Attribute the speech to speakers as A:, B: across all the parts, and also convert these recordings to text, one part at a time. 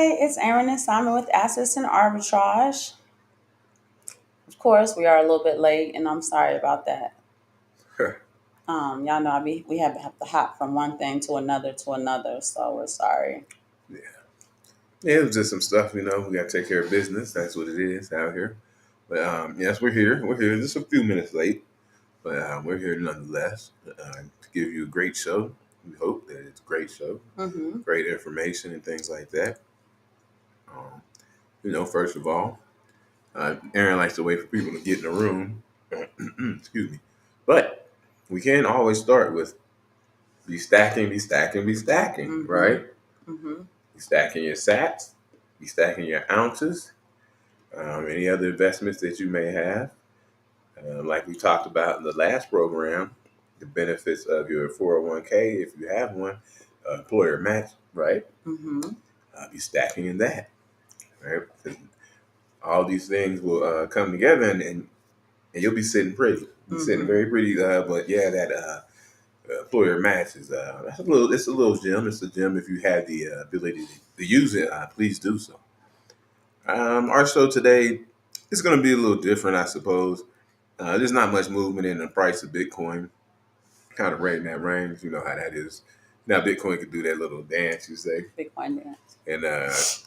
A: Hey, it's Aaron and Simon with Assets and Arbitrage. Of course, we are a little bit late, and I'm sorry about that. Y'all know we have to hop from one thing to another, so we're sorry.
B: Yeah. Yeah, it was just some stuff, we got to take care of business. That's what it is out here. But yes, we're here. We're here just a few minutes late, but we're here nonetheless to give you a great show. We hope that it's a great show,
A: Mm-hmm.
B: great information and things like that. Um, first of all, Aaron likes to wait for people to get in the room. Excuse me. But we can always start with be stacking, be stacking, be stacking,
A: Mm-hmm.
B: right?
A: Mm-hmm.
B: Be stacking your sats, be stacking your ounces, any other investments that you may have. Like we talked about in the last program, the benefits of your 401k, if you have one, employer match, right?
A: Mm-hmm.
B: Be stacking in that, right? And all these things will come together and you'll be sitting pretty. Be sitting
A: Mm-hmm.
B: very pretty. But yeah, that employer match is it's a little gem. It's a gem if you have the ability to use it. Please do so. Our show today is going to be a little different, I suppose. There's not much movement in the price of Bitcoin. Kind of right in that range. You know how that is. Now Bitcoin could do that little dance, you say,
A: Bitcoin dance.
B: and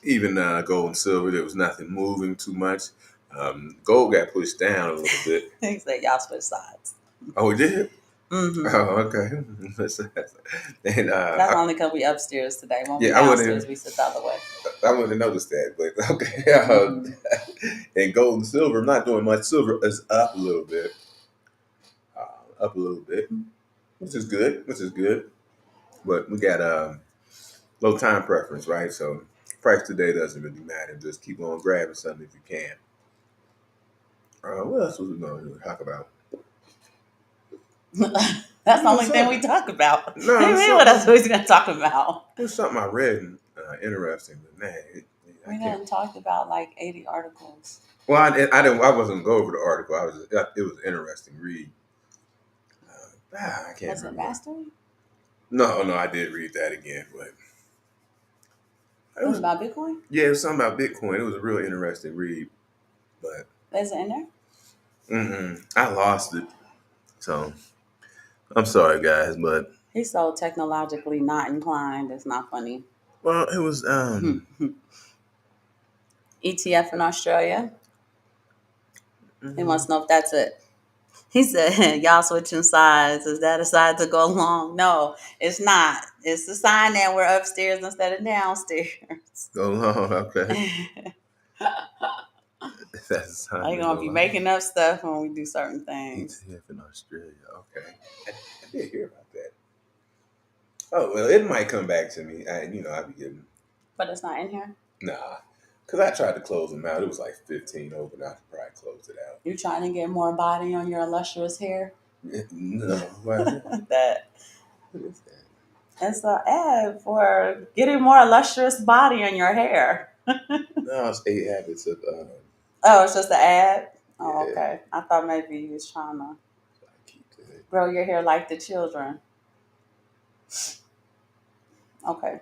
B: even gold and silver, there was nothing moving too much. Gold got pushed down a little bit.
A: He said y'all switch sides.
B: Oh, it did.
A: Mm-hmm.
B: Oh, okay. And
A: That's only because we upstairs today. When we
B: yeah, I
A: downstairs,
B: wouldn't.
A: we sit the other way.
B: I wouldn't have noticed that, but okay.
A: Mm-hmm.
B: And gold and silver, I'm not doing much. Silver is up a little bit, up a little bit, which is good. Which is good. But we got low time preference, right? So price today doesn't really matter. Just keep on grabbing something if you can. What else was we going to talk about?
A: That's the only thing we talk about.
B: No,
A: What do you mean? What else are we going to talk about?
B: It was something I read and interesting, but man, I
A: We
B: can't.
A: done talked about like 80 articles.
B: Well, I didn't. I wasn't going over the article. It was an interesting read. I can't
A: Was it
B: remember.
A: Mastery?
B: No, no, I did read that again, but it
A: It was
B: was
A: about Bitcoin?
B: yeah, it was something about Bitcoin. It was a real interesting read, but
A: Is it in there?
B: I lost it. So I'm sorry, guys, but
A: He's so technologically not inclined. It's not funny.
B: well, it was
A: ETF in Australia. He
B: mhm.
A: wants to know if that's it. He said, y'all switching sides. Is that a side to go along? No, it's not. It's the sign that we're upstairs instead of downstairs.
B: Go long, okay. That's
A: Are
B: time
A: you
B: to
A: going to
B: go
A: be
B: long.
A: making up stuff when we do certain things?
B: ETF in Australia, okay. I did hear about that. Oh well, it might come back to me. I'd be getting
A: But it's not in here.
B: nah, because I tried to close them out. It was like 15 open. I could probably close it out.
A: You trying to get more body on your illustrious hair?
B: No, what
A: That
B: is that?
A: it's an ad for getting more illustrious body on your hair.
B: No, it's 8 habits of
A: Oh, it's just an ad? Oh,
B: yeah.
A: okay. I thought maybe you was trying to
B: I keep that.
A: grow your hair like the children. Okay.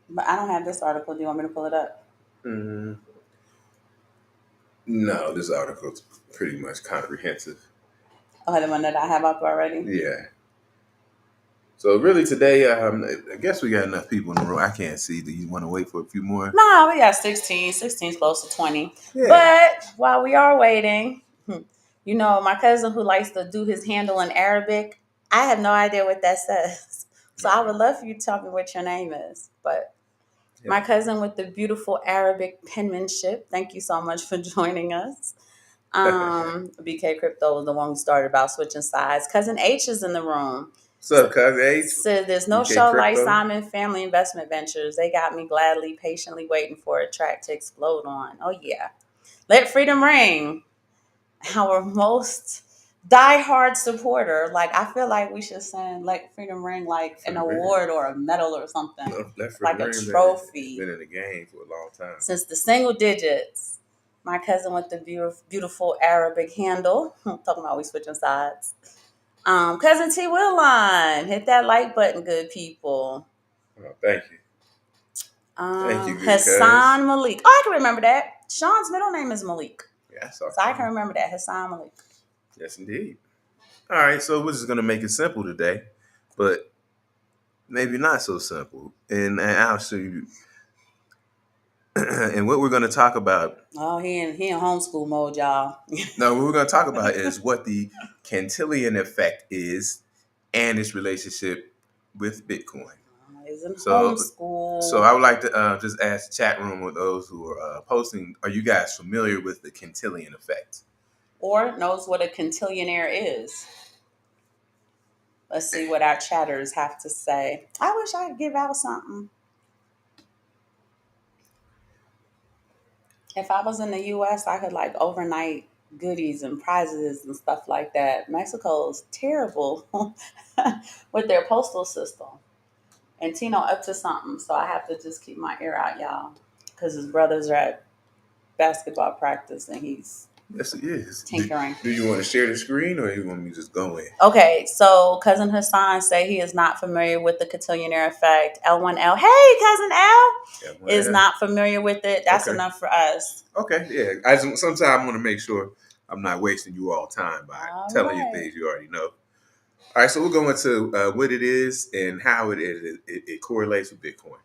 A: But I don't have this article. Do you want me to pull it up?
B: Mm, no, this article's pretty much comprehensive.
A: Oh, the one that I have up already?
B: Yeah. So really today, I guess we got enough people in the room. I can't see. Do you want to wait for a few more?
A: No, we got 16. 16 is close to 20.
B: Yeah.
A: But while we are waiting, my cousin who likes to do his handle in Arabic, I have no idea what that says. So I would love for you to tell me what your name is. But
B: Yeah.
A: my cousin with the beautiful Arabic penmanship, thank you so much for joining us. BK Crypto was the one who started about switching sides. Cousin H is in the room.
B: What's up, cousin H?
A: Said there's no
B: BK
A: show like
B: Crypto.
A: Simon Family Investment Ventures. They got me gladly, patiently waiting for a track to explode on. Oh yeah. Let freedom ring. Our most diehard supporter. Like I feel like we should send Let Freedom Ring like
B: For
A: an
B: the ring.
A: award or a medal or something.
B: Left for the
A: Like a
B: ring has
A: trophy.
B: been in the game for a long time.
A: Since the single digits. My cousin with the beautiful Arabic handle. Talking about we switching sides. Cousin T Willine, hit that like button, good people.
B: Oh, thank you. Thank you, good cuz.
A: Hassan Malik. Oh, I can remember that. Sean's middle name is Malik.
B: Yeah, I saw
A: So I can
B: Sean.
A: remember that. Hassan Malik.
B: Yes, indeed. All right, so we're just gonna make it simple today, but maybe not so simple. And I'll show you. And what we're gonna talk about.
A: Oh, he in homeschool mode, y'all.
B: No, what we're gonna talk about is what the Cantillon effect is and its relationship with Bitcoin.
A: He's in
B: So, so
A: homeschool.
B: I would like to just ask the chat room with those who are posting. Are you guys familiar with the Cantillon effect?
A: Or knows what a cantillionaire is. Let's see what our chatters have to say. I wish I could give out something. If I was in the US, I could like overnight goodies and prizes and stuff like that. Mexico's terrible with their postal system. And Tino up to something, so I have to just keep my ear out, y'all. Because his brothers are at basketball practice and he's
B: Yes, it is.
A: tinkering.
B: Do you want to share the screen or you want me to just go in?
A: Okay, so cousin Hassan say he is not familiar with the cotillionaire effect. L1L, hey cousin L,
B: Yeah,
A: is
B: well,
A: not familiar with it. That's
B: okay.
A: enough for us.
B: Okay, yeah. I just sometimes I want to make sure I'm not wasting you all time by
A: All
B: telling you
A: right.
B: things you already know. All right, so we're going to what it is and how it correlates with Bitcoin.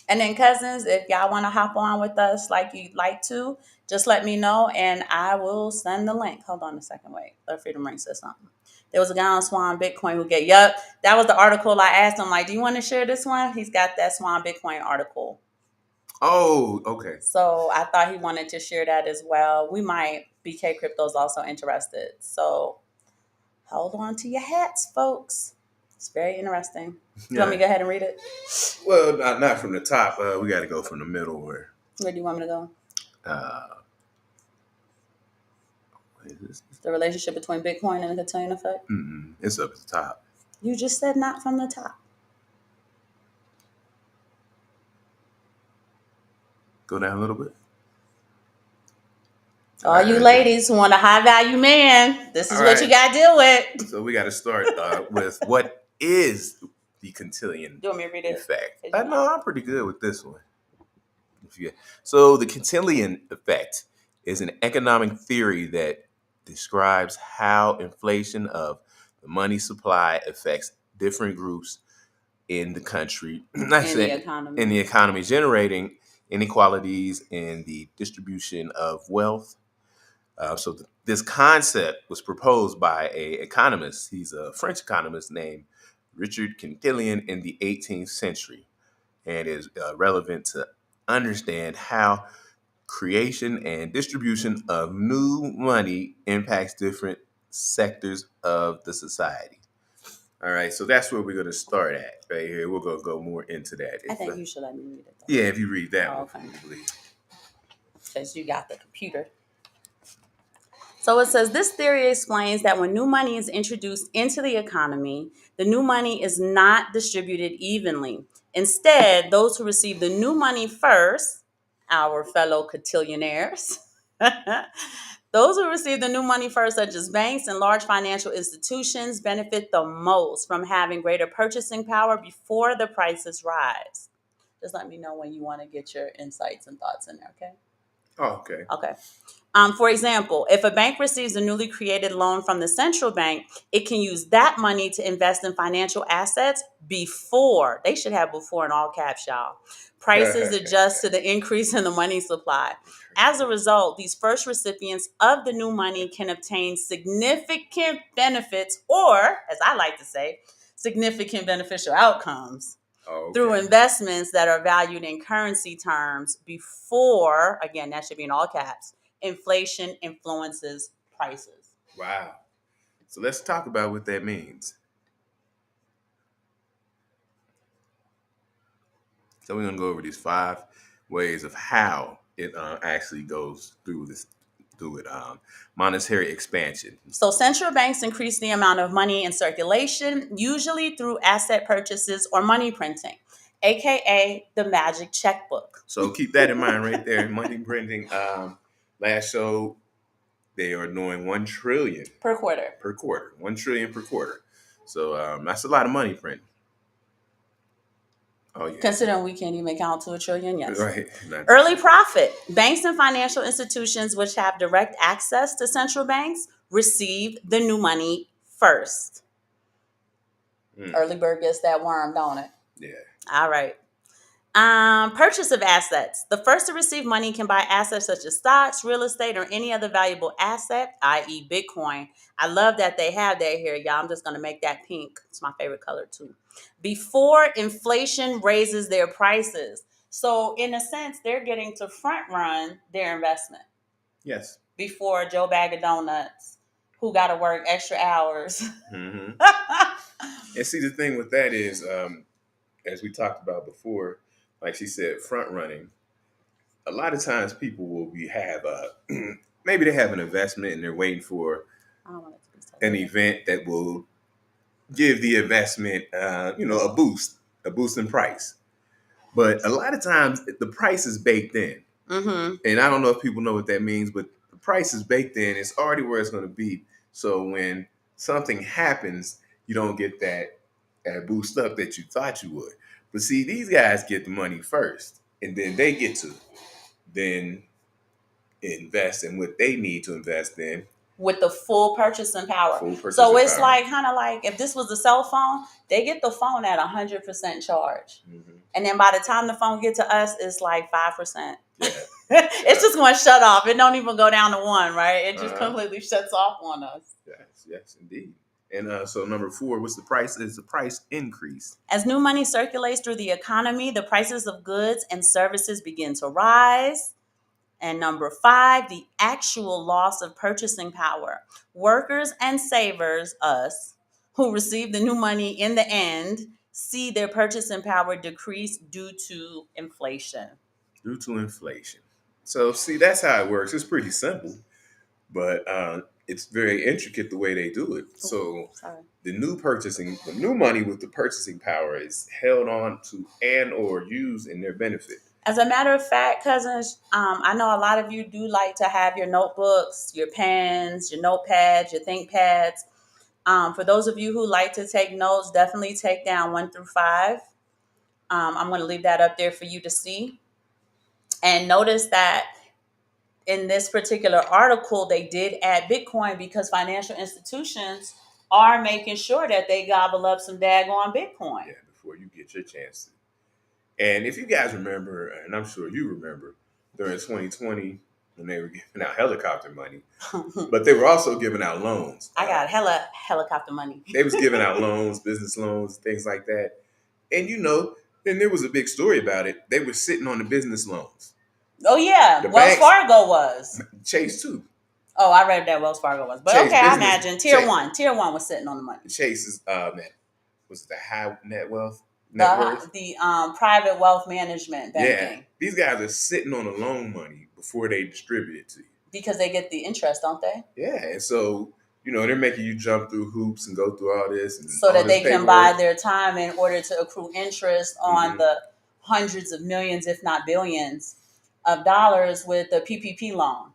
A: And then cousins, if y'all want to hop on with us like you'd like to, just let me know and I will send the link. Hold on a second, wait. Let Freedom Ring said something. There was a guy on Swan Bitcoin who that was the article I asked him, like, do you want to share this one? He's got that Swan Bitcoin article.
B: Oh, okay.
A: So I thought he wanted to share that as well. We might, BK Crypto's also interested. So hold on to your hats, folks. It's very interesting. You want me to go ahead and read it?
B: Well, not from the top. We got to go from the middle where.
A: Where do you want me to go?
B: Uh, what is this?
A: The relationship between Bitcoin and the Cantillon effect?
B: It's up at the top.
A: You just said not from the top.
B: Go down a little bit.
A: All you ladies who want a high value man, this is what you got to deal with.
B: So we got to start with what is the Cantillon
A: Do you want me to read it?
B: effect? No, I'm pretty good with this one. So the Cantillon effect is an economic theory that describes how inflation of the money supply affects different groups in the country,
A: in the
B: economy, generating inequalities in the distribution of wealth. This concept was proposed by an economist. He's a French economist named Richard Cantillon in the 18th century, and is relevant to understand how creation and distribution of new money impacts different sectors of the society. All right, so that's where we're going to start at right here. We're going to go more into that.
A: I think you should let me read it.
B: Yeah, if you read that one,
A: okay.
B: Please.
A: Because you got the computer. So it says this theory explains that when new money is introduced into the economy, the new money is not distributed evenly. Instead, those who receive the new money first, our fellow cotillionaires, those who receive the new money first, such as banks and large financial institutions, benefit the most from having greater purchasing power before the prices rise. Just let me know when you want to get your insights and thoughts in there, okay?
B: Oh, okay.
A: Okay. For example, if a bank receives a newly created loan from the central bank, it can use that money to invest in financial assets before, they should have before in all caps, y'all, prices adjust to the increase in the money supply. As a result, these first recipients of the new money can obtain significant benefits, or, as I like to say, significant beneficial outcomes. Through investments that are valued in currency terms before, again, that should be in all caps, inflation influences prices.
B: Wow. So let's talk about what that means. So we're going to go over these 5 ways of how it actually goes through this, monetary expansion.
A: So central banks increase the amount of money in circulation, usually through asset purchases or money printing, aka the magic checkbook.
B: So keep that in mind right there. Money printing. Last show, they are doing 1 trillion
A: per quarter.
B: 1 trillion per quarter. So that's a lot of money printing. Oh yeah.
A: considering we can't even count to a trillion. Yes.
B: Right. Not
A: Early profit. Banks and financial institutions which have direct access to central banks receive the new money first. Early bird gets that worm, don't it?
B: Yeah.
A: All right. Purchase of assets. The first to receive money can buy assets such as stocks, real estate, or any other valuable asset, i.e., Bitcoin. I love that they have that here, y'all. I'm just going to make that pink. It's my favorite color, too. Before inflation raises their prices. So, in a sense, they're getting to front run their investment
B: Yes.
A: before Joe Bag of Donuts, who got to work extra hours.
B: Mm-hmm. And see, the thing with that is, as we talked about before, like she said, front running. A lot of times, people will have maybe they have an investment and they're waiting for
A: I don't want it to be so
B: an
A: bad.
B: event that will give the investment, a boost in price. But a lot of times, the price is baked in.
A: Mm-hmm.
B: And I don't know if people know what that means, but the price is baked in. It's already where it's going to be. So when something happens, you don't get that boost up that you thought you would. But see, these guys get the money first, and then they get to then invest in what they need to invest in.
A: With the full purchasing power.
B: Full
A: So
B: purchasing
A: it's
B: power.
A: like kind of like if this was a cell phone, they get the phone at 100% charge.
B: Mm-hmm.
A: And then by the time the phone get to us, it's like 5%.
B: Yeah.
A: It's just going to shut off. It don't even go down to 1, right? It just
B: Uh-huh.
A: completely shuts off on us.
B: Yes, indeed. And so number 4, what's the price? Is the price increase?
A: As new money circulates through the economy, the prices of goods and services begin to rise. And number 5, the actual loss of purchasing power. Workers and savers, us, who receive the new money in the end, see their purchasing power decrease due to inflation.
B: Due to inflation. So see, that's how it works. It's pretty simple, but it's very intricate the way they do it. So
A: Sorry.
B: the new money with the purchasing power is held on to and or used in their benefit.
A: As a matter of fact, cousins, I know a lot of you do like to have your notebooks, your pens, your notepads, your think pads. For those of you who like to take notes, definitely take down 1 through 5. I'm going to leave that up there for you to see. And notice that in this particular article, they did add Bitcoin because financial institutions are making sure that they gobble up some daggone Bitcoin.
B: Yeah, before you get your chance to. And if you guys remember, and I'm sure you remember, during 2020 when they were giving out helicopter money, but they were also giving out loans.
A: I got hella helicopter money.
B: They was giving out loans, business loans, things like that. And then there was a big story about it. They were sitting on the business loans.
A: Oh yeah,
B: The
A: Wells
B: banks-
A: Fargo was.
B: Chase too.
A: Oh, I read that Wells Fargo was. But
B: Chase
A: okay, I
B: business-
A: imagine
B: Chase-
A: Tier 1 was sitting on the money.
B: Chase is was it the high net worth?
A: The private wealth management banking.
B: Yeah, these guys are sitting on the loan money before they distribute it to you.
A: Because they get the interest, don't they?
B: Yeah, and so they're making you jump through hoops and go through all this, and
A: So
B: all
A: that
B: this
A: they can
B: paperwork.
A: buy their time in order to accrue interest on
B: Mhm.
A: the hundreds of millions, if not billions, of dollars with the PPP loan.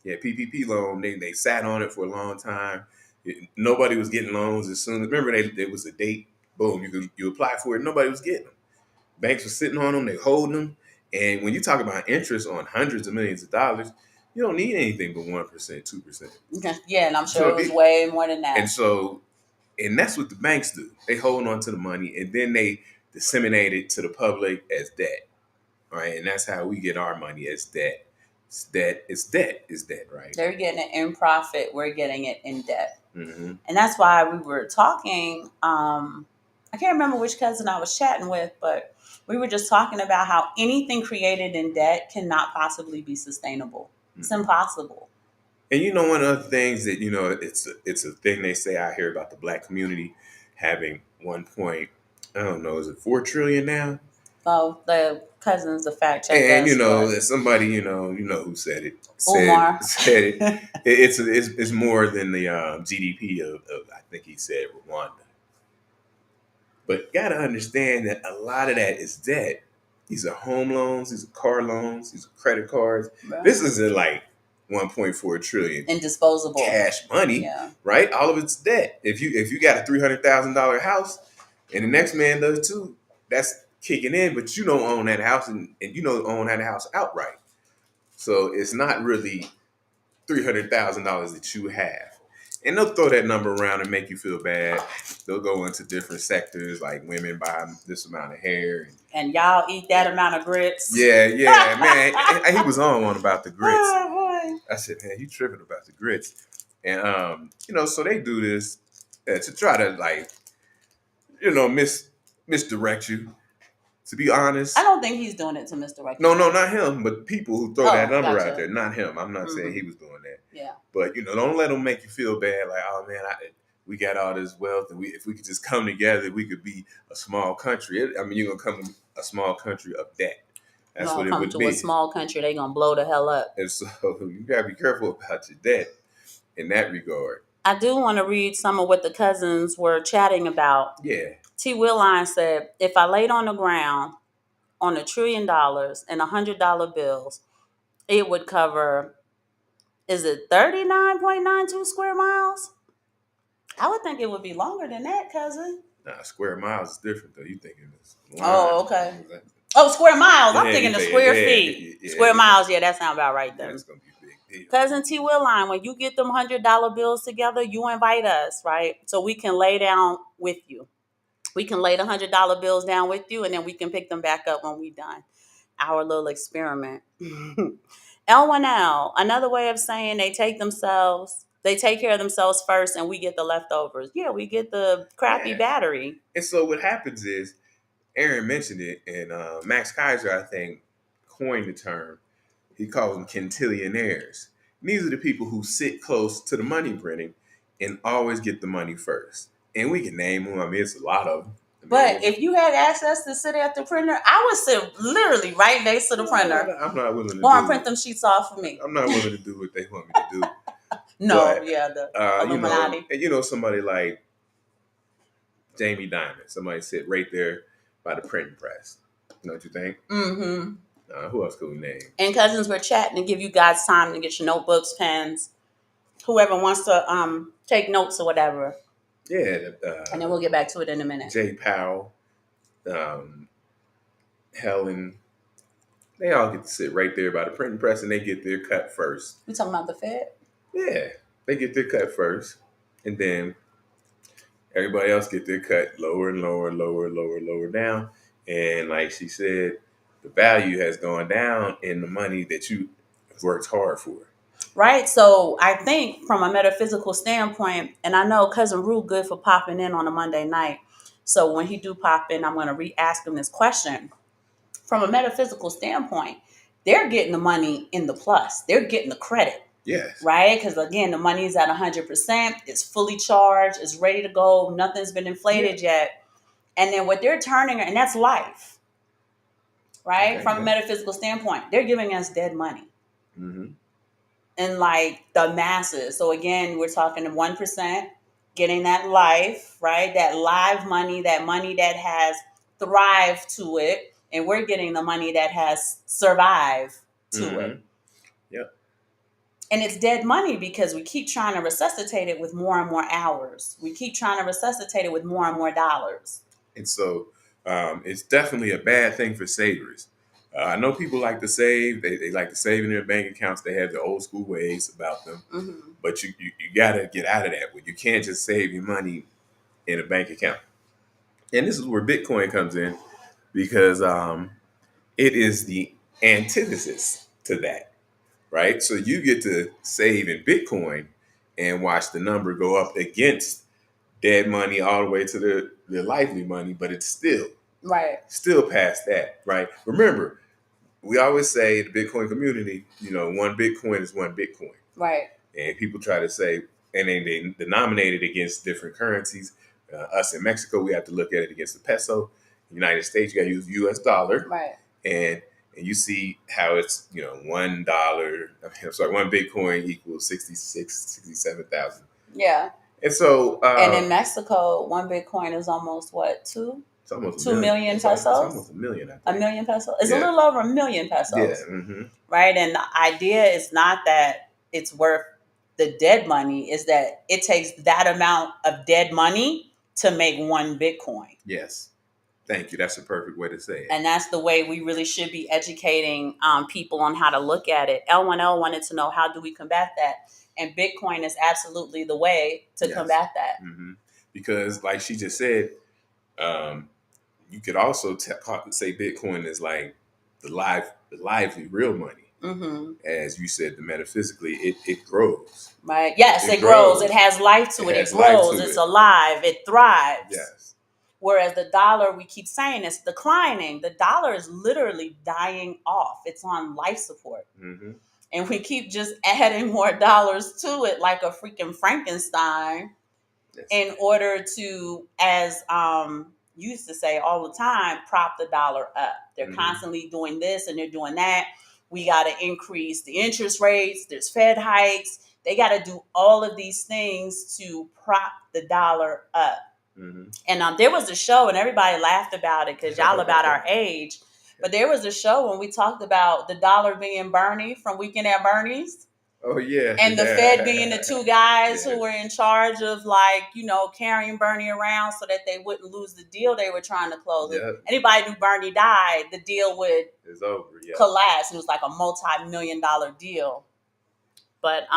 B: Yeah, PPP loan. They sat on it for a long time. Nobody was getting loans as soon as. Remember, there was a date. Boom, you apply for it. Nobody was getting them. Banks were sitting on them. They holding them. And when you talk about interest on hundreds of millions of dollars, you don't need anything but 1%, 2%.
A: Yeah, and I'm sure
B: So
A: it was way more than that.
B: And that's what the banks do. They hold on to the money and then they disseminate it to the public as debt. Right? And that's how we get our money as debt. It's debt. It's debt. It's debt, right?
A: They're getting it in profit. We're getting it in debt.
B: Mm-hmm.
A: And that's why we were talking. I can't remember which cousin I was chatting with, but we were just talking about how anything created in debt cannot possibly be sustainable. Mm-hmm. It's impossible.
B: And one of the things that it's a thing they say out here about the Black community having 1 point, I don't know, is it 4 trillion now?
A: Oh, the cousin's a fact check.
B: And somebody who said it.
A: Umar
B: said it. It's more than the GDP of I think he said Rwanda. But gotta understand that a lot of that is debt. These are home loans. These are car loans. These are credit cards. Right. This isn't like 1.4 trillion
A: in disposable
B: cash money, right? All of it's debt. If you got a $300,000 house, and the next man does too, that's kicking in, but you don't own that house, and you don't own that house outright. So it's not really $300,000 that you have. And they'll throw that number around and make you feel bad. They'll go into different sectors, like women buy this amount of hair.
A: And y'all eat that amount of grits.
B: Yeah, man. And he was on one about the grits.
A: Oh, boy.
B: I said, man, you tripping about the grits. And, so they do this to try to, like, misdirect you. To be honest,
A: I don't think he's doing it to misdirect.
B: No, not him, but people who throw that number
A: gotcha.
B: out there. Not him. I'm not saying he was doing that.
A: Yeah.
B: But don't let them make you feel bad. Like, oh man, we got all this wealth, and if we could just come together, we could be a small country. You're gonna come to a small country of debt. That's what it would be.
A: Come to a small country, they gonna blow the hell up.
B: And so you gotta be careful about your debt in that regard.
A: I do want to read some of what the cousins were chatting about.
B: Yeah.
A: T. Willine said, if I laid on the ground on $1 trillion and $100 bills, it would cover, is it 39.92 square miles? I would think it would be longer than that, cousin.
B: Nah, square miles is different though. You thinking this?
A: Oh, okay. Oh, square miles.
B: Yeah,
A: I'm thinking the square feet. Square miles, yeah, that sounds about right there.
B: That's gonna be a big deal.
A: Cousin T. Willine, when you get them $100 bills together, you invite us, right? So we can lay down with you. We can lay the $100 bills down with you, and then we can pick them back up when we're done. Our little experiment. L1L, another way of saying they take care of themselves first, and we get the leftovers. Yeah, we get the crappy battery.
B: And so what happens is, Aaron mentioned it, and Max Kaiser, I think, coined the term. He calls them Cantillionaires. And these are the people who sit close to the money printing and always get the money first. And we can name them. I mean, it's a lot of them.
A: But if you had access to sit at the printer, I would sit literally right next to the printer.
B: I'm not willing to
A: go and print them sheets off for me.
B: I'm not willing to do what they want me to do.
A: No, but, the Illuminati.
B: And somebody like Jamie Dimon, somebody sit right there by the printing press. You know what you think?
A: Mm-hmm.
B: Who else could we name?
A: And cousins, we're chatting to give you guys time to get your notebooks, pens, whoever wants to take notes or whatever.
B: Yeah.
A: And then we'll get back to it in a minute.
B: Jay Powell, Helen, they all get to sit right there by the printing press, and they get their cut first.
A: You talking about the Fed?
B: Yeah. They get their cut first, and then everybody else get their cut lower and lower down. And like she said, the value has gone down in the money that you worked hard for.
A: Right. So I think from a metaphysical standpoint, and I know Cousin Rue good for popping in on a Monday night. So when he do pop in, I'm going to re-ask him this question. From a metaphysical standpoint, they're getting the money in the plus. They're getting the credit.
B: Yes.
A: Right? Because again, the money is at 100%. It's fully charged. It's ready to go. Nothing's been inflated yet. And then what they're turning, and that's life. Right? Okay, from a metaphysical standpoint, they're giving us dead money.
B: Mm-hmm.
A: And like the masses. So again, we're talking 1% getting that life, right? That live money, that money that has thrived to it. And we're getting the money that has survived to it.
B: Yep.
A: And it's dead money because we keep trying to resuscitate it with more and more hours. We keep trying to resuscitate it with more and more dollars.
B: And so it's definitely a bad thing for savers. I know people like to save. They like to save in their bank accounts. They have the old school ways about them. Mm-hmm. But you got to get out of that. You can't just save your money in a bank account. And this is where Bitcoin comes in, because it is the antithesis to that, right? So you get to save in Bitcoin and watch the number go up against dead money all the way to the lively money, but it's still past that, right? Remember, we always say the Bitcoin community, one Bitcoin is one Bitcoin.
A: Right.
B: And people try to say, and they denominate it against different currencies. Us in Mexico, we have to look at it against the peso. In the United States, you got to use US dollar.
A: Right.
B: And you see how it's, $1, one Bitcoin equals 67,000.
A: Yeah.
B: And so,
A: and in Mexico, one Bitcoin is almost what, two?
B: It's almost
A: 2 million pesos. It's
B: almost a million. I think.
A: $1 million pesos. It's a little over $1 million pesos.
B: Yeah. Mm-hmm.
A: Right. And the idea is not that it's worth the dead money; is that it takes that amount of dead money to make one Bitcoin.
B: Yes. Thank you. That's a perfect way to say it.
A: And that's the way we really should be educating people on how to look at it. L1L wanted to know, how do we combat that? And Bitcoin is absolutely the way to
B: Yes.
A: combat that.
B: Mm-hmm. Because, like she just said, um, you could also say Bitcoin is like the lively real money.
A: Mm-hmm.
B: As you said, the metaphysically, it grows.
A: Right. Yes, it grows. It has life to it. It grows. It's alive. It thrives.
B: Yes.
A: Whereas the dollar, we keep saying it's declining. The dollar is literally dying off. It's on life support.
B: Mm-hmm.
A: And we keep just adding more dollars to it like a freaking Frankenstein. Yes. In order to, as used to say all the time, prop the dollar up. They're constantly doing this and they're doing that. We got to increase the interest rates. There's Fed hikes. They got to do all of these things to prop the dollar up. Mm-hmm. And there was a show, and everybody laughed about it because y'all about our age. But there was a show when we talked about the dollar being Bernie from Weekend at Bernie's.
B: Oh, yeah.
A: And the Fed being the two guys who were in charge of, like, carrying Bernie around so that they wouldn't lose the deal they were trying to close. Yep. If anybody knew Bernie died, the deal would collapse. It was like a multi-million-dollar deal. But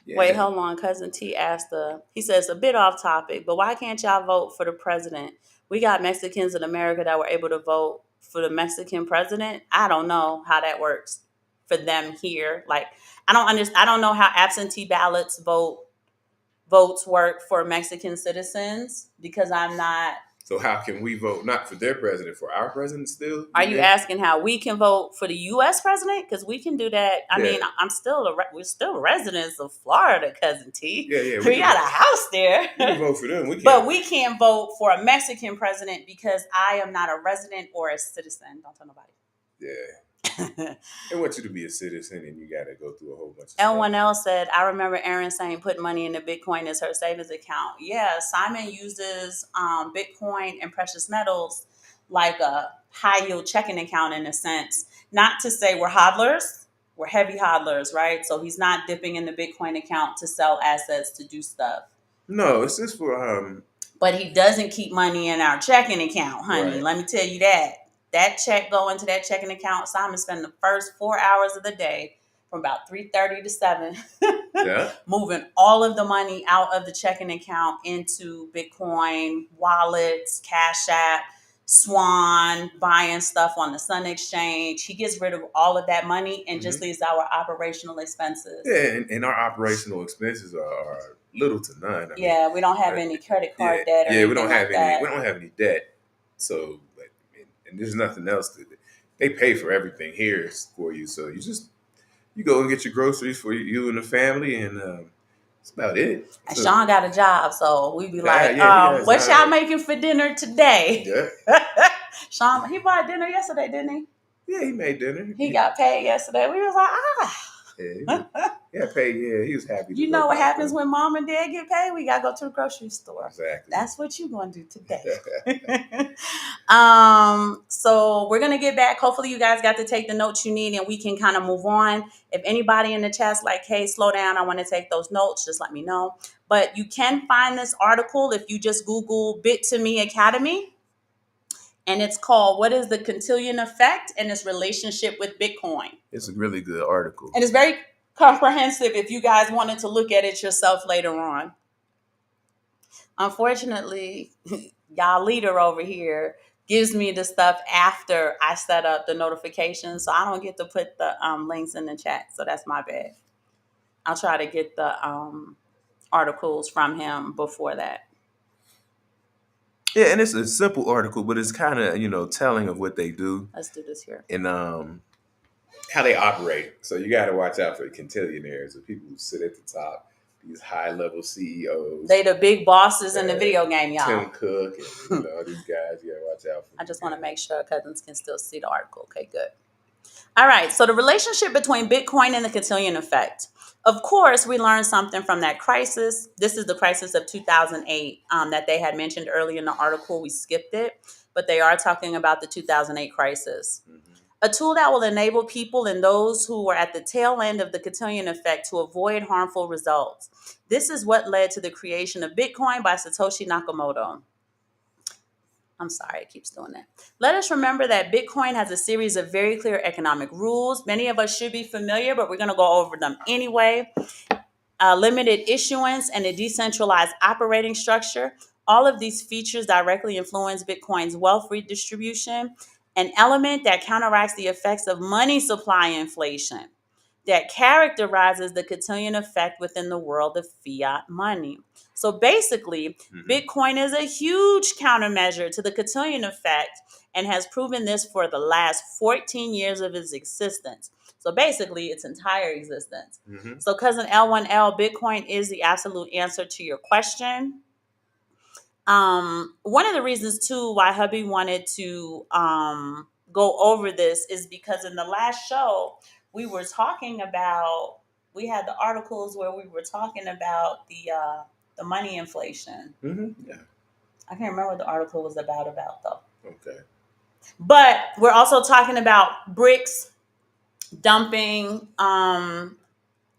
A: wait, hold on. Cousin T asked he says, a bit off topic, but why can't y'all vote for the president? We got Mexicans in America that were able to vote for the Mexican president. I don't know how that works for them here. Like, I don't know how absentee ballots votes work for Mexican citizens because I'm not.
B: So how can we vote not for their president, for our president still?
A: Are you asking how we can vote for the U.S. president? Because we can do that. I mean, we're still residents of Florida, Cousin T.
B: Yeah.
A: We got a house there.
B: We can vote for them.
A: But we can't vote for a Mexican president because I am not a resident or a citizen. Don't tell nobody.
B: Yeah. They want you to be a citizen and you got to go through a whole bunch of
A: L1L said, I remember Erin saying put money into Bitcoin as her savings account. Yeah, Simon uses Bitcoin and precious metals like a high yield checking account in a sense. Not to say we're hodlers. We're heavy hodlers, right? So he's not dipping in the Bitcoin account to sell assets to do stuff.
B: No, it's just for...
A: But he doesn't keep money in our checking account, honey. Right. Let me tell you that. That check go into that checking account. Simon spent the first 4 hours of the day from about 3:30 to 7 moving all of the money out of the checking account into Bitcoin, wallets, Cash App, Swan, buying stuff on the Sun Exchange. He gets rid of all of that money and just leaves our operational expenses.
B: Yeah, and our operational expenses are little to none.
A: I mean, we don't have any credit card debt.
B: Yeah, we don't have any. We don't have any debt. So, and there's nothing else to. They pay for everything here for you. So you go and get your groceries for you and the family, and that's about it.
A: And Sean got a job, so we be like, what y'all making for dinner today? Yeah. Sean, he bought dinner yesterday, didn't he?
B: Yeah, he made dinner.
A: He got paid yesterday. We was like,
B: Yeah, paid. Yeah, he was happy.
A: You know what happens when mom and dad get paid? We got to go to the grocery store.
B: Exactly.
A: That's what you're going to do today. So we're going to get back. Hopefully you guys got to take the notes you need and we can kind of move on. If anybody in the chat's like, hey, slow down, I want to take those notes, just let me know. But you can find this article if you just Google Bit2Me Academy. And it's called, What is the Cantillon Effect and its Relationship with Bitcoin?
B: It's a really good article.
A: And it's very comprehensive if you guys wanted to look at it yourself later on. Unfortunately, y'all leader over here gives me the stuff after I set up the notifications, so I don't get to put the links in the chat, so that's my bad. I'll try to get the articles from him before that.
B: Yeah, and it's a simple article, but it's kind of, telling of what they do.
A: Let's do this here.
B: And how they operate. So you got to watch out for the cantillionaires, the people who sit at the top, these high-level CEOs.
A: They the big bosses in the video game, y'all.
B: Tim Cook and these guys, you got to watch out for.
A: I just want to make sure cousins can still see the article. Okay, good. All right, so the relationship between Bitcoin and the Cantillon effect. Of course, we learned something from that crisis. This is the crisis of 2008 that they had mentioned earlier in the article. We skipped it, but they are talking about the 2008 crisis. Mm-hmm. A tool that will enable people and those who were at the tail end of the Cantillon effect to avoid harmful results. This is what led to the creation of Bitcoin by Satoshi Nakamoto. I'm sorry, it keeps doing that. Let us remember that Bitcoin has a series of very clear economic rules. Many of us should be familiar, but we're going to go over them anyway. Limited issuance and a decentralized operating structure. All of these features directly influence Bitcoin's wealth redistribution, an element that counteracts the effects of money supply inflation that characterizes the Cantillon effect within the world of fiat money. So basically, Bitcoin is a huge countermeasure to the Cantillon effect and has proven this for the last 14 years of its existence. So basically, its entire existence. So, cousin L1L, Bitcoin is the absolute answer to your question. One of the reasons too why hubby wanted to go over this is because in the last show we were talking about, we had the articles where we were talking about the money inflation.
B: Yeah.
A: I can't remember what the article was about though.
B: Okay.
A: But we're also talking about BRICS dumping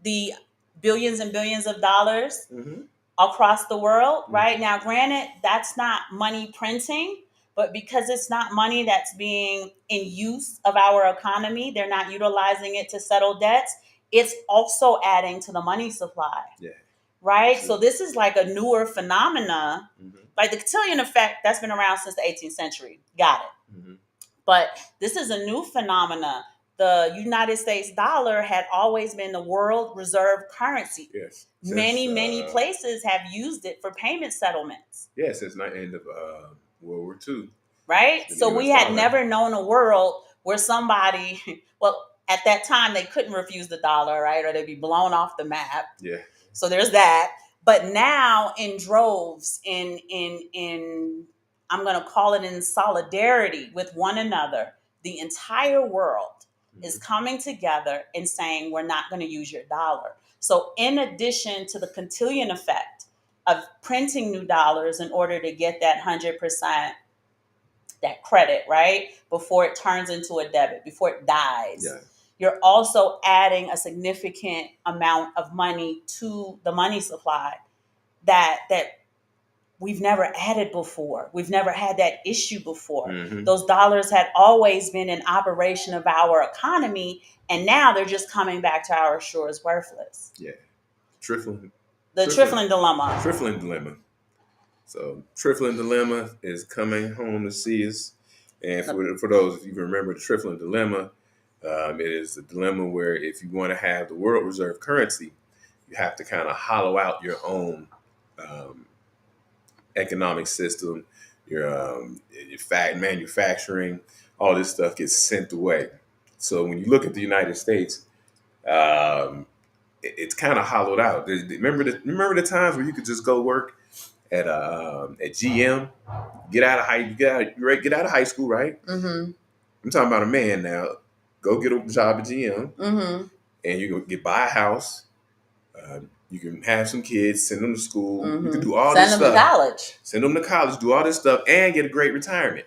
A: the billions and billions of dollars across the world, right? Now, granted, that's not money printing, but because it's not money that's being in use of our economy, they're not utilizing it to settle debts. It's also adding to the money supply, right? True. So this is like a newer phenomena, like the Cantillon effect that's been around since the 18th century. Got it. But this is a new phenomena. The United States dollar had always been the world reserve currency.
B: Yes.
A: Many places have used it for payment settlements.
B: Yes, since the end of World War II.
A: Right? So we had never known a world where somebody, well, at that time they couldn't refuse the dollar, right? Or they'd be blown off the map.
B: Yeah.
A: So there's that. But now in droves, in I'm going to call it in solidarity with one another, the entire world is coming together and saying, we're not going to use your dollar. So in addition to the Cantillon effect of printing new dollars in order to get that 100%, that credit, right? Before it turns into a debit, before it dies. Yeah. You're also adding a significant amount of money to the money supply that we've never added before. We've never had that issue before. Those dollars had always been an operation of our economy, and now they're just coming back to our shores worthless.
B: Yeah. Trifling
A: dilemma.
B: Trifling dilemma. So Trifling dilemma is coming home to see us. And for those, if you remember the Trifling dilemma, it is the dilemma where if you want to have the world reserve currency, you have to kind of hollow out your own economic system, your manufacturing, all this stuff gets sent away. So when you look at the United States, it's kind of hollowed out. Remember the times where you could just go work at GM, get out of high school, right? I'm talking about a man now. Go get a job at GM, and you can buy a house. You can have some kids, send them to school. You can do all this stuff. Send them to college, do all this stuff, and get a great retirement.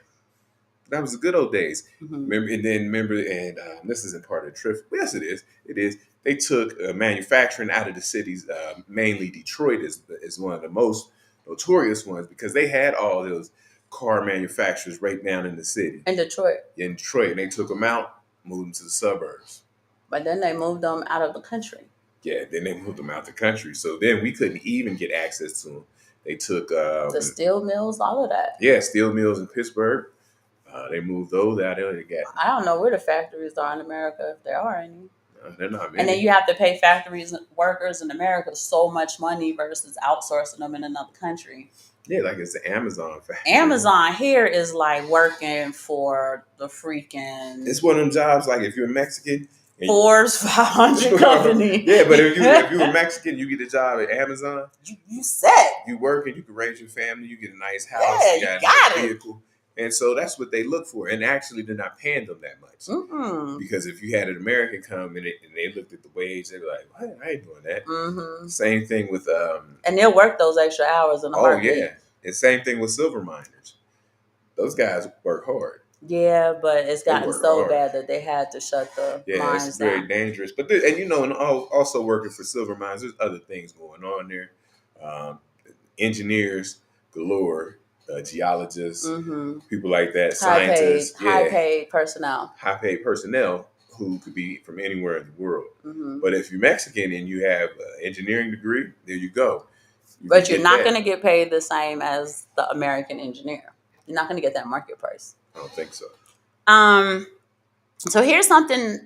B: That was the good old days. Remember, and this isn't part of the trip. Yes, it is. It is. They took manufacturing out of the cities. Mainly Detroit is one of the most notorious ones because they had all those car manufacturers right down in the city.
A: In Detroit.
B: In Detroit, and they took them out, moved them to the suburbs.
A: But then they moved them out of the country.
B: Yeah, then they moved them out the country. So then we couldn't even get access to them. They took
A: the steel mills, all of that.
B: Yeah, steel mills in Pittsburgh. They moved those out there.
A: I don't know where the factories are in America, if there are any.
B: No, they're not many.
A: And then you have to pay factories workers in America so much money versus outsourcing them in another country.
B: Yeah, like it's the Amazon factory.
A: Amazon here is like working for the freaking...
B: It's one of them jobs, like if you're Mexican...
A: Forbes 500 company.
B: Yeah, but if you're Mexican, you get a job at Amazon.
A: You set.
B: You work and you can raise your family. You get a nice house.
A: Yeah, you got
B: a nice vehicle. And so that's what they look for. And actually, they're not paying them that much. Because if you had an American come and they looked at the wage, they'd be like, what? I ain't doing that. Same thing with...
A: and they'll work those extra hours in a heartbeat.
B: Oh, yeah. And same thing with silver miners. Those guys work hard.
A: Yeah, but it's gotten so bad that they had to shut the mines
B: it's very
A: down.
B: dangerous. But and also working for silver mines, there's other things going on there. Engineers galore. geologists,
A: Mm-hmm.
B: people like that, scientists,
A: High
B: yeah,
A: paid personnel.
B: high paid personnel who could be from anywhere in the world.
A: Mm-hmm.
B: But if you're Mexican and you have an engineering degree, there you go. You can
A: But you're
B: get
A: not going
B: that.
A: to get paid the same as the American engineer. You're not going to get that market price.
B: I don't think so.
A: Um, So here's something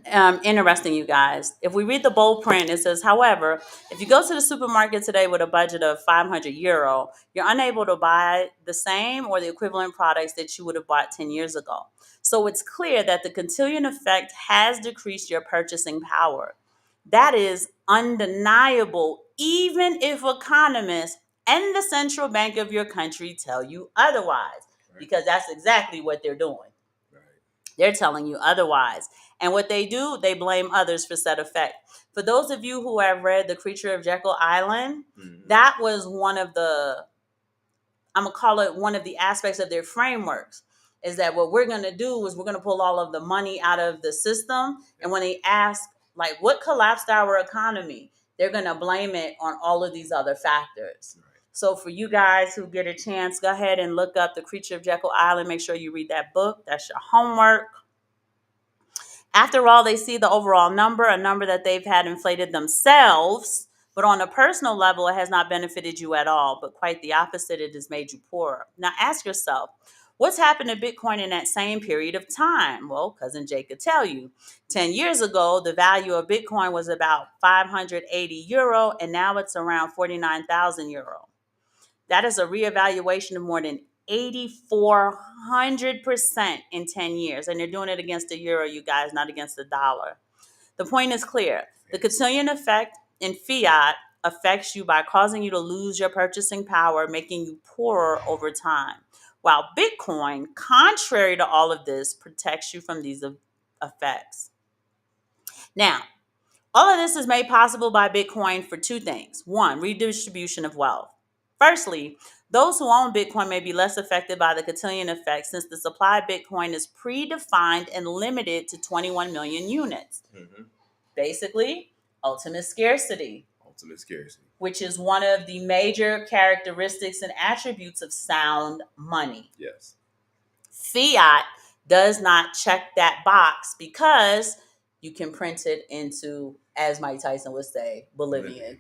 A: interesting, you guys. If we read the bold print, it says, however, if you go to the supermarket today with a budget of €500, you're unable to buy the same or the equivalent products that you would have bought 10 years ago. So it's clear that the Cantillon effect has decreased your purchasing power. That is undeniable, even if economists and the central bank of your country tell you otherwise, because that's exactly what they're doing. They're telling you otherwise. And what they do, they blame others for said effect. For those of you who have read The Creature of Jekyll Island, that was one of the, I'm going to call it one of the aspects of their frameworks, is that what we're going to do is we're going to pull all of the money out of the system. And when they ask, like, what collapsed our economy, they're going to blame it on all of these other factors. So for you guys who get a chance, go ahead and look up The Creature of Jekyll Island. Make sure you read that book. That's your homework. After all, they see the overall number, a number that they've had inflated themselves, but on a personal level, it has not benefited you at all, but quite the opposite, it has made you poorer. Now ask yourself, what's happened to Bitcoin in that same period of time? Well, Cousin Jake could tell you. 10 years ago, the value of Bitcoin was about €580, and now it's around €49,000. That is a reevaluation of more than 8,400% in 10 years. And they're doing it against the euro, you guys, not against the dollar. The point is clear. The Cantillon effect in fiat affects you by causing you to lose your purchasing power, making you poorer over time. While Bitcoin, contrary to all of this, protects you from these effects. Now, all of this is made possible by Bitcoin for two things. One, redistribution of wealth. Firstly, those who own Bitcoin may be less affected by the Cantillon effect since the supply of Bitcoin is predefined and limited to 21 million units. Mm-hmm. Basically, ultimate scarcity.
B: Ultimate scarcity.
A: Which is one of the major characteristics and attributes of sound money.
B: Yes.
A: Fiat does not check that box because you can print it into, as Mike Tyson would say, Bolivian.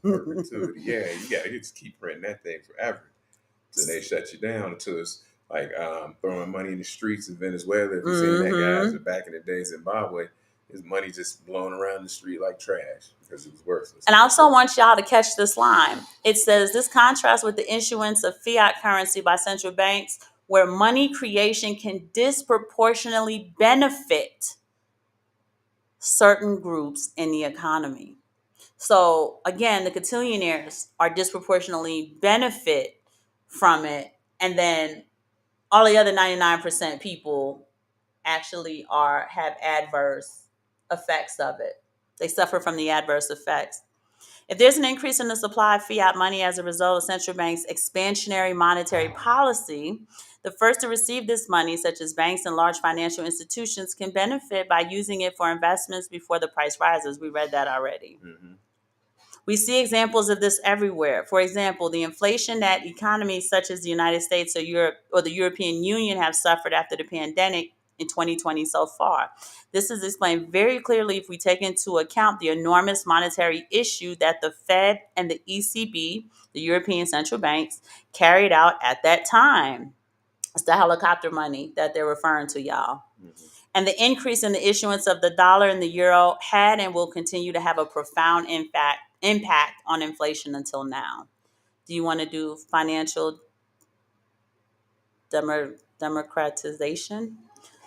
B: Perpetuity. Yeah, you just keep printing that thing forever until they shut you down. Until it's like throwing money in the streets in Venezuela. If you've seen that, guys, back in the day, Zimbabwe, his money just blowing around the street like trash because it was worthless.
A: And I also want y'all to catch this line. It says, this contrasts with the issuance of fiat currency by central banks, where money creation can disproportionately benefit certain groups in the economy. So again, the cantillionaires are disproportionately benefit from it, and then all the other 99% people actually have adverse effects of it. They suffer from the adverse effects. If there's an increase in the supply of fiat money as a result of central banks' expansionary monetary policy, the first to receive this money, such as banks and large financial institutions, can benefit by using it for investments before the price rises. We read that already. Mm-hmm. We see examples of this everywhere. For example, the inflation that economies such as the United States or Europe or the European Union have suffered after the pandemic in 2020 so far. This is explained very clearly if we take into account the enormous monetary issue that the Fed and the ECB, the European Central Banks, carried out at that time. It's the helicopter money that they're referring to, y'all. Mm-hmm. And the increase in the issuance of the dollar and the euro had and will continue to have a profound impact on inflation until now. Do you want to do financial democratization?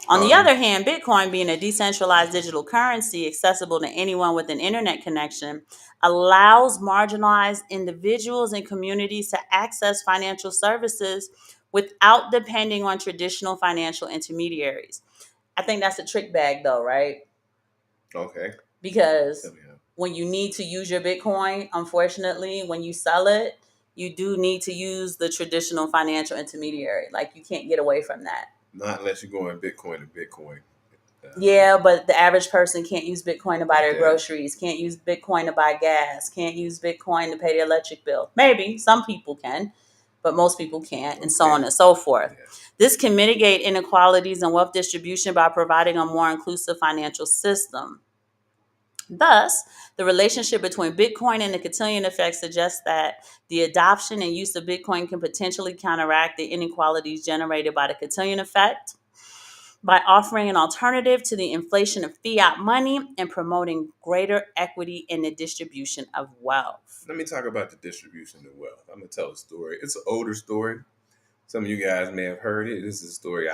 A: On the other hand, Bitcoin, being a decentralized digital currency accessible to anyone with an internet connection, allows marginalized individuals and communities to access financial services without depending on traditional financial intermediaries. I think that's a trick bag, though, right?
B: Okay.
A: Because when you need to use your Bitcoin, unfortunately, when you sell it, you do need to use the traditional financial intermediary. Like, you can't get away from that.
B: Not unless you're going Bitcoin to Bitcoin.
A: Yeah, but the average person can't use Bitcoin to buy their groceries, can't use Bitcoin to buy gas, can't use Bitcoin to pay their electric bill. Maybe some people can, but most people can't, and so
B: Okay.
A: on and so forth.
B: Yeah.
A: This can mitigate inequalities in wealth distribution by providing a more inclusive financial system. Thus, the relationship between Bitcoin and the Cantillon effect suggests that the adoption and use of Bitcoin can potentially counteract the inequalities generated by the Cantillon effect by offering an alternative to the inflation of fiat money and promoting greater equity in the distribution of wealth.
B: Let me talk about the distribution of wealth. I'm gonna tell a story. It's an older story. Some of you guys may have heard it. This is a story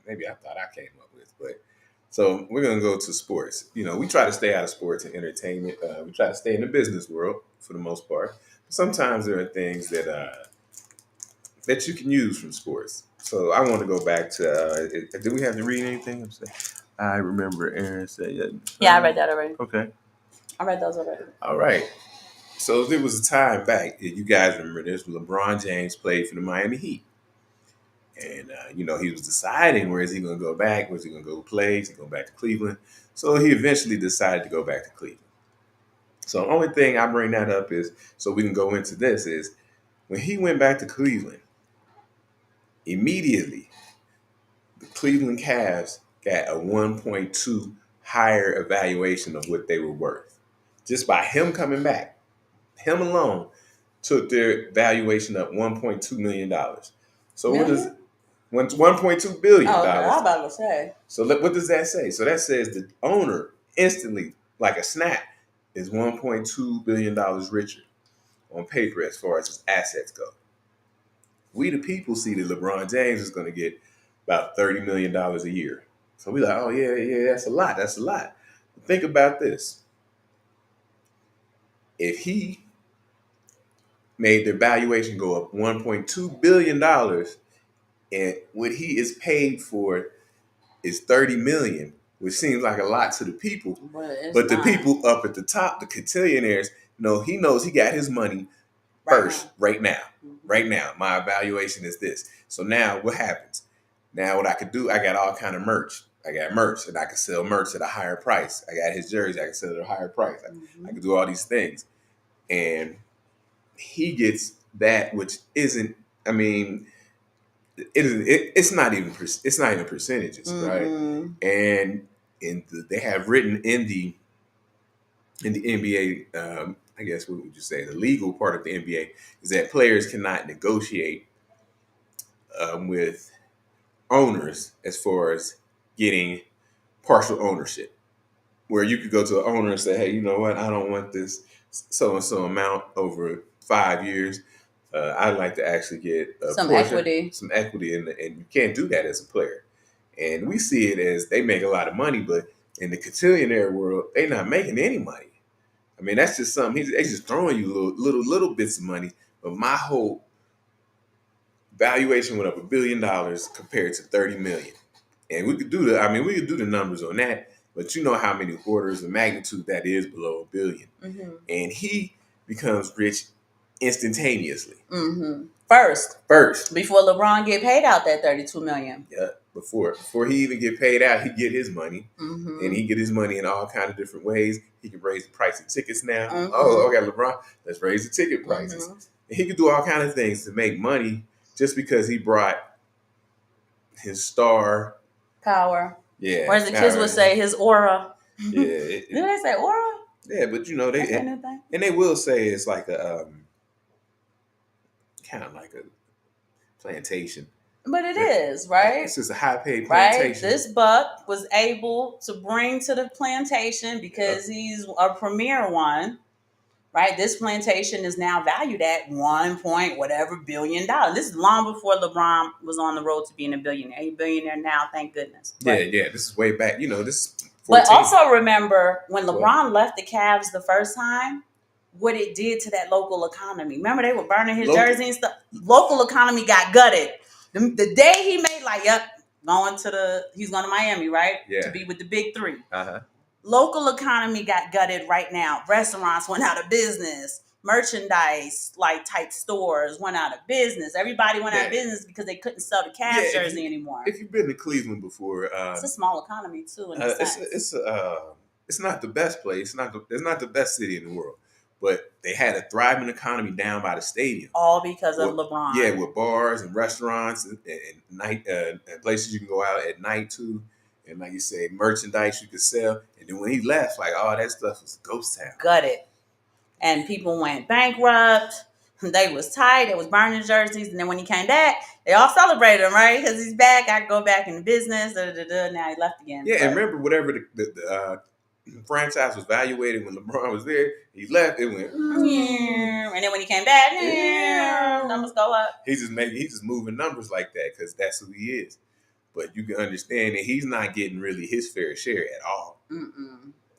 B: maybe I thought I came up with, but so we're gonna go to sports. You know, we try to stay out of sports and entertainment. We try to stay in the business world for the most part. But sometimes there are things that you can use from sports. So I want to go back to. Did we have to read anything? I remember Aaron said,
A: Yeah, I read that already.
B: Okay.
A: I read those already.
B: All right. So there was a time back, you guys remember this, LeBron James played for the Miami Heat. And, he was deciding where is he going to go back? Where's he going to go play? Is he going back to Cleveland? So he eventually decided to go back to Cleveland. So the only thing I bring that up is, so we can go into this, is when he went back to Cleveland, immediately the Cleveland Cavs got a 1.2 higher evaluation of what they were worth. Just by him coming back, him alone took their valuation up $1.2 million. So what does $1.2 billion?
A: Oh, okay. I was about to say.
B: So what does that say? So that says the owner instantly, like a snap, is $1.2 billion richer on paper as far as his assets go. We the people see that LeBron James is going to get about $30 million a year. So we like, oh yeah, that's a lot. That's a lot. Think about this. If he made their valuation go up $1.2 billion and what he is paid for is $30 million, which seems like a lot to the people. But the people up at the top, the cantillionaires, he knows he got his money first, right now. Right now, my evaluation is this. So now what happens? Now what I could do, I got all kind of merch. I got merch and I can sell merch at a higher price. I got his jersey, I can sell it at a higher price. I can do all these things. And he gets that, which isn't, it's not even percentages, right? And they have written in the NBA, I guess what would you say, the legal part of the NBA is that players cannot negotiate with owners as far as getting partial ownership, where you could go to an owner and say, hey, you know what, I don't want this so and so amount over 5 years. I'd like to actually get some equity, and you can't do that as a player. And we see it as they make a lot of money, but in the cantillionaire world, they're not making any money. I mean, that's just something. They just throwing you little bits of money. But my whole valuation went up $1 billion compared to 30 million. And we could do the numbers on that, but you know how many orders of magnitude that is below $1 billion. And he becomes rich instantaneously. First.
A: Before LeBron get paid out that $32 million.
B: Yeah. Before he even get paid out, he get his money, and he get his money in all kind of different ways. He can raise the price of tickets now. Oh, okay, LeBron, let's raise the ticket prices. And he could do all kind of things to make money just because he brought his star
A: power.
B: Yeah,
A: or as the kids would say, his aura.
B: Yeah,
A: did they say aura?
B: Yeah, but they will say it's like a kind of like a plantation.
A: But it is, right?
B: This is a high-paid plantation.
A: Right? This buck was able to bring to the plantation because he's a premier one, right? This plantation is now valued at $1 billion. This is long before LeBron was on the road to being a billionaire. He's a billionaire now, thank goodness.
B: But, yeah. This is way back. This. 14.
A: But also remember when LeBron left the Cavs the first time, what it did to that local economy. Remember they were burning his jersey and stuff. Local economy got gutted. The day he made he's going to Miami, right?
B: Yeah.
A: To be with the big three. Local economy got gutted right now. Restaurants went out of business. Merchandise type stores went out of business. Everybody went out of business because they couldn't sell the Cavs jersey anymore.
B: If you've been to Cleveland before,
A: it's a small economy too.
B: It's not the best place. It's not the best city in the world. but they had a thriving economy down by the stadium.
A: All because of
B: With,
A: LeBron.
B: yeah, with bars and restaurants and night and places you can go out at night too, and like you say, merchandise you could sell. And then when he left, like all that stuff was ghost town.
A: Gutted. And people went bankrupt. They was tight. They was burning jerseys. And then when he came back, they all celebrated him, right? Because he's back. I can go back in business. Now he left again.
B: Yeah, and remember, whatever the franchise was valuated when LeBron was there, he left. It went,
A: and then when he came back, numbers go up.
B: He's just moving numbers like that because that's who he is. But you can understand that he's not getting really his fair share at all.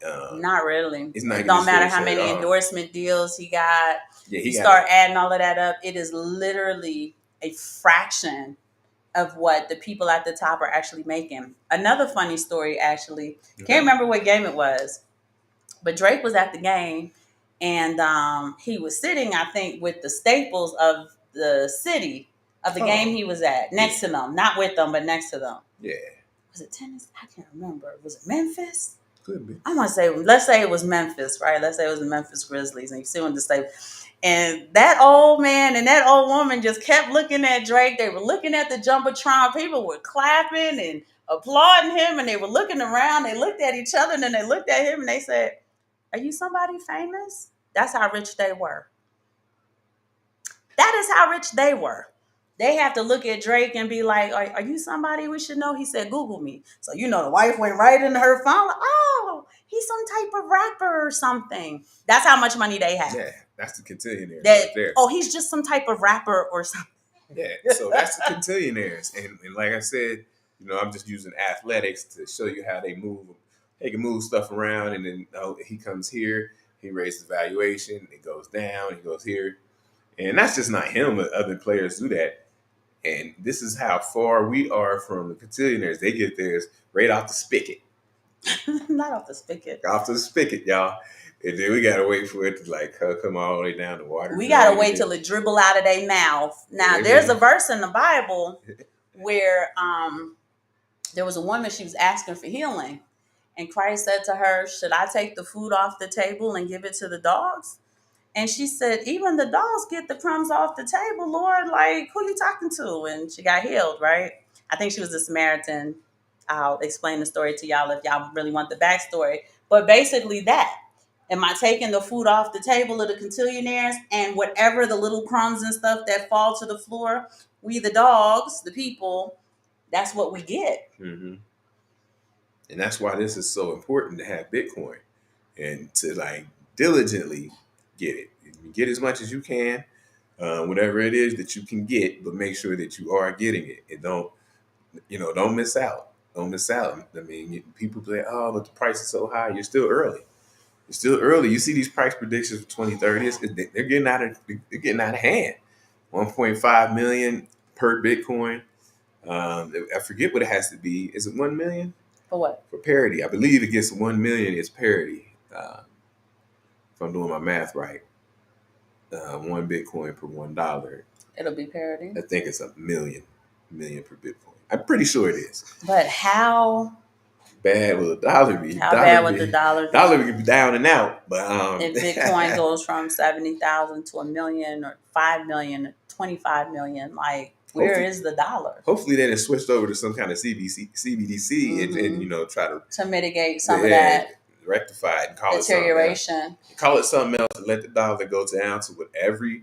A: Not really.
B: It's not
A: it don't matter how many endorsement deals he got.
B: Yeah,
A: you start adding all of that up. It is literally a fraction of what the people at the top are actually making. Another funny story, actually. Can't remember what game it was, but Drake was at the game, and he was sitting, I think, with the staples of the city of the game he was at, next to them. Not with them, but next to them.
B: Yeah.
A: Was it Tennessee? I can't remember. Was it Memphis?
B: Could be.
A: I want to say, let's say it was Memphis, right? Let's say it was the Memphis Grizzlies, and you see on the stable. And that old man and that old woman just kept looking at Drake. They were looking at the Jumbotron. People were clapping and applauding him, and they were looking around. They looked at each other, and then they looked at him, and they said, "Are you somebody famous?" That's how rich they were. That is how rich they were. They have to look at Drake and be like, are you somebody we should know? He said, Google me. So, the wife went right into her phone. Like, oh, he's some type of rapper or something. That's how much money they have.
B: Yeah, that's the Cantillionaires right there.
A: Oh, he's just some type of rapper or something.
B: Yeah, so that's the Cantillionaires. And like I said, I'm just using athletics to show you how they move. They can move stuff around, and then he comes here, he raises valuation, it goes down, he goes here. And that's just not him, but other players do that. And this is how far we are from the Cantillionaires. They get theirs right off the spigot.
A: Not off the spigot.
B: Off the spigot, y'all. And then we got to wait for it to come all the way down the water.
A: We got to wait till it dribble out of their mouth. Now, there's a verse in the Bible where there was a woman, she was asking for healing. And Christ said to her, should I take the food off the table and give it to the dogs? And she said, even the dogs get the crumbs off the table, Lord. Like, who you talking to? And she got healed, right? I think she was a Samaritan. I'll explain the story to y'all if y'all really want the backstory. But basically that. Am I taking the food off the table of the Cantillionaires, and whatever the little crumbs and stuff that fall to the floor, we the dogs, the people, that's what we get.
B: Mm-hmm. And that's why this is so important to have Bitcoin and to diligently get it. Get as much as you can, whatever it is that you can get, but make sure that you are getting it. And don't miss out. Don't miss out. I mean, people say, oh, but the price is so high. You're still early. You're still early. You see these price predictions for 2030. They're getting out of hand. 1.5 million per Bitcoin. I forget what it has to be. Is it 1 million?
A: For what?
B: For parity. I believe it gets 1 million is parity. If I'm doing my math right. 1 Bitcoin per $1.
A: It'll be parity.
B: I think it's a million per Bitcoin. I'm pretty sure it is.
A: But how
B: bad will the dollar be?
A: How bad would the dollar be?
B: Dollar could be down and out. But
A: if Bitcoin goes from 70,000 to 1 million or 5 million or 25 million, where is the dollar?
B: Hopefully then it switched over to some kind of CBDC mm-hmm. and try to
A: mitigate some of that.
B: Rectify it and call
A: deterioration.
B: Call it something else and let the dollar go down to what every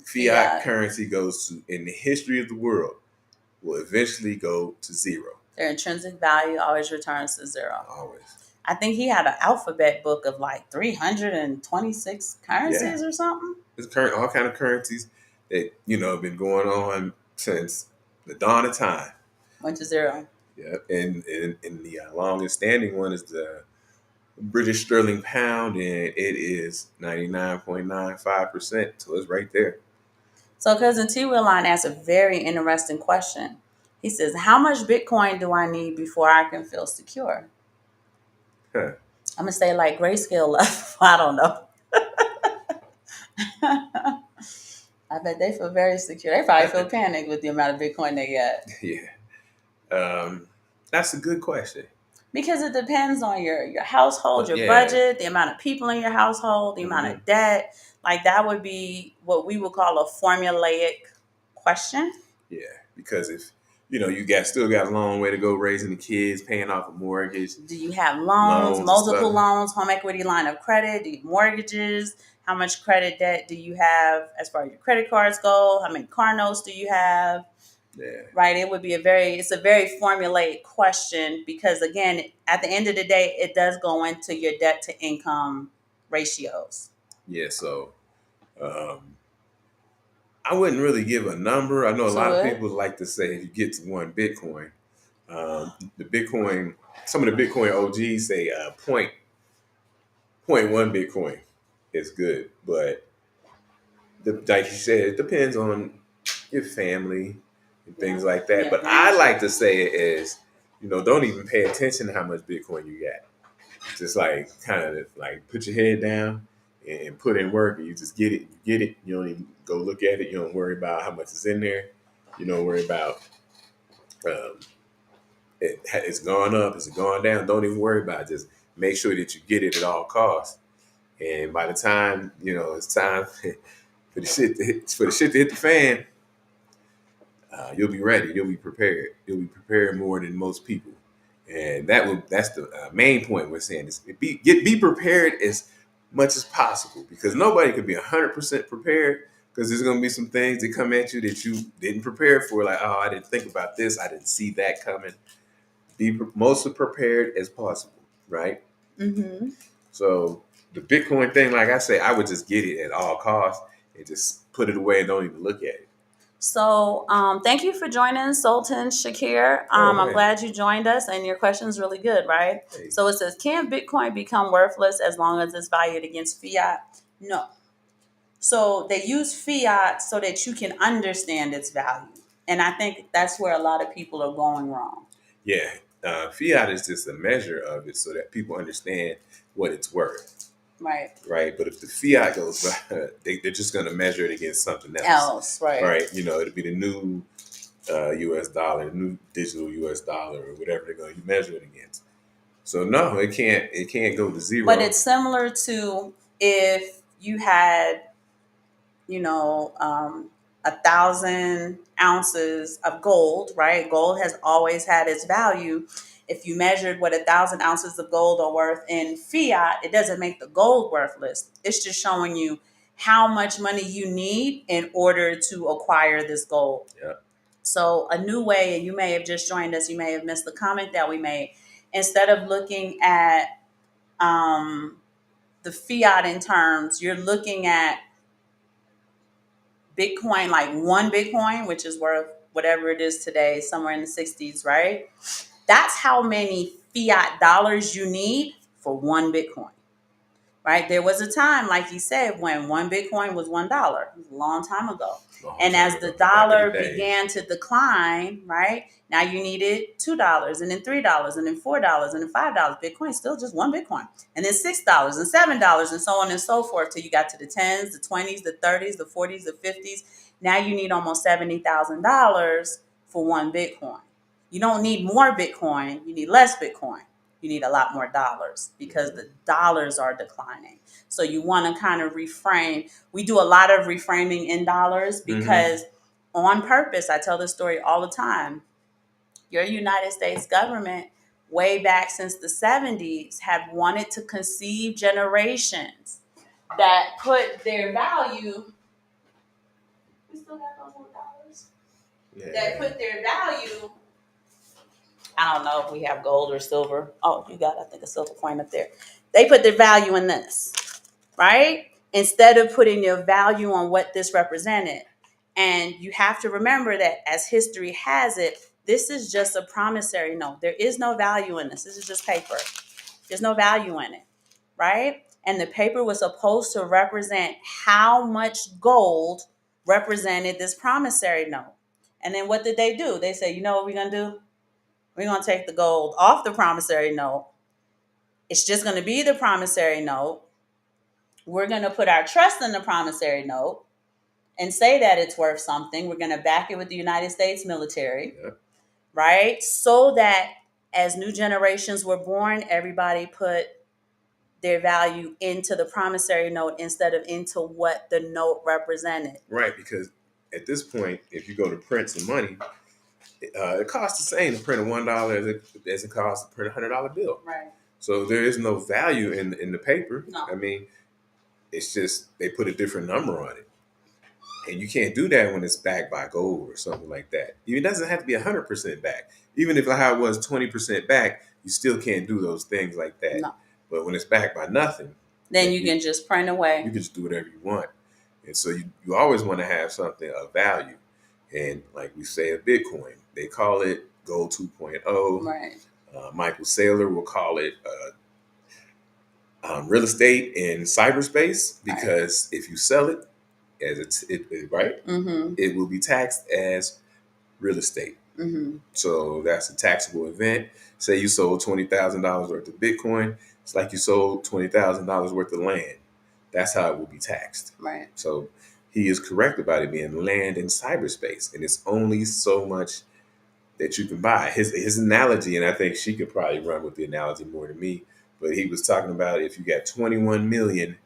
B: fiat currency goes to in the history of the world will eventually go to zero.
A: Their intrinsic value always returns to zero.
B: Always.
A: I think he had an alphabet book of 326 currencies or something.
B: There's all kind of currencies that have been going on since the dawn of time.
A: Went to zero.
B: Yeah, and the longest standing one is the British sterling pound, and it is 99.95%. So it's right there.
A: So Cousin T. Willine asked a very interesting question. He says, how much Bitcoin do I need before I can feel secure?
B: Huh.
A: I'm going to say grayscale level. I don't know. I bet they feel very secure. They probably feel panicked with the amount of Bitcoin they got.
B: Yeah. That's a good question.
A: Because it depends on your household,
B: But
A: your
B: yeah,
A: budget, the amount of people in your household, the amount
B: hmm
A: of debt. Like that would be what we would call a formulaic question.
B: yeah, because if you got still got a long way to go raising the kids, paying off a mortgage,
A: Do you have loans,
B: loans and
A: multiple
B: stuff.
A: loans, home equity line of credit, do you mortgages? How much credit debt do you have as far as your credit cards go? How many car notes do you have?
B: Yeah,
A: Right? It's a very formulaic question because again, at the end of the day, it does go into your debt to income ratios.
B: yeah. So um, I wouldn't really give a number. I know a lot
A: To
B: of
A: it.
B: people like to say if you get to one Bitcoin, the Bitcoin, some of the Bitcoin OGs say point one Bitcoin is good, but like you said, it depends on your family and
A: Yeah.
B: things like
A: And
B: that.
A: your
B: But I like to
A: grandchildren.
B: say it is, don't even pay attention to how much Bitcoin you got. Just like kind of like put your head down and put in work, and you just get it. You get it. You don't even go look at it. You don't worry about how much is in there. You don't worry about um, it's gone up, is it going down. Don't even worry about it. Just make sure that you get it at all costs. And by the time it's time for the shit to hit the fan, you'll be ready. You'll be prepared. You'll be prepared more than most people. And that's the main point we're saying is be prepared as much as possible because nobody could be 100% prepared because there's going to be some things that come at you that you didn't prepare for. Like, oh, I didn't think about this. I didn't see that coming. Be most prepared as possible, right?
A: Mm-hmm.
B: So the Bitcoin thing, like I say, I would just get it at all costs and just put it away and don't even look at it.
A: So, thank you for joining, Sultan Shakir.
B: Oh
A: I'm
B: man,
A: glad you joined us, and your question is really good, right?
B: hey,
A: So it says, can Bitcoin become worthless as long as it's valued against fiat? No. So they use fiat so that you can understand its value, and I think that's where a lot of people are going wrong.
B: yeah, fiat is just a measure of it so that people understand what it's worth,
A: Right.
B: right? But if the fiat goes by, they're just going to measure it against something else,
A: Else, right.
B: right? It'll be the new U.S. dollar, the new digital U.S. dollar, or whatever they're going to measure it against. So no, it can't. It can't go to
A: But
B: zero.
A: it's similar to if you had, you know, 1,000 ounces of gold, right? Gold has always had its value. If you measured what 1,000 ounces of gold are worth in fiat, it doesn't make the gold worthless. It's just showing you how much money you need in order to acquire this gold.
B: Yeah.
A: So, a new way, and you may have just joined us, you may have missed the comment that we made. Instead of looking at um, the fiat in terms, you're looking at Bitcoin, like one Bitcoin, which is worth whatever it is today, somewhere in the 60s, right? That's how many fiat dollars you need for one Bitcoin, right? There was a time, like you said, when one Bitcoin was $1. It was a long time ago.
B: Long
A: And
B: time
A: as the
B: ago, back in the
A: dollar
B: days.
A: began to decline, right? Now you needed $2 and then $3 and then $4 and then $5. Bitcoin still just one Bitcoin. And then $6 and $7 and so on and so forth till you got to the 10s, the 20s, the 30s, the 40s, the 50s. Now you need almost $70,000 for one Bitcoin. You don't need more Bitcoin, you need less Bitcoin. You need a lot more dollars because the dollars are declining. So you want to kind of reframe. We do a lot of reframing in dollars
B: Mm-hmm.
A: because on purpose, I tell this story all the time. Your United States government, way back since the 70s, have wanted to conceive generations that put their value. We still got those little dollars? That
B: Yeah.
A: put their value. I don't know if we have gold or silver. Oh, you got, I think, a silver coin up there. They put their value in this, right? Instead of putting their value on what this represented. And you have to remember that as history has it, this is just a promissory note. There is no value in this. This is just paper. There's no value in it, right? And the paper was supposed to represent how much gold represented this promissory note. And then what did they do? They said, you know what we're going to do? We're going to take the gold off the promissory note. It's just going to be the promissory note. We're going to put our trust in the promissory note and say that it's worth something. We're going to back it with the United States military,
B: Yeah.
A: right? So that as new generations were born, everybody put their value into the promissory note instead of into what the note represented.
B: Right, because at this point, if you go to print some money, it costs the same to print a $1 as it costs to print $100 bill.
A: Right.
B: So there is no value in the paper.
A: No.
B: I mean, it's just they put a different number on it, and you can't do that when it's backed by gold or something like that. It doesn't have to be 100% back. Even if how it was 20% back, you still can't do those things like that.
A: No.
B: But when it's backed by nothing,
A: Then you can just print away.
B: You can just do whatever you want. And so you always want to have something of value. And like we say in Bitcoin, they call it Gold 2.0.
A: Right.
B: Michael Saylor will call it real estate in cyberspace, because if you sell it as right,
A: Mm-hmm.
B: it will be taxed as real estate.
A: Mm-hmm.
B: So that's a taxable event. Say you sold $20,000 worth of Bitcoin. It's like you sold $20,000 worth of land. That's how it will be taxed.
A: Right.
B: So he is correct about it being land in cyberspace, and it's only so much that you can buy. His analogy, and I think she could probably run with the analogy more than me, but he was talking about if you got 21 million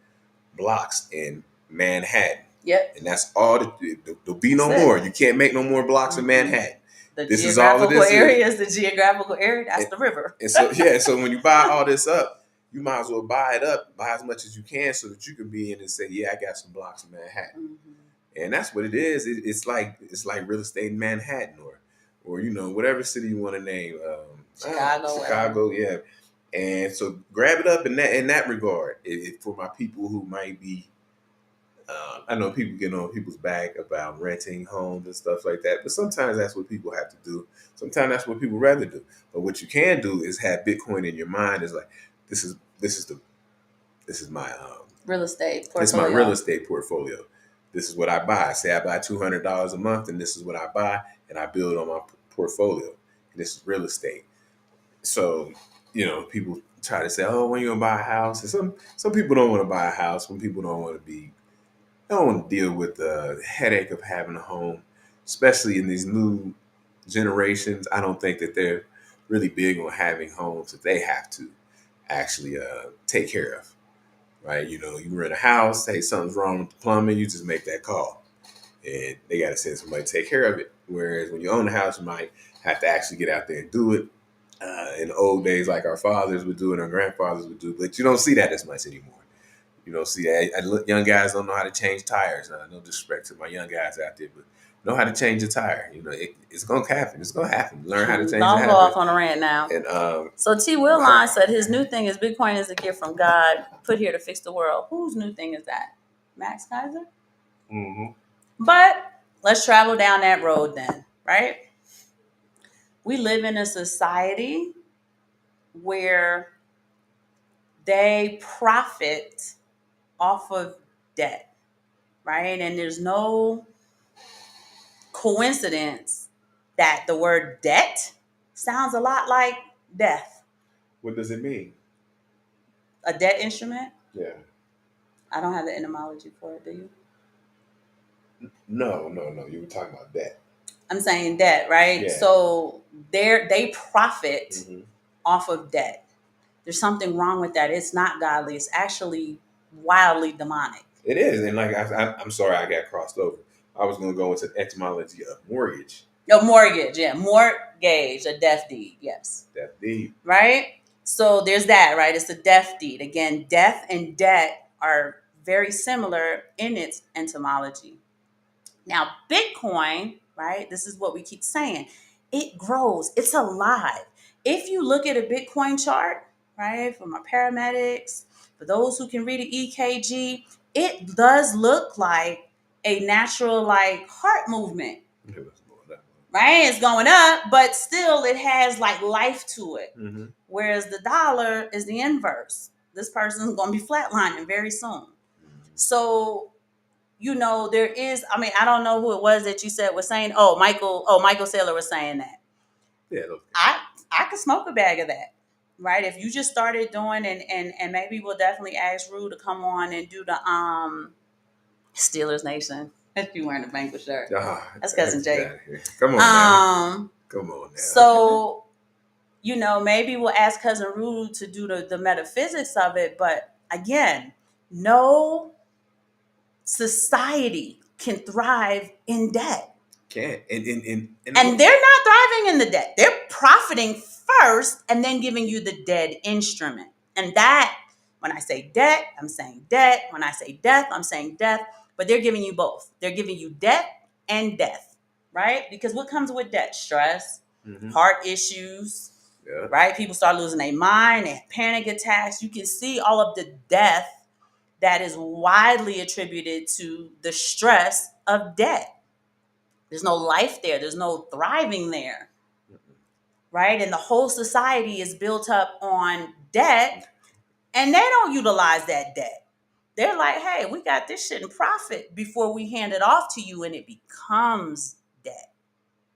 B: blocks in Manhattan,
A: Yep.
B: and that's all. There'll be no more. You can't make no more blocks in Manhattan.
A: The
B: this is all
A: geographical
B: of this
A: area is the geographical area. That's the river.
B: And so so when you buy all this up, you might as well buy it up, buy as much as you can, so that you can be in and say, yeah, I got some blocks in Manhattan.
A: Mm-hmm.
B: And that's what it is. It's like real estate in Manhattan, or whatever city you want to name. Chicago, yeah. And so grab it up in that regard. For my people who might be, I know people get on people's back about renting homes and stuff like that, but sometimes that's what people have to do. Sometimes that's what people rather do. But what you can do is have Bitcoin in your mind. Is like, this is my
A: real estate portfolio.
B: This is my real estate portfolio. This is what I buy. Say I buy $200 a month, and this is what I buy, and I build on my portfolio. And this is real estate. So, people try to say, "Oh, when you gonna buy a house?" And some people don't want to buy a house. Some people don't want to deal with the headache of having a home, especially in these new generations. I don't think that they're really big on having homes that they have to actually take care of. Right? You rent a house, hey, something's wrong with the plumbing, you just make that call. And they got to send somebody to take care of it. Whereas when you own a house, you might have to actually get out there and do it. In the old days, like our fathers would do it, our grandfathers would do it, but you don't see that as much anymore. You don't see that. Young guys don't know how to change tires. No disrespect to my young guys out there, but know how to change a tire. It's going to happen. It's going to happen. Learn how to change.
A: Don't go off on a rant now.
B: And
A: so T. Willine said his new thing is Bitcoin is a gift from God put here to fix the world. Whose new thing is that? Max Kaiser?
B: Mm-hmm.
A: But let's travel down that road then, right? We live in a society where they profit off of debt, right? And there's no coincidence that the word debt sounds a lot like death.
B: What does it mean?
A: A debt instrument?
B: Yeah.
A: I don't have the etymology for it, do you?
B: No. You were talking about debt.
A: I'm saying debt, right?
B: Yeah.
A: So they profit off of debt. There's something wrong with that. It's not godly. It's actually wildly demonic.
B: It is. And like I'm sorry I got crossed over. I was going to go into the etymology of mortgage.
A: No, mortgage, yeah. Mortgage, a death deed, yes.
B: Death deed.
A: Right? So there's that, right? It's a death deed. Again, death and debt are very similar in its etymology. Now, Bitcoin, right? This is what we keep saying. It grows. It's alive. If you look at a Bitcoin chart, right, for my paramedics, for those who can read an EKG, it does look like a natural, like, heart movement. Right? It's going up, but still it has like life to it.
B: Mm-hmm.
A: Whereas the dollar is the inverse. This person's going to be flatlining very soon. So, there is, I don't know who it was that you said was saying, Michael Saylor was saying that.
B: Yeah.
A: I could smoke a bag of that. Right? If you just started doing, and maybe we'll definitely ask Rue to come on and do the Steelers Nation. If you wearing a Banquet shirt. That's Cousin Jay.
B: Come on now. Come on now.
A: So Maybe we'll ask Cousin Rude to do the metaphysics of it, but again, no society can thrive in debt.
B: Can't.
A: And they're not thriving in the debt. They're profiting first and then giving you the dead instrument. And that, when I say debt, I'm saying debt. When I say death, I'm saying death. But they're giving you both. They're giving you debt and death, right? Because what comes with debt? Stress, heart issues,
B: Yeah.
A: right? People start losing their mind, they have panic attacks. You can see all of the death that is widely attributed to the stress of debt. There's no life there. There's no thriving there, right? And the whole society is built up on debt, and they don't utilize that debt. They're like, hey, we got this shit in profit before we hand it off to you, and it becomes debt.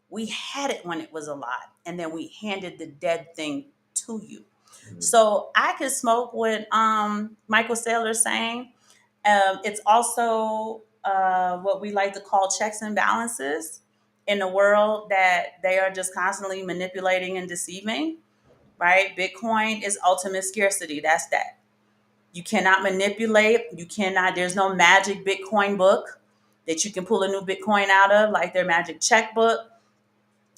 A: We had it when it was alive, and then we handed the dead thing to you. So I could smoke what Michael Saylor's saying. It's also what we like to call checks and balances in a world that they are just constantly manipulating and deceiving, right? Bitcoin is ultimate scarcity. That's that. You cannot manipulate. You cannot, there's no magic Bitcoin book that you can pull a new Bitcoin out of, like their magic checkbook.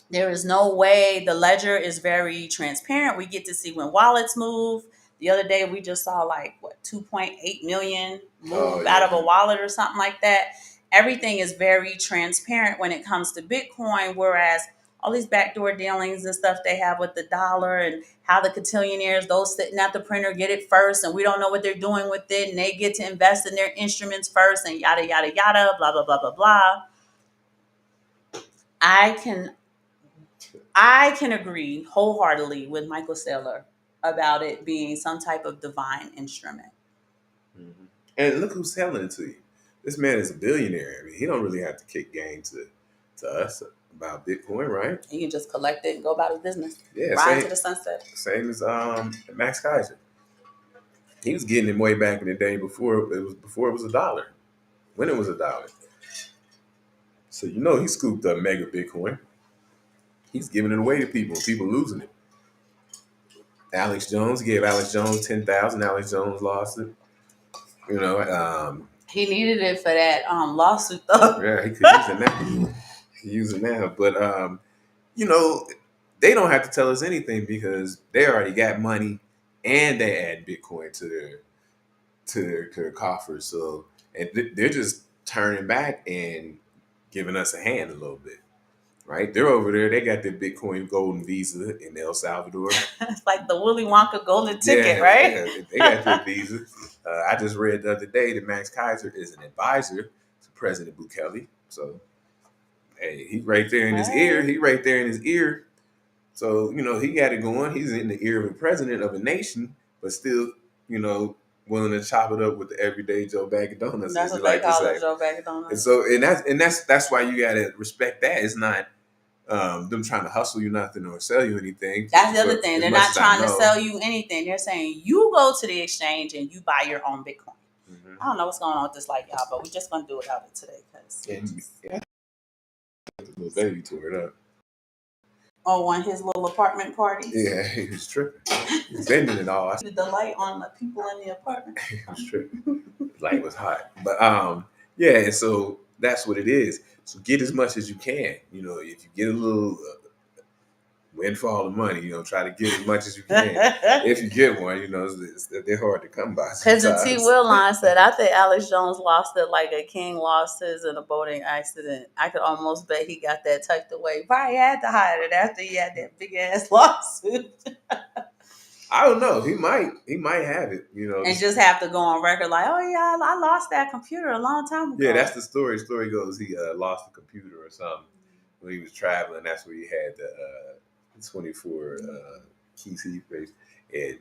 A: There is no way. The ledger is very transparent. We get to see when wallets move. The other day we just saw 2.8 million move out of a wallet or something like that. Everything is very transparent when it comes to Bitcoin, whereas all these backdoor dealings and stuff they have with the dollar and how the cantillionaires, those sitting at the printer, get it first, and we don't know what they're doing with it, and they get to invest in their instruments first, and yada yada yada, blah blah blah blah blah. I can agree wholeheartedly with Michael Saylor about it being some type of divine instrument.
B: Mm-hmm. And look who's selling it to you. This man is a billionaire. I mean, he don't really have to kick game to us about Bitcoin, right?
A: He can just collect it and go about his business.
B: Yeah,
A: Ride to the sunset.
B: Same as Max Kaiser. He was getting it way back in the day before it was a dollar. When it was a dollar. So he scooped up mega Bitcoin. He's giving it away to people. People losing it. Alex Jones gave Alex Jones 10,000. Alex Jones lost it.
A: He needed it for that lawsuit though.
B: Yeah, he could use it now. Use it now, but they don't have to tell us anything because they already got money and they add Bitcoin to their coffers. So and they're just turning back and giving us a hand a little bit. Right? They're over there. They got their Bitcoin golden visa in El Salvador.
A: It's like the Willy Wonka golden ticket, right?
B: Yeah, they got their visa. I just read the other day that Max Kaiser is an advisor to President Bukele. So, hey, he's right there in his ear. He right there in his ear. So, he got it going. He's in the ear of a president of a nation, but still, willing to chop it up with the everyday Joe Bag of Donuts.
A: That's what they call it, Joe Bag of Donuts.
B: And so, that's why you got to respect that. It's not them trying to hustle you nothing or sell you anything.
A: That's the other thing. They're not trying to sell you anything. They're saying you go to the exchange and you buy your own Bitcoin. Mm-hmm. I don't know what's going on with this light, y'all, but we're just going to do it out of today.
B: The little baby tore it up.
A: Oh, on his little apartment party?
B: Yeah, he was tripping. He was bending it all.
A: The light on the people in the apartment.
B: He was tripping. The light was hot. But, yeah, and so that's what it is. So get as much as you can. If you get a little windfall of money, try to get as much as you can. If you get one, they're hard to come by.
A: Cousin T. Willine said, I think Alex Jones lost it like a king lost his in a boating accident. I could almost bet he got that tucked away. Probably had to hide it after he had that big ass lawsuit.
B: I don't know. He might have it,
A: and just have to go on record like, oh yeah, I lost that computer a long time ago.
B: Yeah, that's the story. Story goes he lost the computer or something when he was traveling. That's where he had the 24 key face, and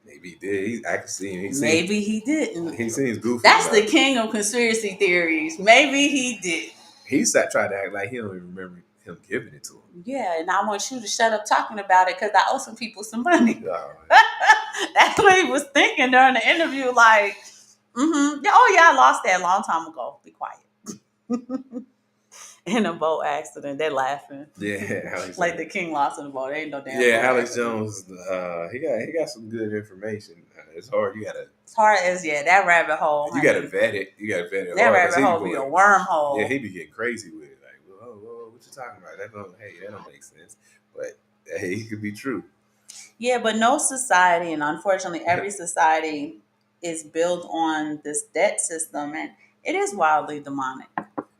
B: maybe he did. I can see him.
A: Maybe he didn't.
B: He seems goofy.
A: That's the king of conspiracy theories. Maybe he did.
B: He tried to act like he don't even remember him giving it to him.
A: Yeah, and I want you to shut up talking about it because I owe some people some money. That's what he was thinking during the interview. Like, oh yeah, I lost that a long time ago. Be quiet. in a boat accident. They're laughing.
B: Yeah, Alex
A: Like the
B: Jones.
A: king lost in the boat. There ain't no damn
B: Yeah,
A: boat
B: Alex
A: accident.
B: Jones. He got some good information. It's hard.
A: As hard as that rabbit hole,
B: You gotta
A: honey.
B: vet it. You gotta vet it
A: That
B: hard because
A: rabbit
B: he be
A: hole be a
B: going. Yeah,
A: wormhole.
B: he be getting crazy with it. Like, whoa, what you talking about? That don't make sense. But hey, it could be true.
A: Yeah, but no society, and unfortunately, every society is built on this debt system, and it is wildly demonic,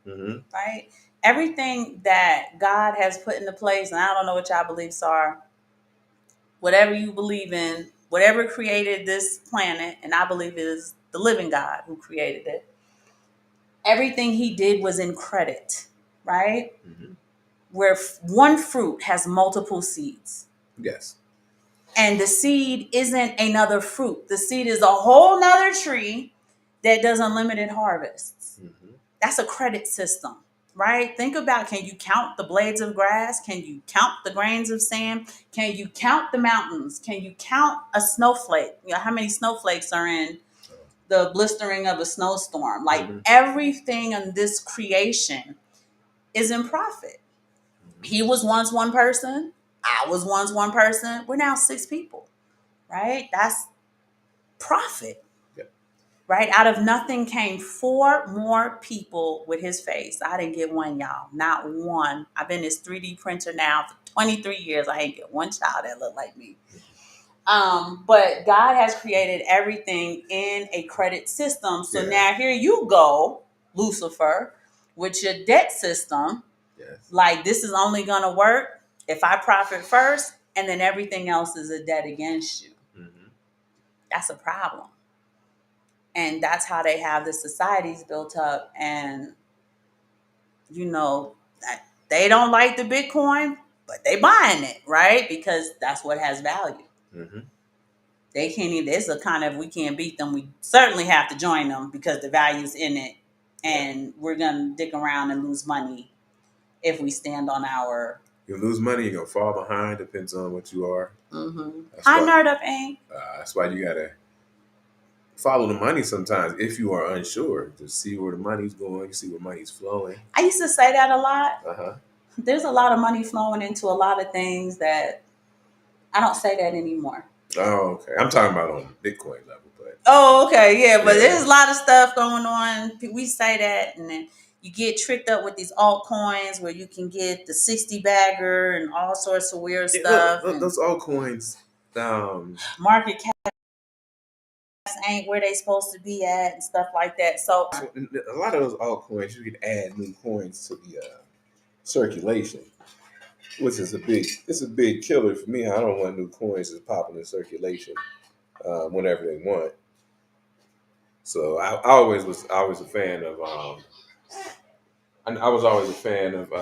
B: Hmm.
A: right? Everything that God has put into place, and I don't know what y'all beliefs are, whatever you believe in, whatever created this planet, and I believe it is the living God who created it, everything he did was in credit, right?
B: Hmm.
A: Where one fruit has multiple seeds.
B: Yes.
A: And the seed isn't another fruit. The seed is a whole nother tree that does unlimited harvests.
B: Hmm.
A: That's a credit system, right? Think about, can you count the blades of grass? Can you count the grains of sand? Can you count the mountains? Can you count a snowflake? How many snowflakes are in the blistering of a snowstorm? Like
B: Hmm.
A: everything in this creation is in profit. He was once one person. I was once one person. We're now six people, right? That's profit,
B: Yep.
A: right? Out of nothing came four more people with his face. I didn't get one, y'all. Not one. I've been this 3D printer now for 23 years. I ain't get one child that looked like me. But God has created everything in a credit system. So
B: Yeah.
A: now here you go, Lucifer, with your debt system.
B: Yes.
A: Like, this is only going to work if I profit first, and then everything else is a debt against you.
B: Hmm.
A: That's a problem. And that's how they have the societies built up. And, you know, they don't like the Bitcoin, but they buying it, right? Because that's what has value.
B: Hmm.
A: They can't even, it's a kind of, we can't beat them. We certainly have to join them because the value's in it.
B: Yeah.
A: And we're going to dick around and lose money if we stand on our.
B: You lose money, you're gonna fall behind. Depends on what you are. That's
A: Hi,
B: why.
A: Nerd Up Ain't.
B: That's why you gotta follow the money sometimes if you are unsure. Just see where the money's going, see where money's flowing.
A: I used to say that a lot.
B: Uh-huh.
A: There's a lot of money flowing into a lot of things that I don't say that anymore.
B: Oh, okay. I'm talking about on the Bitcoin level, but
A: Oh, okay, yeah, but
B: yeah.
A: there's a lot of stuff going on. We say that, and then you get tricked up with these altcoins where you can get the 60 bagger and all sorts of weird
B: Yeah, look,
A: stuff, and
B: those altcoins.
A: market caps ain't where they supposed to be at and stuff like that. So,
B: So a lot of those altcoins, you can add new coins to the circulation, which is a big killer for me. I don't want new coins just popping in circulation whenever they want. So I was a fan of I was always a fan of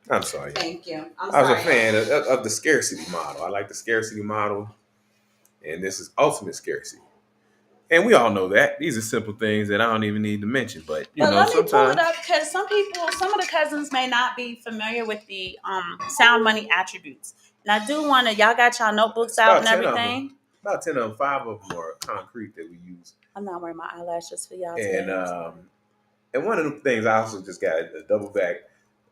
B: I'm sorry.
A: thank you. I'm
B: I was a
A: sorry,
B: fan
A: y'all.
B: of the scarcity model. I like the scarcity model, and this is ultimate scarcity. And we all know that. These are simple things that I don't even need to mention. But
A: But let me pull it
B: sometimes
A: up because some of the cousins may not be familiar with the sound money attributes. And I do want to, y'all got y'all notebooks
B: it's
A: out
B: about
A: and
B: 10 of them.
A: everything.
B: About 10 of them. 5 of them are concrete that we use.
A: I'm not wearing my eyelashes for y'all
B: And
A: today.
B: and one of the things I also just got a double back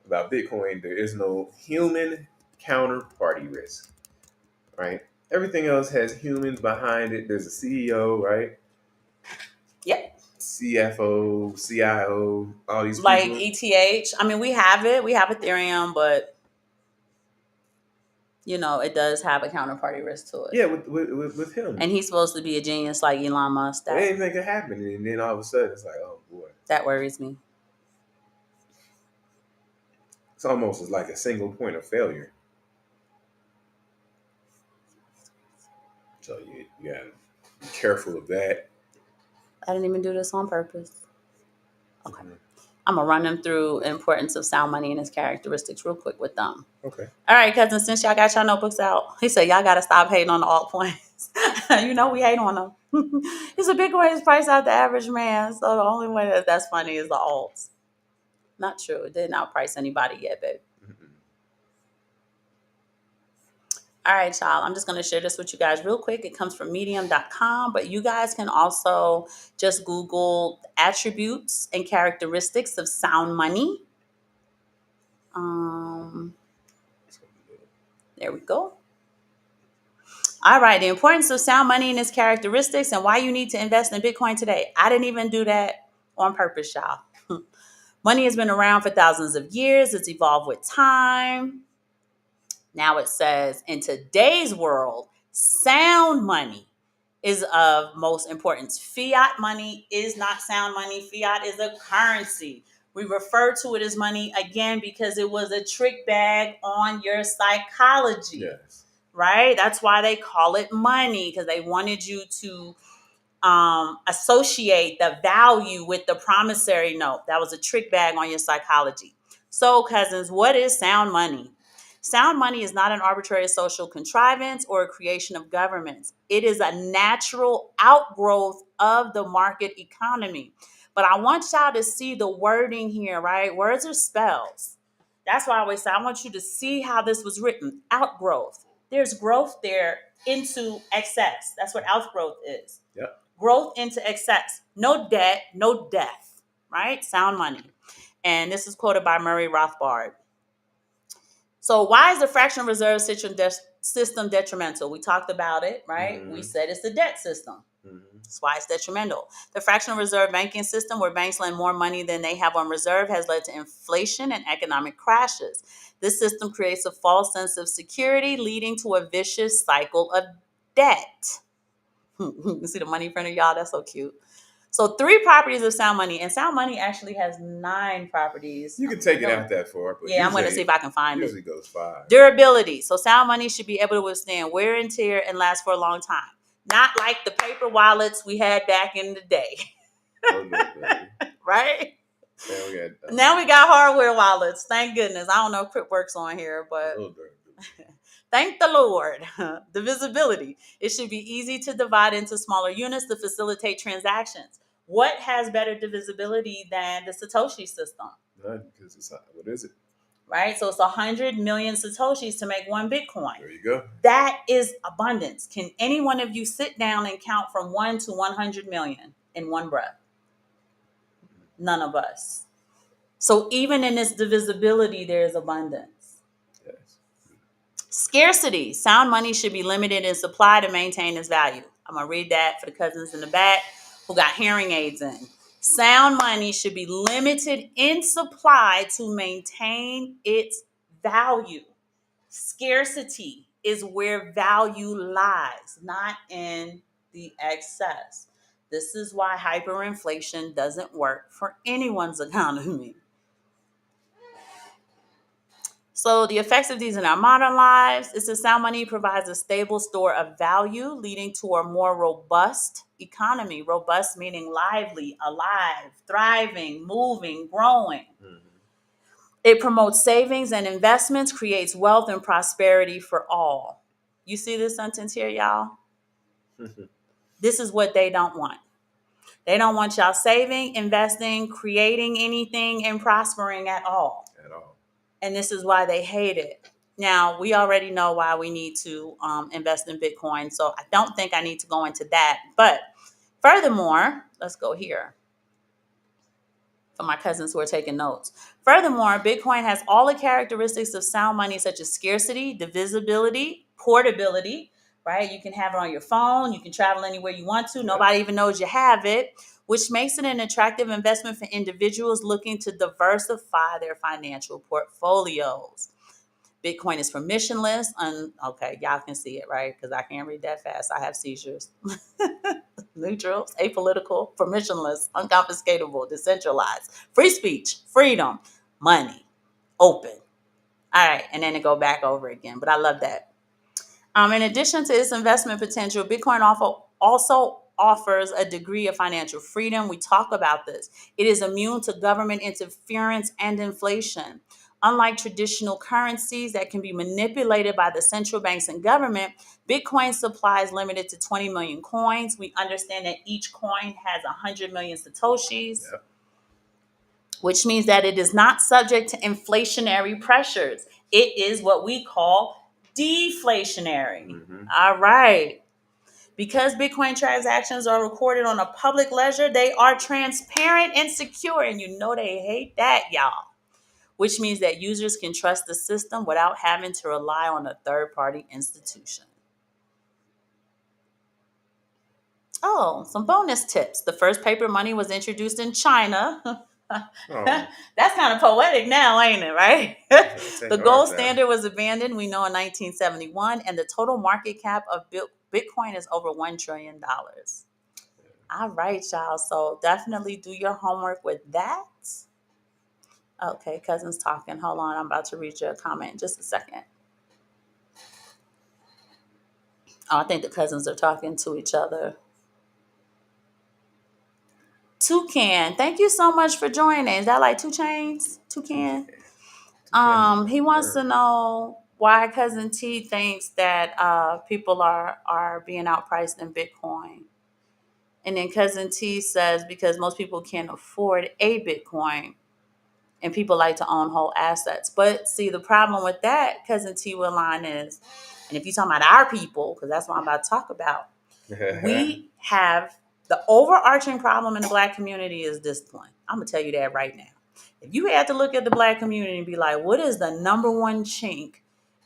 B: about Bitcoin. There is no human counterparty risk, right? Everything else has humans behind it. There's a CEO, right?
A: Yep.
B: CFO, CIO, all these
A: Like
B: people.
A: ETH. I mean, we have it. We have Ethereum, but it does have a counterparty risk to it.
B: Yeah, with him.
A: And he's supposed to be a genius like Elon Musk.
B: And anything could happen. And then all of a sudden, it's like, oh, boy.
A: That worries me.
B: It's almost as like a single point of failure. So you got to be careful of that.
A: I didn't even do this on purpose. Okay.
B: Mhm.
A: I'm going to run them through importance of sound money and its characteristics real quick with them.
B: Okay.
A: All right, cousins, since y'all got y'all notebooks out, he said y'all got to stop hating on the altcoins. We hate on them. It's a Bitcoin is priced out the average man, so the only way that's funny is the alts. Not true. It didn't outprice anybody yet, babe.
B: Mhm.
A: All right, y'all. I'm just going to share this with you guys real quick. It comes from medium.com, but you guys can also just Google attributes and characteristics of sound money. Um, there we go. All right, the importance of sound money and its characteristics and why you need to invest in Bitcoin today. I didn't even do that on purpose, y'all. Money has been around for thousands of years. It's evolved with time. Now it says, in today's world, sound money is of most importance. Fiat money is not sound money. Fiat is a currency. We refer to it as money again because it was a trick bag on your psychology.
B: Yes.
A: Right? That's why they call it money, because they wanted you to associate the value with the promissory note. That was a trick bag on your psychology. So, cousins, what is sound money? Sound money is not an arbitrary social contrivance or a creation of governments. It is a natural outgrowth of the market economy. But I want y'all to see the wording here, right? Words are spells. That's why I always say I want you to see how this was written. Outgrowth. There's growth there into excess. That's what outgrowth is.
B: Yep.
A: Growth into excess. No debt, no death, right? Sound money. And this is quoted by Murray Rothbard. So why is the fractional reserve system detrimental? We talked about it, right?
B: Mm-hmm.
A: We said it's the debt system.
B: Mm-hmm.
A: That's why it's detrimental. The fractional reserve banking system, where banks lend more money than they have on reserve, has led to inflation and economic crashes. This system creates a false sense of security, leading to a vicious cycle of debt. You see the money in front of y'all? That's so cute. So 3 properties of sound money, and sound money actually has 9 properties.
B: You can take it out that far, but
A: yeah, I'm going to see if I can find it.
B: Usually goes 5.
A: Durability. So sound money should be able to withstand wear and tear and last for a long time. Not like the paper wallets we had back in the day.
B: Oh, no,
A: right?
B: Now
A: we got hardware wallets. Thank goodness. I don't know if Crip works on here, but thank the Lord. Divisibility. It should be easy to divide into smaller units to facilitate transactions. What has better divisibility than the Satoshi system?
B: None, because it's not. What is it?
A: Right? So it's 100 million Satoshis to make 1 Bitcoin.
B: There you go.
A: That is abundance. Can any one of you sit down and count from 1 to 100 million in one breath? None of us. So even in this divisibility, there is abundance.
B: Yes.
A: Scarcity. Sound money should be limited in supply to maintain its value. I'm going to read that for the cousins in the back who got hearing aids in. Sound money should be limited in supply to maintain its value. Scarcity is where value lies, not in the excess. This is why hyperinflation doesn't work for anyone's economy. So the effects of these in our modern lives is that sound money provides a stable store of value, leading to a more robust economy. Robust meaning lively, alive, thriving, moving, growing. Mm-hmm. It promotes savings and investments, creates wealth and prosperity for all. You see this sentence here, y'all? This is what they don't want. They don't want y'all saving, investing, creating anything, and prospering at all.
B: At all.
A: And this is why they hate it. Now, we already know why we need to invest in Bitcoin, so I don't think I need to go into that. But furthermore, let's go here for my cousins who are taking notes. Furthermore, Bitcoin has all the characteristics of sound money, such as scarcity, divisibility, portability, right? You can have it on your phone. You can travel anywhere you want to. Nobody even knows you have it, which makes it an attractive investment for individuals looking to diversify their financial portfolios. Bitcoin is permissionless. Okay, y'all can see it, right? Because I can't read that fast. I have seizures. Neutral, apolitical, permissionless, unconfiscatable, decentralized, free speech, freedom, money, open. All right, and then it go back over again. But I love that. In addition to its investment potential, Bitcoin also offers a degree of financial freedom. We talk about this. It is immune to government interference and inflation. Unlike traditional currencies that can be manipulated by the central banks and government, Bitcoin supply is limited to 20 million coins. We understand that each coin has 100 million Satoshis, which means that it is not subject to inflationary pressures. It is what we call deflationary.
B: Mm-hmm.
A: All right. Because Bitcoin transactions are recorded on a public ledger, they are transparent and secure. And you know they hate that, y'all. Which means that users can trust the system without having to rely on a third party institution. Oh, some bonus tips. The first paper money was introduced in China.
B: Oh,
A: That's kind of poetic now, ain't it, right?
B: take
A: The
B: ours
A: gold
B: down.
A: standard was abandoned, we know, in 1971, and the total market cap of Bitcoin is over $1 trillion. All right, y'all. So definitely do your homework with that. Okay, cousin's talking. Hold on. I'm about to read your comment in just a second. Oh, I think the cousins are talking to each other. Toucan, thank you so much for joining. Is that like two chains?
B: Toucan.
A: Toucan.
B: Toucan is a
A: He wants
B: bird.
A: to know why cousin T thinks that people are being outpriced in Bitcoin. And then cousin T says because most people can't afford a Bitcoin and people like to own whole assets. But see, the problem with that, cousin T will line is, and if you're talking about our people, because that's what I'm about to talk about, we have the overarching problem in the black community is discipline. I'm gonna tell you that right now. If you had to look at the black community and be like, what is the number one chink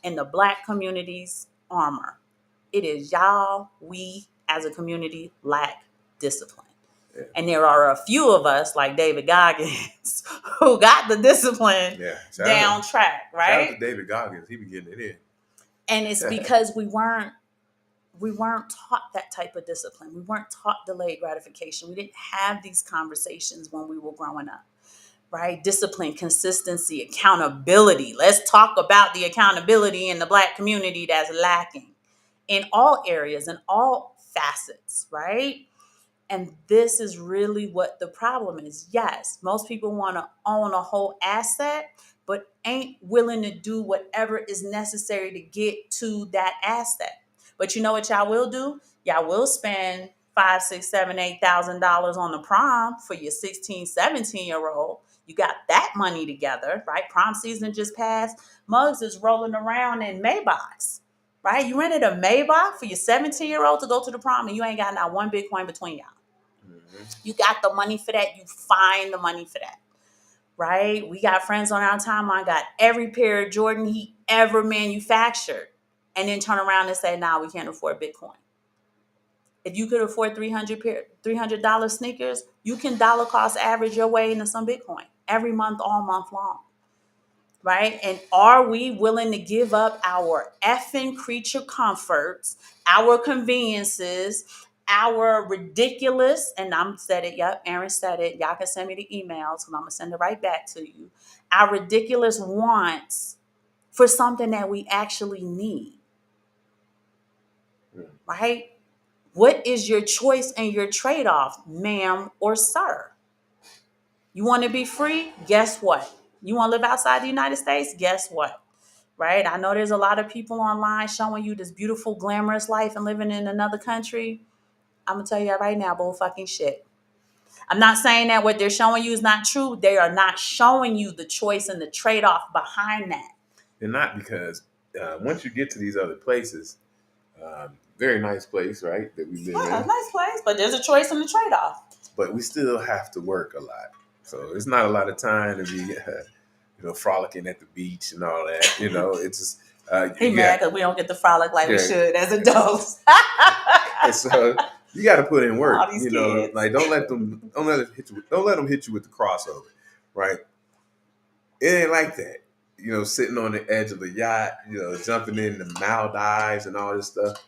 A: in the black community's armor? It is y'all, we as a community lack discipline.
B: Yeah.
A: And there are a few of us, like David Goggins, who got the discipline
B: Yeah.
A: down track,
B: Shout out
A: right?
B: to David Goggins. He be getting it in.
A: And it's because we weren't taught that type of discipline. We weren't taught delayed gratification. We didn't have these conversations when we were growing up, right? Discipline, consistency, accountability. Let's talk about the accountability in the black community that's lacking in all areas, in all facets, right? And this is really what the problem is. Yes, most people want to own a whole asset, but ain't willing to do whatever is necessary to get to that asset. But you know what y'all will do? Y'all will spend five, six, seven, $8,000 on the prom for your 16, 17-year-old. You got that money together, right? Prom season just passed. Muggs is rolling around in Maybachs, right? You rented a Maybach for your 17-year-old to go to the prom, and you ain't got not one Bitcoin between y'all.
B: Mm-hmm.
A: You got the money for that. You find the money for that, right? We got friends on our timeline, got every pair of Jordan he ever manufactured, and then turn around and say, nah, we can't afford Bitcoin. If you could afford $300 sneakers, you can dollar cost average your way into some Bitcoin every month, all month long. Right? And are we willing to give up our effing creature comforts, our conveniences, our ridiculous, and I'm said it, yep, Aaron said it. Y'all can send me the emails and I'm gonna send it right back to you. Our ridiculous wants for something that we actually need. Right? What is your choice and your trade-off, ma'am or sir? You want to be free? Guess what? You want to live outside the United States? Guess what? Right? I know there's a lot of people online showing you this beautiful, glamorous life and living in another country. I'm going to tell you that right now, bull fucking shit. I'm not saying that what they're showing you is not true. They are not showing you the choice and the trade-off behind that.
B: And not because once you get to these other places, very nice place, right, that we live
A: Yeah,
B: in.
A: nice place, but there's a choice and a trade-off.
B: But we still have to work a lot. So it's not a lot of time to be, frolicking at the beach and all that. It's just
A: He mad because we don't get the frolic like we
B: yeah.
A: should as adults.
B: And so you got to put in work.
A: All these kids.
B: Like don't let them hit you with the crossover, right? It ain't like that. Sitting on the edge of the yacht, jumping in the Maldives and all this stuff.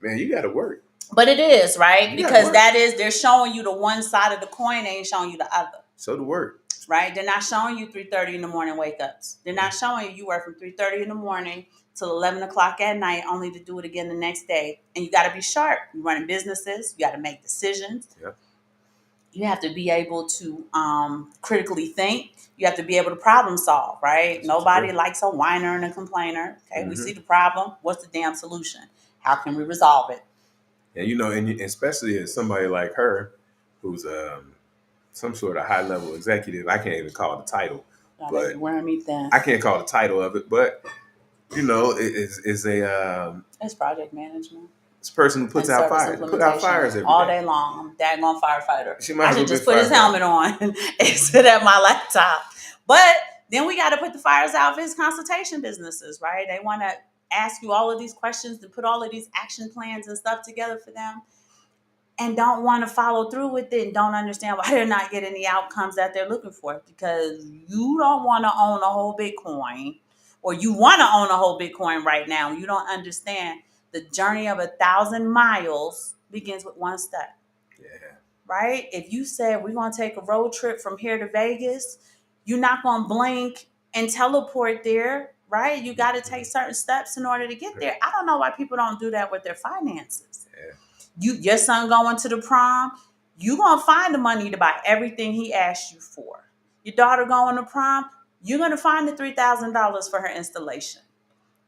B: Man, you got to work.
A: But it is, right?
B: You
A: Because they're showing you the one side of the coin, they ain't showing you the other.
B: So to work.
A: Right? They're not showing you 3:30 in the morning wake ups. They're not showing you work from 3:30 in the morning till 11 o'clock at night, only to do it again the next day. And you got to be sharp. You're running businesses. You got to make decisions.
B: Yep.
A: You have to be able to critically think. You have to be able to problem solve, right?
B: That's
A: Nobody
B: true.
A: likes a whiner and a complainer. Okay, we
B: Mm-hmm.
A: see the problem. What's the damn solution? How can we resolve it?
B: And especially as somebody like her, who's some sort of high level executive, I can't even call it the title, but
A: Wearing me thin.
B: I can't call the title of it, but is a
A: It's project management
B: this person who
A: and
B: puts out
A: service
B: fire, put out
A: implementation
B: fires every
A: all
B: day.
A: day long. I'm daggone firefighter.
B: She might
A: I
B: as well
A: should
B: be a
A: just put his
B: firefighter.
A: helmet on and sit at my laptop. But then we got to put the fires out for his consultation businesses, right? They want to ask you all of these questions and put all of these action plans and stuff together for them and don't want to follow through with it and don't understand why they're not getting the outcomes that they're looking for because you don't want to own a whole Bitcoin or you want to own a whole Bitcoin right now. You don't understand the journey of 1,000 miles begins with one step,
B: Yeah.
A: right? If you said we're going to take a road trip from here to Vegas, you're not going to blink and teleport there, right? You got to take certain steps in order to get there. I don't know why people don't do that with their finances.
B: Yeah.
A: Your son going to the prom, you gonna find the money to buy everything he asked you for. Your daughter going to prom, you're gonna find the $3,000 for her installation,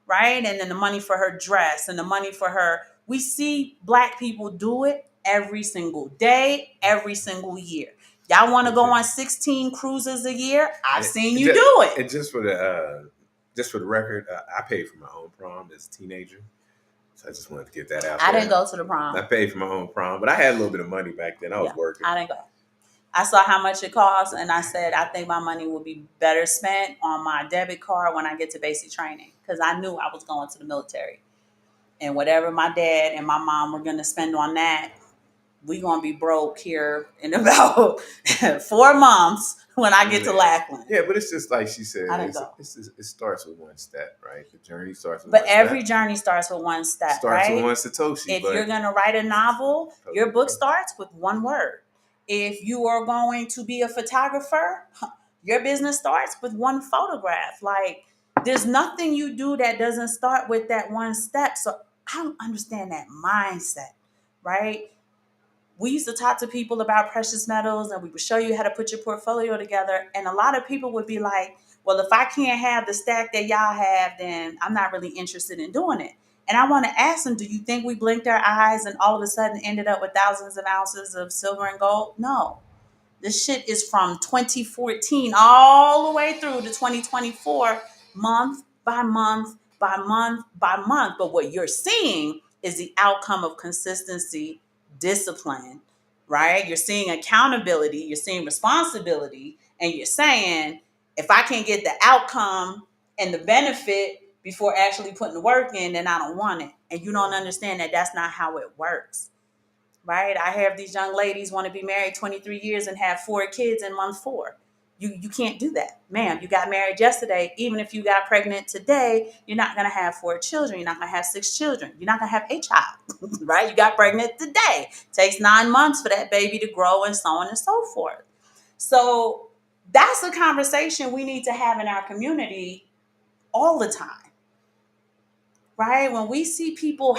A: right? And then the money for her dress and the money for her. We see Black people do it every single day, every single year. Y'all want to go on 16 cruises a year? I've seen you do it.
B: And just for the record, I paid for my own prom as a teenager. So I just wanted to get that out
A: I
B: there.
A: didn't go to the prom.
B: I paid for my own prom, but I had a little bit of money back then. I was working.
A: I didn't go. I saw how much it cost, and I said, I think my money will be better spent on my debit card when I get to basic training because I knew I was going to the military. And whatever my dad and my mom were going to spend on that, we're going to be broke here in about 4 months when I get to Lackland.
B: Yeah, but it's just like she said,
A: I didn't go.
B: it starts with one step, right? The journey starts with
A: But
B: one
A: every
B: step.
A: journey starts with one step,
B: Starts
A: right?
B: with one Satoshi.
A: If you're going to write a novel, your book starts with one word. If you are going to be a photographer, your business starts with one photograph. Like, there's nothing you do that doesn't start with that one step. So I don't understand that mindset, right? We used to talk to people about precious metals and we would show you how to put your portfolio together. And a lot of people would be like, well, if I can't have the stack that y'all have, then I'm not really interested in doing it. And I want to ask them, do you think we blinked our eyes and all of a sudden ended up with thousands of ounces of silver and gold? No. This shit is from 2014 all the way through to 2024, month by month by month by month. But what you're seeing is the outcome of consistency, discipline, right? You're seeing accountability, you're seeing responsibility, and you're saying, if I can't get the outcome and the benefit before actually putting the work in, then I don't want it. And you don't understand that that's not how it works. Right? I have these young ladies want to be married 23 years and have 4 kids in month 4. You can't do that. Ma'am, you got married yesterday. Even if you got pregnant today, you're not going to have 4 children. You're not going to have 6 children. You're not going to have a child, right? You got pregnant today. It takes 9 months for that baby to grow and so on and so forth. So that's a conversation we need to have in our community all the time, right? When we see people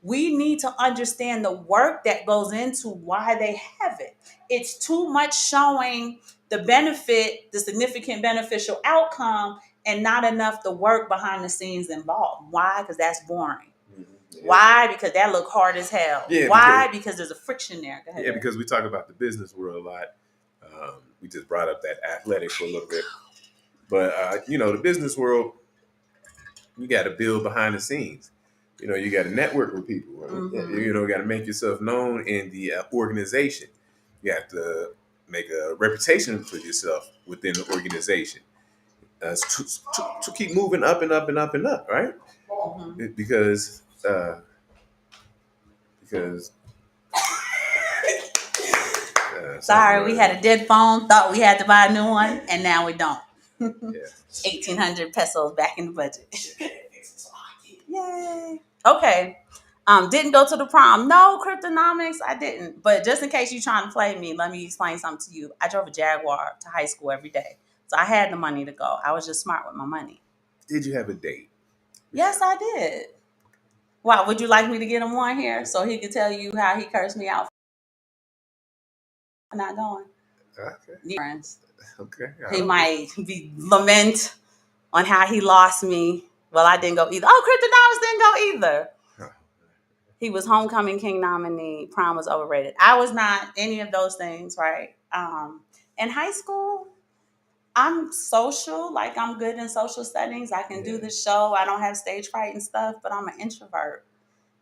A: we need to understand the work that goes into why they have it. It's too much showing the benefit, the significant beneficial outcome, and not enough the work behind the scenes involved. Why? Because that's boring. Yeah. Why? Because that look hard as hell. Yeah, why? Because there's a friction there. Go ahead.
B: Yeah, because we talk about the business world a lot. We just brought up that athletic for a little bit. But, the business world, you got to build behind the scenes. You got to network with people. Mm-hmm. You got to make yourself known in the organization. You have to make a reputation for yourself within the organization to keep moving up and up and up and up, right? Mm-hmm. Because
A: sorry, we had a dead phone. Thought we had to buy a new one, and now we don't. Yeah. 1,800 pesos back in the budget. Yay. Okay. Didn't go to the prom. No, cryptonomics, I didn't. But just in case you're trying to play me, let me explain something to you. I drove a Jaguar to high school every day. So I had the money to go. I was just smart with my money.
B: Did you have a date?
A: Yes, I did. Wow, would you like me to get him on here so he could tell you how he cursed me out for not going?
B: Okay.
A: Friends.
B: Okay.
A: He might be lament on how he lost me. Well, I didn't go either. Oh, cryptonomics didn't go either. He was homecoming king nominee. Prom was overrated. I was not any of those things, right? In high school, I'm social, like I'm good in social settings. I can do
B: Yeah.
A: the show. I don't have stage fright and stuff, but I'm an introvert,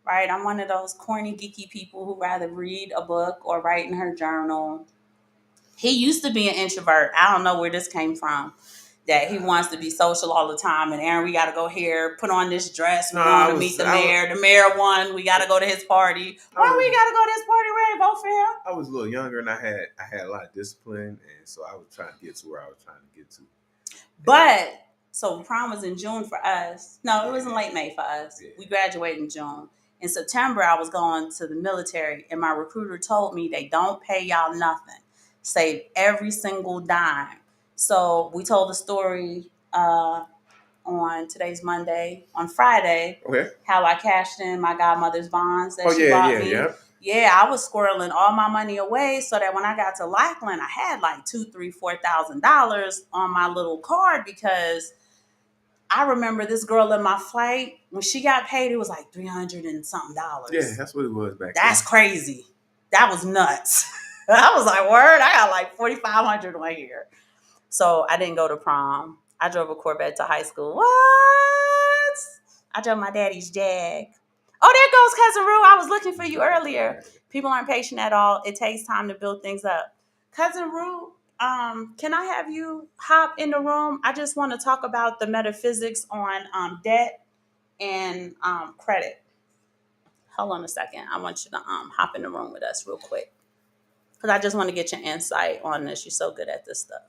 A: right? I'm one of those corny, geeky people who rather read a book or write in her journal. He used to be an introvert. I don't know where this came from. That he wants to be social all the time. And Aaron, we got to go here, put on this dress.
B: No,
A: We're going to meet the mayor. The mayor won. We got to go to his party. Why we got to go to his party? We ain't vote for him.
B: I was a little younger and I had a lot of discipline, and so I was trying to get to where I was trying to get to.
A: But so prom was in June for us. No, it was in late May for us.
B: Yeah.
A: We graduated in June. In September, I was going to the military, and my recruiter told me they don't pay y'all nothing. Save every single dime. So we told the story on today's Monday. On Friday,
B: Okay.
A: how I cashed in my godmother's bonds that
B: Oh
A: she
B: yeah,
A: bought
B: yeah,
A: me.
B: yeah.
A: Yeah, I was squirreling all my money away so that when I got to Lackland, I had like $2,000, $3,000, $4,000 on my little card because I remember this girl in my flight when she got paid, it was like $300 and something.
B: Yeah, that's what it was back
A: That's
B: then.
A: crazy. That was nuts. I was like, word, I got like 4,500 one year. So I didn't go to prom. I drove a Corvette to high school. What? I drove my daddy's Jag. Oh, there goes Cousin Rue. I was looking for you earlier. People aren't patient at all. It takes time to build things up. Cousin Rue, can I have you hop in the room? I just want to talk about the metaphysics on debt and credit. Hold on a second. I want you to hop in the room with us real quick because I just want to get your insight on this. You're so good at this stuff.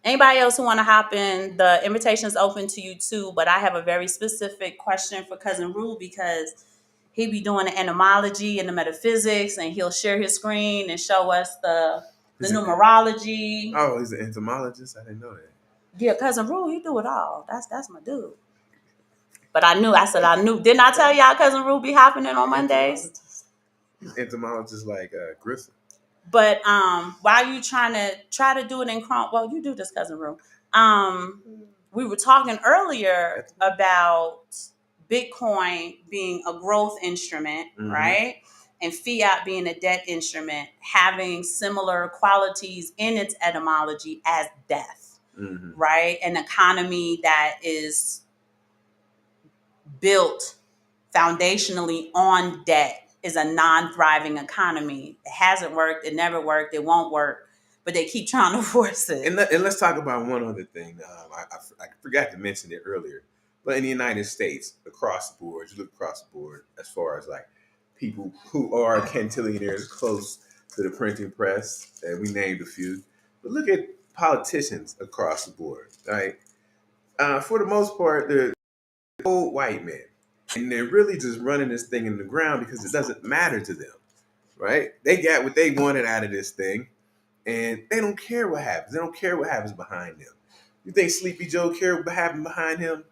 A: Anybody else who want to hop in, the invitation is open to you too. But I have a very specific question for Cousin Rue because he be doing the etymology and the metaphysics, and he'll share his screen and show us the numerology.
B: Oh, he's an entomologist. I didn't know that.
A: Yeah, Cousin Rue, he do it all. That's my dude. But I knew. Didn't I tell y'all Cousin Rue be hopping in on Mondays?
B: Entomologist like Griffin.
A: But while you try to do it in Chrome, well, you do this, Cousin Rue. We were talking earlier about Bitcoin being a growth instrument, right? And fiat being a debt instrument, having similar qualities in its etymology as death, right? An economy that is built foundationally on debt is a non-thriving economy. It hasn't worked. It never worked. It won't work. But they keep trying to force it.
B: And let's talk about one other thing. I forgot to mention it earlier, but in the United States, across the board, you look across the board as far as like people who are cantillionaires close to the printing press, and we named a few. But look at politicians across the board, right? For the most part, they're old white men, and they're really just running this thing in the ground because it doesn't matter to them, right? They got what they wanted out of this thing, and they don't care what happens. They don't care what happens behind them. You think Sleepy Joe cared what happened behind him?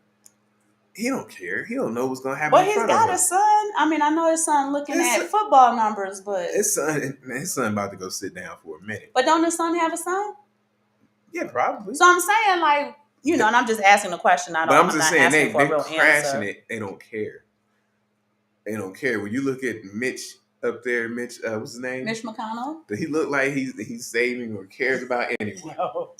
B: He don't care. He don't know what's gonna happen.
A: Well, he's got a son. I mean, I know his son looking at football numbers, but
B: his son about to go sit down for a minute.
A: But don't his son have a son?
B: Yeah, probably.
A: So I'm saying, like, and I'm just asking a question.
B: I'm just saying they're crashing it. They don't care. They don't care. When you look at Mitch up there, what's his name?
A: Mitch McConnell.
B: He look like he's saving or cares about anyone.
A: No,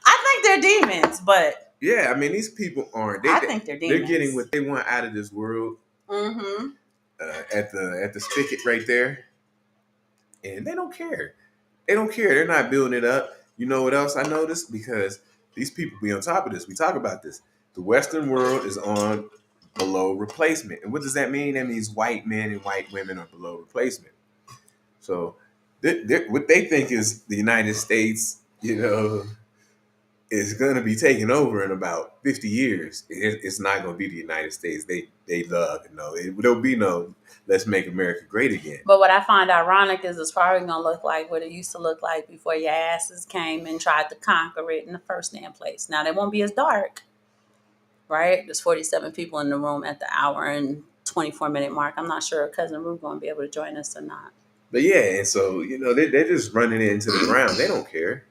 A: I think they're demons, but
B: yeah, I mean these people aren't.
A: I think they're demons.
B: They're getting what they want out of this world. At the spigot right there, and they don't care. They don't care. They're not building it up. You know what else I noticed? Because these people be on top of this. We talk about this. The Western world is on below replacement. And what does that mean? That means white men and white women are below replacement. So what they think is the United States, is going to be taken over in about 50 years. It's not going to be the United States. They love there'll be no let's make America great again.
A: But what I find ironic is it's probably going to look like what it used to look like before your asses came and tried to conquer it in the first damn place. Now, they won't be as dark, right? There's 47 people in the room at the hour and 24-minute mark. I'm not sure Cousin Rue going to be able to join us or not.
B: But yeah, and so, they're just running it into the ground. They don't care.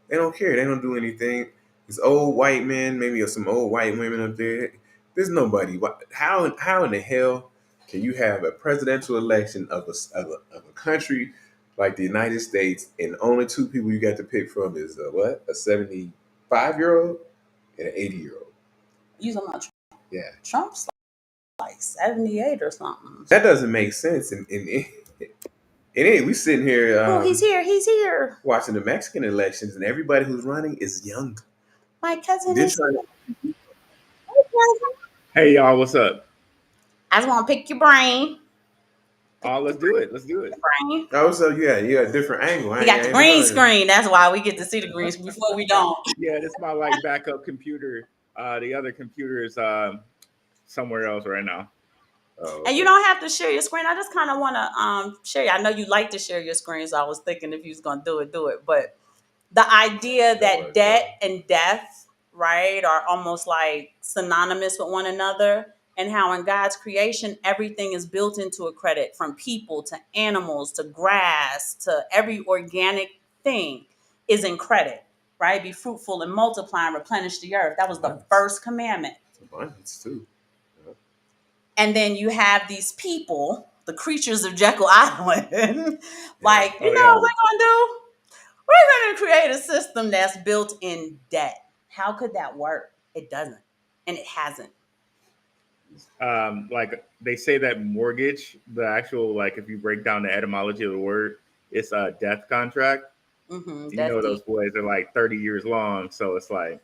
B: They don't care. They don't do anything. These old white men, maybe some old white women up there. There's nobody. How in the hell can you have a presidential election of a country like the United States, and only two people you got to pick from is what, a 75-year-old and an 80-year-old.
A: You talking about
B: Yeah,
A: Trump's like 78 or something.
B: that doesn't make sense. And we sitting here
A: Oh, he's here. He's here.
B: watching the Mexican elections, and everybody who's running is young.
A: My cousin
B: They're
A: is
B: trying to,
A: here. Hey, cousin.
C: Hey y'all, what's up?
A: I just want to pick your brain.
C: Let's do it. Let's do it.
A: Brain.
B: oh, so yeah, you got a different angle.
A: He got the
B: I ain't
A: green
B: know that.
A: screen. That's why we get to see the green screen before we don't.
C: Yeah, this is my like backup computer. The other computer is somewhere else right now.
B: Oh,
A: And you
B: okay.
A: don't have to share your screen. I just kind of want to share. I know you like to share your screen, so I was thinking if you was gonna do it, do it. But the idea that debt and death, right, are almost like synonymous with one another, and how in God's creation everything is built into a credit, from people to animals to grass to every organic thing is in credit, right? Be fruitful and multiply and replenish the earth. That was the first commandment.
B: It's abundance too. Yeah.
A: And then you have these people, the creatures of Jekyll Island, like, you
C: Oh
A: know
C: yeah.
A: what we're gonna do? We're going to create a system that's built in debt. How could that work? It doesn't. And it hasn't.
C: Like they say that mortgage, the actual like if you break down the etymology of the word, it's a death contract. You
A: Death
C: know those
A: deep.
C: boys are like 30 years long, so it's like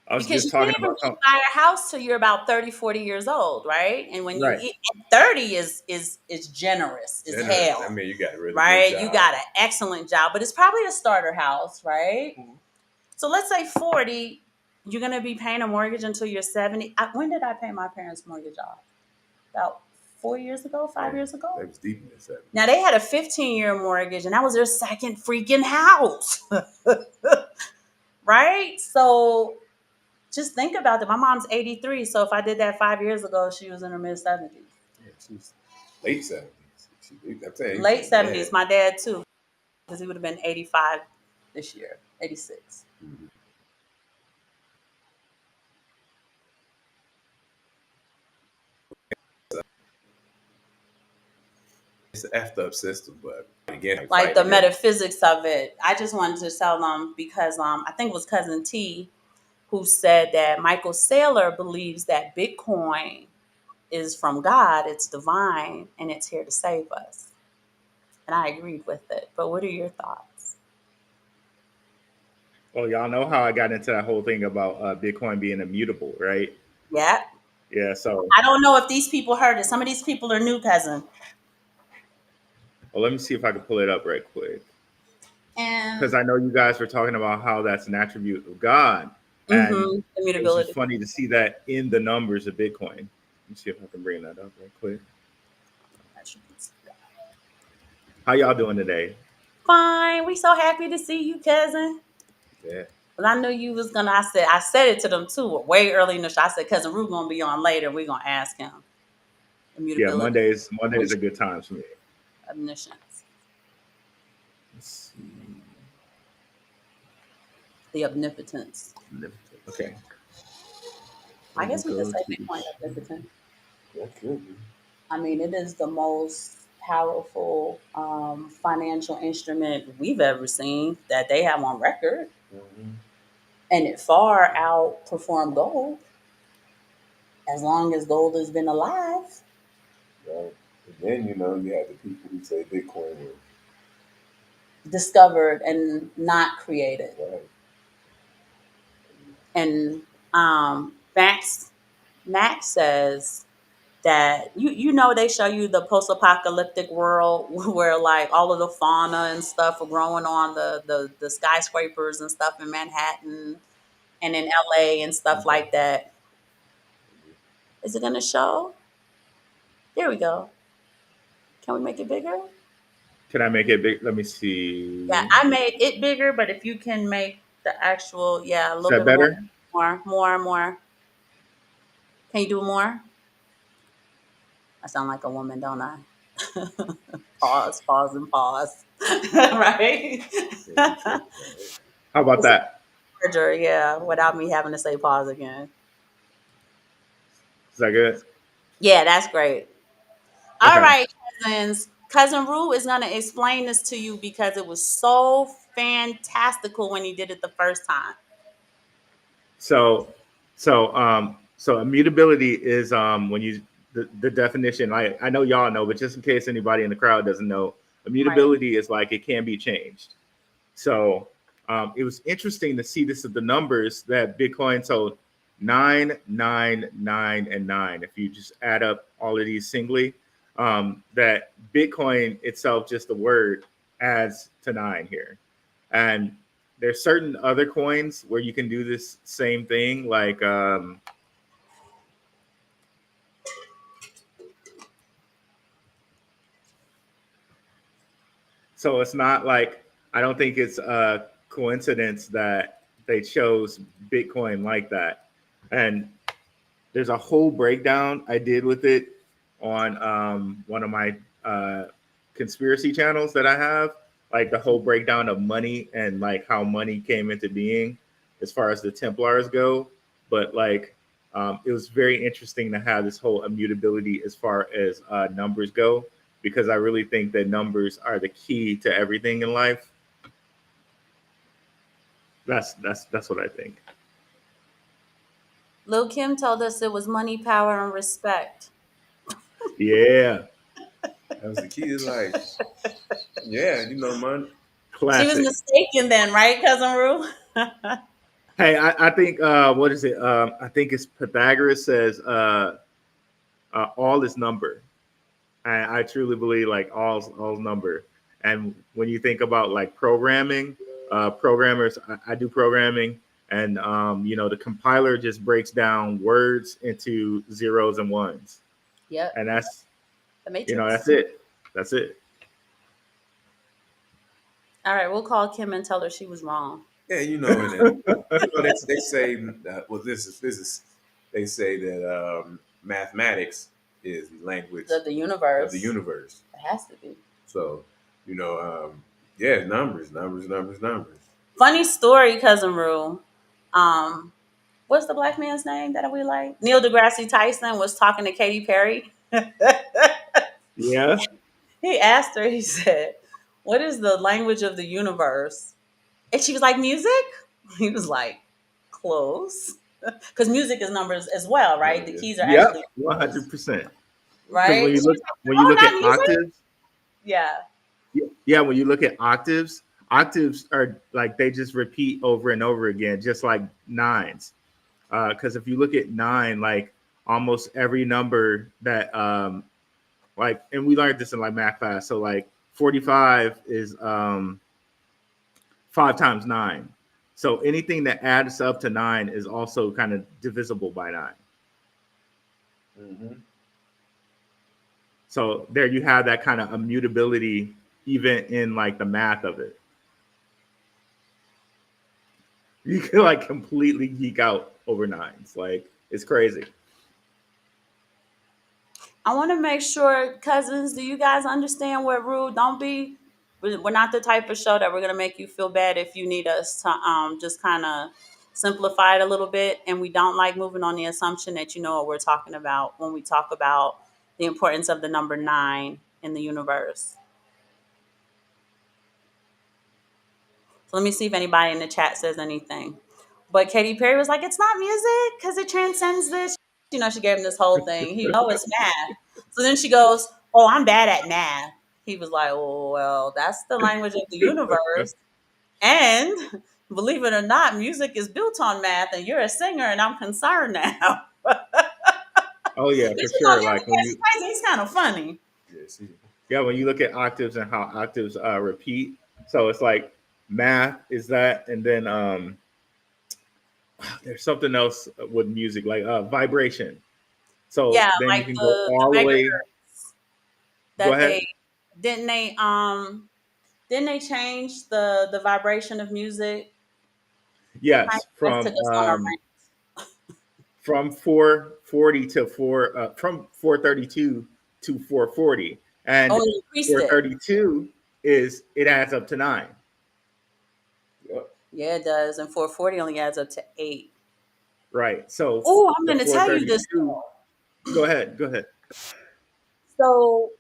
C: I was
A: Because
C: just
A: you
C: talking
A: can't even
C: about
A: really
C: something.
A: buy a house till you're about 30, 40 years old, right? And when you
C: Right.
A: eat 30 is generous, is
B: Generous.
A: hell.
B: I mean, you got a really good
A: Right?
B: job.
A: You got an excellent job, but it's probably a starter house, right? So let's say 40, you're going to be paying a mortgage until you're 70. When did I pay my parents' mortgage off? About 4 years ago, 5 years ago?
B: That was deep in the 70s.
A: Now they had a 15-year mortgage, and that was their second freaking house. Right? So just think about that. My mom's 83. So if I did that 5 years ago, she was in her mid 70s.
B: Yeah, she was late 70s. I'm saying,
A: Late 70s.
B: yeah.
A: My dad too, because he would have been 85 this year, 86.
B: Mhm. It's an effed up system, but again,
A: Like the
B: fighting it.
A: metaphysics of it. I just wanted to tell them because I think it was cousin T who said that Michael Saylor believes that Bitcoin is from God, it's divine, and it's here to save us. And I agreed with it. But what are your thoughts?
C: Well, y'all know how I got into that whole thing about Bitcoin being immutable, right?
A: Yeah.
C: Yeah. So,
A: I don't know if these people heard it. Some of these people are new, cousin.
C: well, let me see if I can pull it up right quick.
A: And
C: Because I know you guys were talking about how that's an attribute of God, and it was just
A: immutability.
C: funny to see that in the numbers of Bitcoin. Let me see if I can bring that up real quick. How y'all doing today?
A: Fine. We so happy to see you, cousin.
B: Yeah.
A: But I knew you was gonna. I said it to them too, way early in the show. I said, cousin Rue gonna be on later. We're gonna ask him.
C: Yeah,
A: Immutability,
C: Mondays are good times for me.
A: omniscience,
C: Let's see.
A: the omnipotence.
C: Okay.
A: I
C: Let me
A: guess we could
C: go
A: say
C: to the
A: Bitcoin omnipotent.
B: That could be.
A: I mean, it is the most powerful financial instrument we've ever seen that they have on record,
B: Mhm.
A: and it far outperformed gold as long as gold has been alive.
B: Right. And then, you have the people who say Bitcoin was
A: Discovered and not created.
B: right.
A: And Max says that they show you the post-apocalyptic world where like all of the fauna and stuff are growing on the skyscrapers and stuff in Manhattan and in LA and stuff
B: Okay.
A: like that. Is it gonna show? There we go. Can we make it bigger?
C: Can I make it big? Let me
A: Yeah,
C: see.
A: I made it bigger, but if you can make the actual, yeah, a
C: Is
A: little
C: that
A: bit more,
C: better?
A: more. Can you do more? I sound like a woman, don't I? Pause, and pause. Right?
B: Yeah, you tripping, right?
C: How about
A: It's a
C: that?
A: merger, yeah, without me having to say pause again.
C: Is that good?
A: Yeah, that's great. All
C: Okay.
A: right, cousins. Cousin Rue is gonna explain this to you because it was so fantastical when he did it the first time.
C: So, so immutability is when you the definition. I know y'all know, but just in case anybody in the crowd doesn't know,
A: Right.
C: immutability is like it can be changed. So it was interesting to see this at the numbers that Bitcoin. So 9, 9, 9, and 9. If you just add up all of these singly, that Bitcoin itself, just the word, adds to 9 here. And there's certain other coins where you can do this same thing, like so it's not like I don't think it's a coincidence that they chose Bitcoin like that. And there's a whole breakdown I did with it on one of my conspiracy channels that I have, like the whole breakdown of money and like how money came into being as far as the Templars go. But like, it was very interesting to have this whole immutability as far as numbers go, because I really think that numbers are the key to everything in life. That's what I think.
A: Lil Kim told us it was money, power, and respect.
C: Yeah,
B: That was the key to life. Yeah, man.
A: She was
C: classic.
A: mistaken then, right, Cousin Rue?
C: Hey, I think what is it? I think it's Pythagoras says all is number. I truly believe like all's number. And when you think about like programming, programmers, I do programming, and the compiler just breaks down words into zeros and ones,
A: Yep.
C: and that's
A: The
C: that's
A: Matrix.
C: it. That's it.
A: All right, we'll call Kim and tell her she was wrong.
B: Yeah, and they say, well, this is physics. They say that mathematics is the language
A: The
B: of the
A: universe.
B: universe.
A: It has to be.
B: So, you know, yeah, numbers, numbers, numbers, numbers.
A: Funny story, Cousin Rue. Um, what's the black man's name that we like? Neil deGrasse Tyson was talking to Katy Perry.
C: Yeah.
A: He asked her, he said, "What is the language of the universe?" And she was like, "Music?" He was like, "Close." Because music is numbers as well, right? The
B: Yeah.
A: keys are
C: Yep.
A: actually
C: One
A: numbers,
C: hundred percent. Because
A: right? She was
C: when
A: like,
C: you
A: "Oh,
C: look at
A: not music?"
C: octaves,
A: Yeah.
C: yeah, when you look at octaves, octaves are like they just repeat over and over again, just like nines. Because if you look at nine, like almost every number that like, and we learned this in like math class. So like 45 is 5 times 9. So anything that adds up to 9 is also kind of divisible by 9.
B: Hmm.
C: So there you have that kind of immutability even in like the math of it. You can like completely geek out over nines. Like it's crazy.
A: I want to make sure, cousins, do you guys understand what rule? Don't be. We're not the type of show that we're gonna make you feel bad if you need us to just kind of simplify it a little bit. And we don't like moving on the assumption that you know what we're talking about when we talk about the importance of the number nine in the universe. So let me see if anybody in the chat says anything. But Katy Perry was like, "It's not music because it transcends this." She gave him this whole thing. He know it's math. So then she goes, "Oh, I'm bad at math." He was like, "Oh, well, that's the language of the universe." And believe it or not, music is built on math, and you're a singer, and I'm concerned now.
C: Oh yeah,
A: This
C: for
A: is on
C: sure.
A: Neil
C: Like when
A: deGrasse
C: you
A: Tyson. He's kind of funny.
B: Yeah, see.
C: yeah, when you look at octaves and how octaves repeat. So it's like math is that, and then there's something else with music like vibration. So
A: Yeah,
C: then you
A: like
C: can go
A: the
C: all the way.
A: megahertz
C: Go
A: that
C: ahead.
A: didn't they didn't they change the vibration of music? I
C: Yes,
A: just took us on a rant.
C: from 440 to 4 from 432 to 440,
A: Oh,
C: and
A: they increased it.
C: 432 is it adds up to 9.
B: Yep.
A: Yeah, it does. And 440 only adds up to 8.
C: Right. So
A: Oh, I'm
C: the
A: going to tell you this.
C: 432. Go ahead. Go ahead.
A: So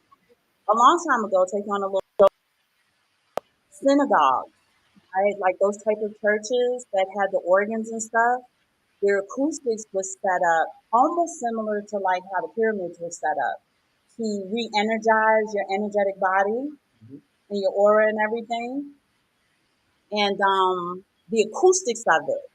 A: a long time ago, taking on a little synagogue, right? Like those type of churches that had the organs and stuff. Their acoustics was set up almost similar to like how the pyramids were set up to re-energize your energetic body and your aura and everything, and the acoustics of it,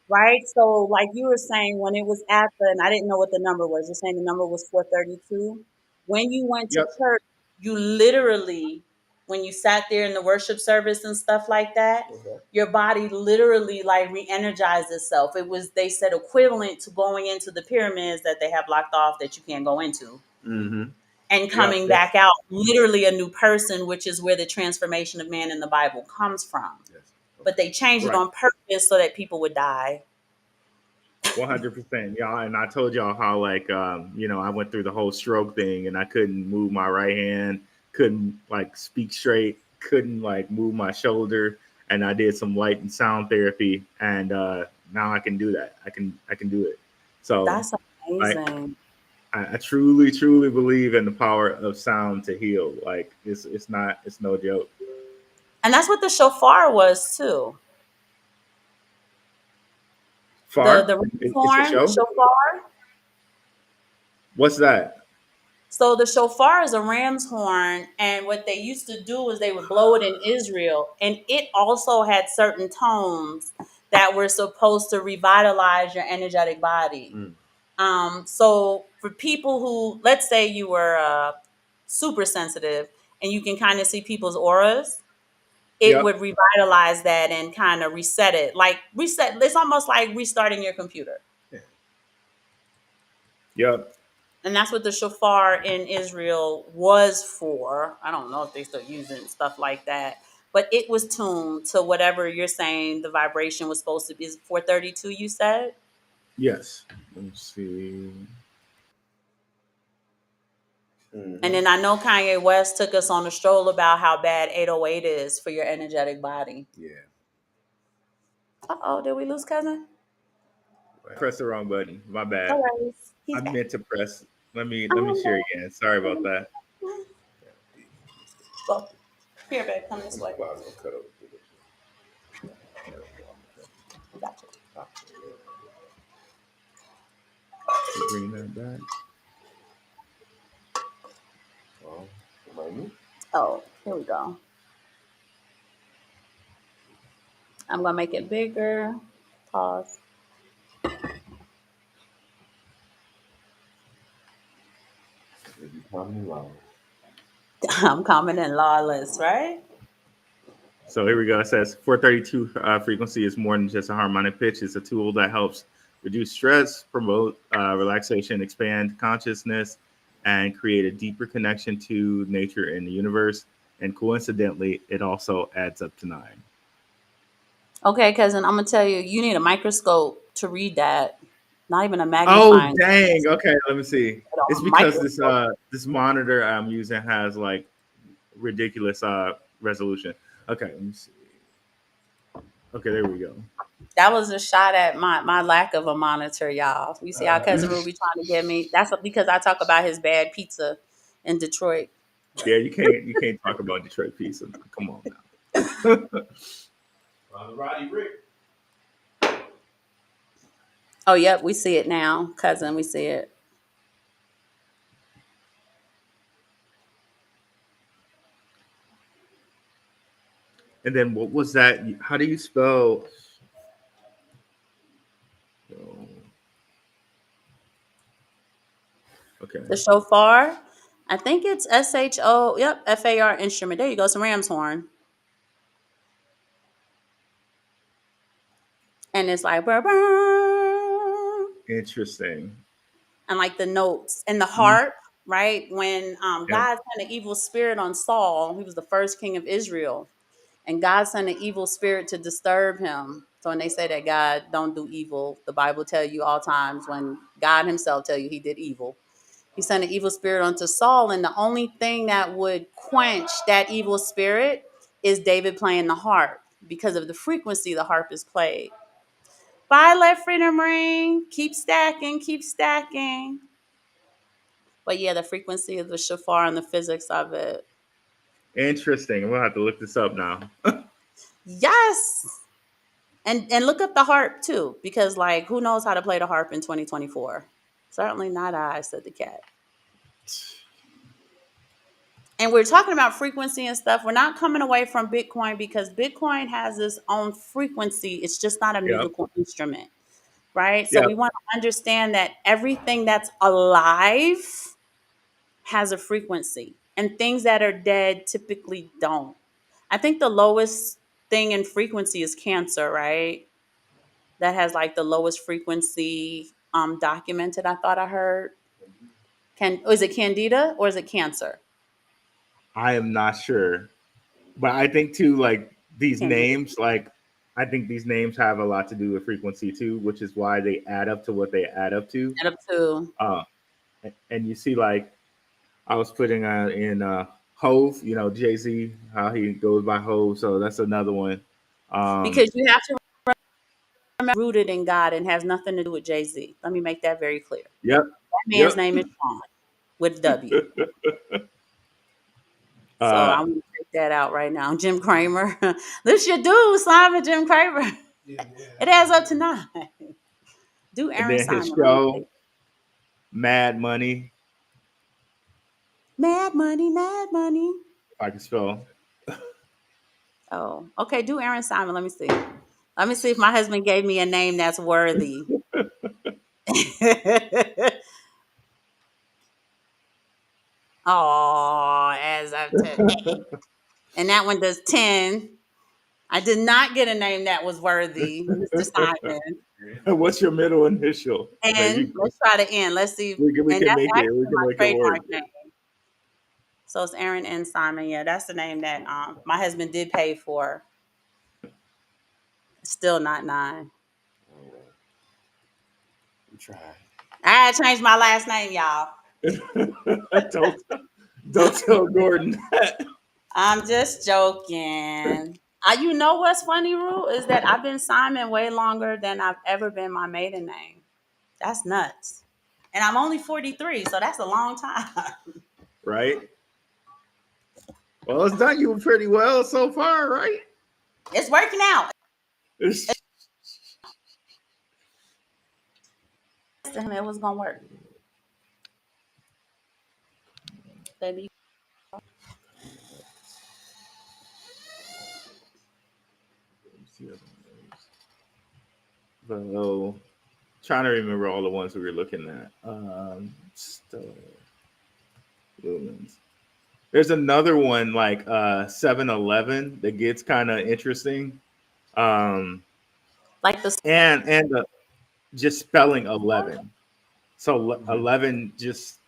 A: right? So, like you were saying, when it was at the, and I didn't know what the number was. You're saying the number was 432. When you went to
C: Yep.
A: church, you literally, when you sat there in the worship service and stuff like that,
B: Okay.
A: your body literally like re-energized itself. It was, they said, equivalent to going into the pyramids that they have blocked off that you can't go into,
B: Mm-hmm.
A: and
C: Yep.
A: coming
C: That's
A: back out literally a new person, which is where the transformation of man in the Bible comes from.
B: Yes.
A: But they changed it
C: right.
A: on purpose so that people would die.
C: 100%. Y'all, and I told y'all how like I went through the whole stroke thing and I couldn't move my right hand, couldn't like speak straight, couldn't like move my shoulder, and I did some light and sound therapy, and now I can do that. I can do it. So
A: That's
C: like
A: amazing.
C: I truly truly believe in the power of sound to heal. Like it's no joke.
A: And that's what the shofar was too.
C: Far?
A: The ram's
C: It's a
A: horn, the
C: show.
A: shofar.
C: What's that?
A: So the shofar is a ram's horn, and what they used to do is they would blow it in Israel, and it also had certain tones that were supposed to revitalize your energetic body.
B: Mm.
A: So for people who, let's say you were super sensitive, and you can kind of see people's auras, it
C: Yep.
A: would revitalize that and kind of reset it. Like reset, it's almost like restarting your computer.
B: Yeah.
C: Yep.
A: And that's what the shofar in Israel was for. I don't know if they still use it and stuff like that, but it was tuned to whatever you're saying the vibration was supposed to be. Is 432 you said?
C: Yes. Let me see.
A: And
B: Mm-hmm.
A: then I know Kanye West took us on a stroll about how bad 808 is for your energetic body.
B: Yeah.
A: Uh-oh, did we lose cousin?
B: Well.
C: Press the wrong button. My
A: No
C: bad.
A: worries.
C: I
A: He's back.
C: meant to press. Let me share again. Sorry about that.
A: Go. Here, babe, come this way.
B: Well, I was gonna cut over.
A: Gotcha.
C: Bring that back.
B: Oh, remind me.
A: Oh, here we go. I'm gonna make it bigger. Pause.
B: If you come along.
A: I'm coming in lawless, right?
C: So here we go. It says 432 frequency is more than just a harmonic pitch. It's a tool that helps reduce stress, promote relaxation, expand consciousness, and create a deeper connection to nature and the universe. And coincidentally, it also adds up to 9.
A: Okay, cousin, I'm gonna tell you, you need a microscope to read that. Not even a
C: Oh
A: magnifying
C: dang!
A: glass,
C: Okay, let me see.
A: but a
C: It's because
A: microscope.
C: this monitor I'm using has like ridiculous resolution. Okay, let me see. Okay, there we go.
A: That was a shot at my lack of a monitor, y'all. You see how cousin Ruby trying to get me? That's because I talk about his bad pizza in Detroit.
C: Yeah, you can't talk about Detroit pizza now. Come on now.
B: Roddy Rick.
A: Oh, yep, we see it now, cousin. We see it.
C: And then what was that? How do you spell? Oh, okay.
A: The shofar, I think it's SHO. Yep, FAR instrument. There you go. Some ram's horn, and it's like brr, brr,
C: Interesting.
A: and like the notes and the
C: Mm,
A: harp. Right when
C: yep.
A: God sent an evil spirit on Saul, he was the first king of Israel, and God sent an evil spirit to disturb him. So when they say that God don't do evil, the Bible tell you all times when God Himself tell you He did evil. He sent an evil spirit onto Saul, and the only thing that would quench that evil spirit is David playing the harp because of the frequency the harp is played. Bye, let freedom ring. Keep stacking, keep stacking. But yeah, the frequency of the shofar and the physics of it.
C: Interesting. We'll have to look this up now.
A: Yes. And look up the harp too, because like who knows how to play the harp in 2024? Certainly not I, said the cat. And we're talking about frequency and stuff. We're not coming away from Bitcoin because Bitcoin has its own frequency. It's just not a
C: Yep.
A: musical instrument, right? So
C: Yep.
A: we want to understand that everything that's alive has a frequency, and things that are dead typically don't. I think the lowest thing in frequency is cancer, right? That has like the lowest frequency documented. I thought I heard. Is it candida or is it cancer?
C: I am not sure. But I think too, like these
A: Candida.
C: names, like I think these names have a lot to do with frequency too, which is why they add up to what they add up to.
A: Add up to.
C: Uh, and you see, like I was putting in Hove, Jay Z, how he goes by Hove, so that's another one.
A: Because you have to remember rooted in God and has nothing to do with Jay-Z. Let me make that very clear.
C: Yep,
A: That man's
C: yep.
A: name is Sean with W. So
C: uh,
A: I'm gonna take that out right now. Jim Cramer. This your dude, Simon Jim Cramer. It adds up to 9. Do
C: and
A: Aaron
C: then his
A: Simon. Let me see.
C: show, Mad Money,
A: Mad money, mad money.
C: if I can spell.
A: Oh, okay. Do Aaron Simon. Let me see. Let me see if my husband gave me a name that's worthy. Oh, as of today. And that one does 10. I did not get a name that was worthy, Mr. Simon.
C: What's your middle initial?
A: And
C: Maybe
A: let's try to end. Let's see.
C: we
A: And
C: can
A: that's
C: make it. We
A: actually
C: can
A: my
C: make it work.
A: trademark name. So it's Aaron N. Simon. Yeah, that's the name that my husband did pay for. Still not 9.
B: We try.
A: I had to change my last name, y'all.
C: don't don't tell Gordon that.
A: I'm just joking. You know what's funny, Rue, is that I've been Simon way longer than I've ever been my maiden name. That's nuts. And I'm only 43, so that's a long time.
C: Right? Well, it's done you pretty well so far, right?
A: It's working out.
C: It's-
A: It was gonna work, baby.
C: so, trying to remember all the ones we were looking at. Lumens. There's another one like 7-Eleven that gets kind of interesting. Um,
A: Like the
C: and just spelling 11. So 11 just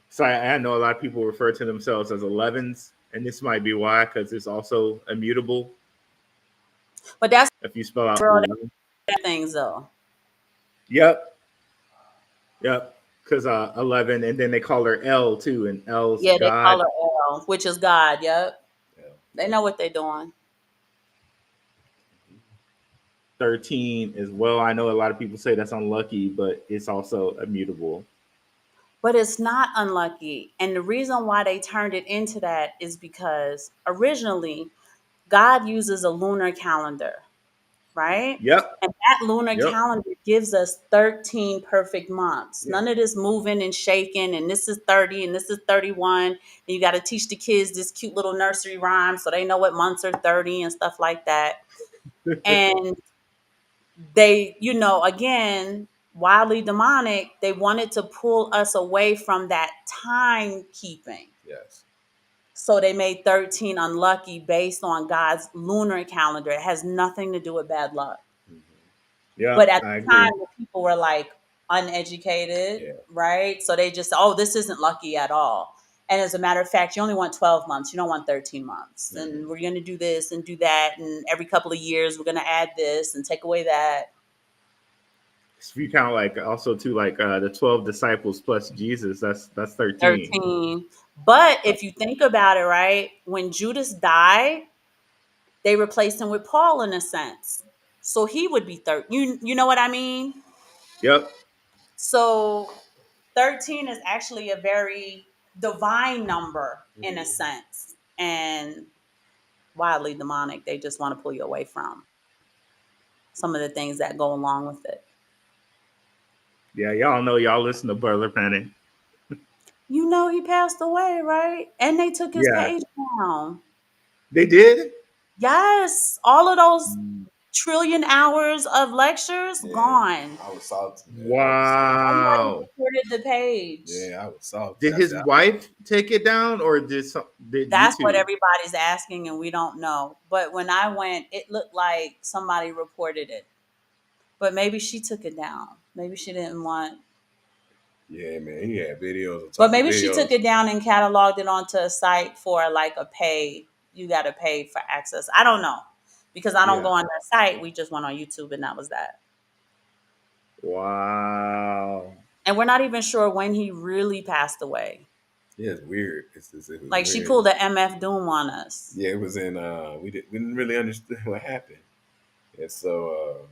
C: so I know a lot of people refer to themselves as 11s, and this might be why because it's also immutable
A: but that's
C: if you spell out
A: world
C: 11.
A: things though.
C: Yep, yep. Because 11, and then they call her L too, and L's
A: Yeah, they call
C: God.
A: her L, which is God. Yep.
B: Yeah.
A: They know what they're doing.
C: 13 as well. I know a lot of people say that's unlucky, but it's also immutable.
A: But it's not unlucky. And the reason why they turned it into that is because originally God uses a lunar calendar, right?
C: Yep,
A: And that lunar
C: yep.
A: calendar gives us 13 perfect months.
B: Yeah.
A: None of this moving and shaking, and this is 30 and this is 31. And you got to teach the kids this cute little nursery rhyme so they know what months are 30 and stuff like that. And they, again, wildly demonic, they wanted to pull us away from that timekeeping.
B: Yes.
A: So they made 13 unlucky based on God's lunar calendar. It has nothing to do with bad luck.
B: Mm-hmm.
C: Yeah,
A: But at
C: I
A: the time,
C: agree.
A: the people were like uneducated,
B: Yeah.
A: right? So they just, oh, this isn't lucky at all. And as a matter of fact, you only want 12 months. You don't want 13 months.
B: Mm-hmm.
A: And we're going to do this and do that. And every couple of years, we're going to add this and take away that.
C: If you count like also too like the 12 disciples plus Jesus, that's 13.
A: 13. But if you think about it, right, when Judas died, they replaced him with Paul in a sense. So he would be 13. You know what I mean?
C: Yep.
A: So 13 is actually a very divine number in a sense, and wildly demonic. They just want to pull you away from some of the things that go along with it.
C: Yeah, y'all know y'all listen to Burler Panic.
A: You know, he passed away, right? And they took his
C: Yeah,
A: page down.
C: they did.
A: Yes, all of those trillion hours of lectures
B: Yeah,
A: gone.
B: I was salty, man. I was salty.
A: Somebody
C: Wow.
A: reported the page.
B: Yeah, I was salty.
C: Did
B: I
C: his
B: said,
C: wife take it down, or did
A: That's what
C: YouTube?
A: everybody's asking, and we don't know. But when I went, it looked like somebody reported it. But maybe she took it down. Maybe she didn't want.
B: yeah, man, he had videos on
A: But
B: top of
A: maybe she took
B: videos.
A: it down and cataloged it onto a site for like a pay. You got to pay for access. I don't know because I don't
B: Yeah,
A: go on that site. We just went on YouTube, and that was that.
C: Wow.
A: And we're not even sure when he really passed away.
B: yeah, it's weird. It was
A: Like she
B: weird.
A: pulled the MF Doom on us.
B: Yeah, it was in. We didn't really understand what happened, and so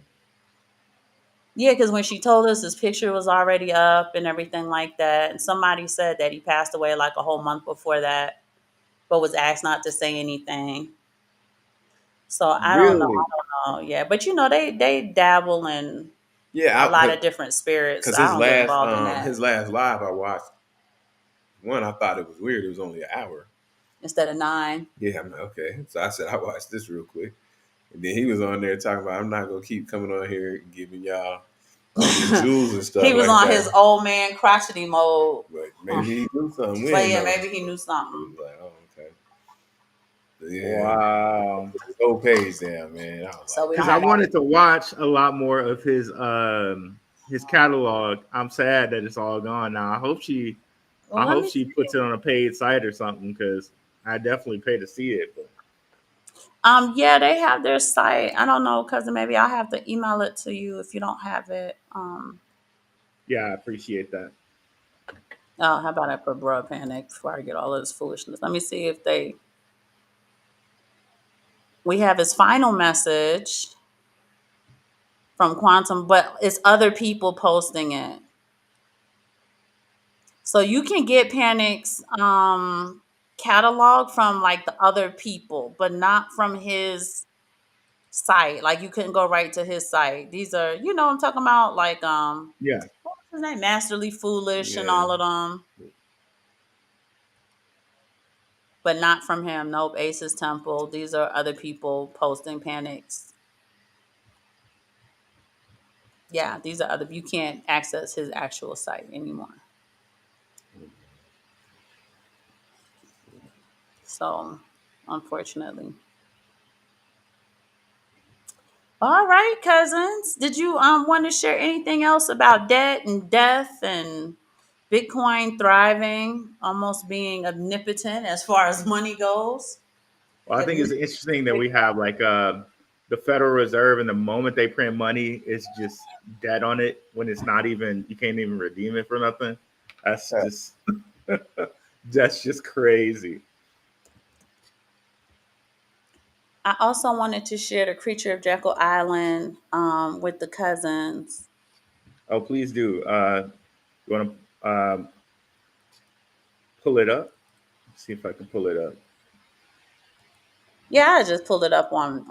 A: Yeah, because when she told us his picture was already up and everything like that, and somebody said that he passed away like a whole month before that, but was asked not to say anything. So I don't know.
C: Really?
A: I don't know. Yeah, but you know they dabble in a
B: yeah,
A: lot of different spirits. So
B: because
A: I don't get involved in
B: his
A: that
B: last live I watched one, I thought it was weird. It was only an hour.
A: instead of nine.
B: Yeah, I'm like, okay. So I said I watched this real quick, and then he was on there talking about I'm not gonna keep coming on here and giving y'all all these jewels and
A: He
B: stuff
A: was
B: like
A: on his
B: that.
A: old man crotchety mode.
B: But maybe he knew something. We
A: But
B: didn't
A: yeah,
B: know.
A: maybe he knew
B: It
A: something.
B: was like, oh, okay. So, yeah, man.
C: Wow.
B: Put this whole page down, man. I was
A: So
B: like,
A: we don't
C: Because I
A: have all
C: wanted to watch a lot more of his catalog. I'm sad that it's all gone now.
A: well,
C: I
A: let
C: hope
A: me
C: she puts it on a paid site or something because I definitely pay to see it. But
A: Yeah, they have their site. I don't know, cousin. Maybe I'll have to email it to you if you don't have it.
C: yeah, I appreciate that.
A: Oh, how about I put Bruh Panic before I get all of this foolishness? Let me see if they. We have his final message from Quantum, but it's other people posting it. So you can get Panic's catalog from like the other people, but not from his site. Like you couldn't go right to his site. These are, you know, what I'm talking about like
C: Yeah.
A: what was his name? Masterly Foolish and
B: yeah.
A: all of them, but not from him. Nope, Ace's Temple. These are other people posting Panic's. Yeah, these are other. You can't access his actual site anymore. So, unfortunately. All right, cousins. Did you want to share anything else about debt and death and Bitcoin thriving, almost being omnipotent as far as money goes?
C: Well, I think it's interesting that we have like the Federal Reserve, and the moment they print money, it's just debt on it when it's not even you can't even redeem it for nothing. That's just that's just crazy.
A: I also wanted to share the Creature of Jekyll Island with the cousins.
C: Oh, please do. You want to pull it up? See if I can pull it up.
A: Yeah, I just pulled it up on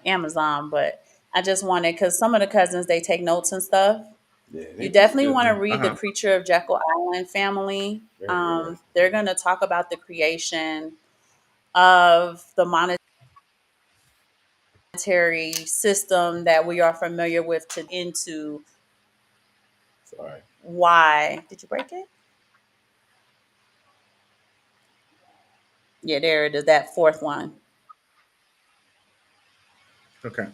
A: Amazon, but I just wanted because some of the cousins they take notes and stuff.
B: Yeah,
A: You
B: they
A: definitely
B: should
A: want to
B: do.
C: Uh
A: read the
C: huh.
A: Creature of Jekyll Island family.
B: Very interesting.
A: They're going to talk about the creation of the monetary system that we are familiar with to into
B: Sorry.
A: why. Did you break it? Yeah, there it is. That fourth one.
C: Okay.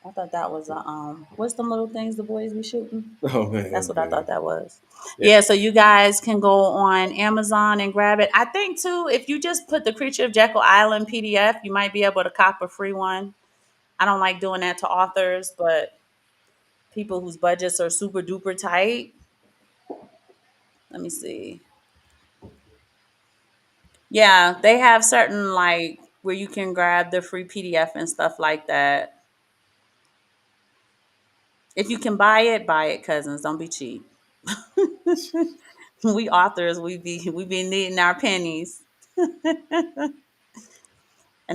A: I thought that was what's the little things the boys be shooting?
B: Oh man,
A: That's
B: that's
A: what I
B: good.
A: thought that was.
B: Yeah.
A: Yeah, so you guys can go on Amazon and grab it. I think too, if you just put the Creature of Jekyll Island PDF, you might be able to cop a free one. I don't like doing that to authors, but people whose budgets are super duper tight. Let me see. Yeah, they have certain like where you can grab the free PDF and stuff like that. If you can buy it, cousins. Don't be cheap. We authors, we be needing our pennies. And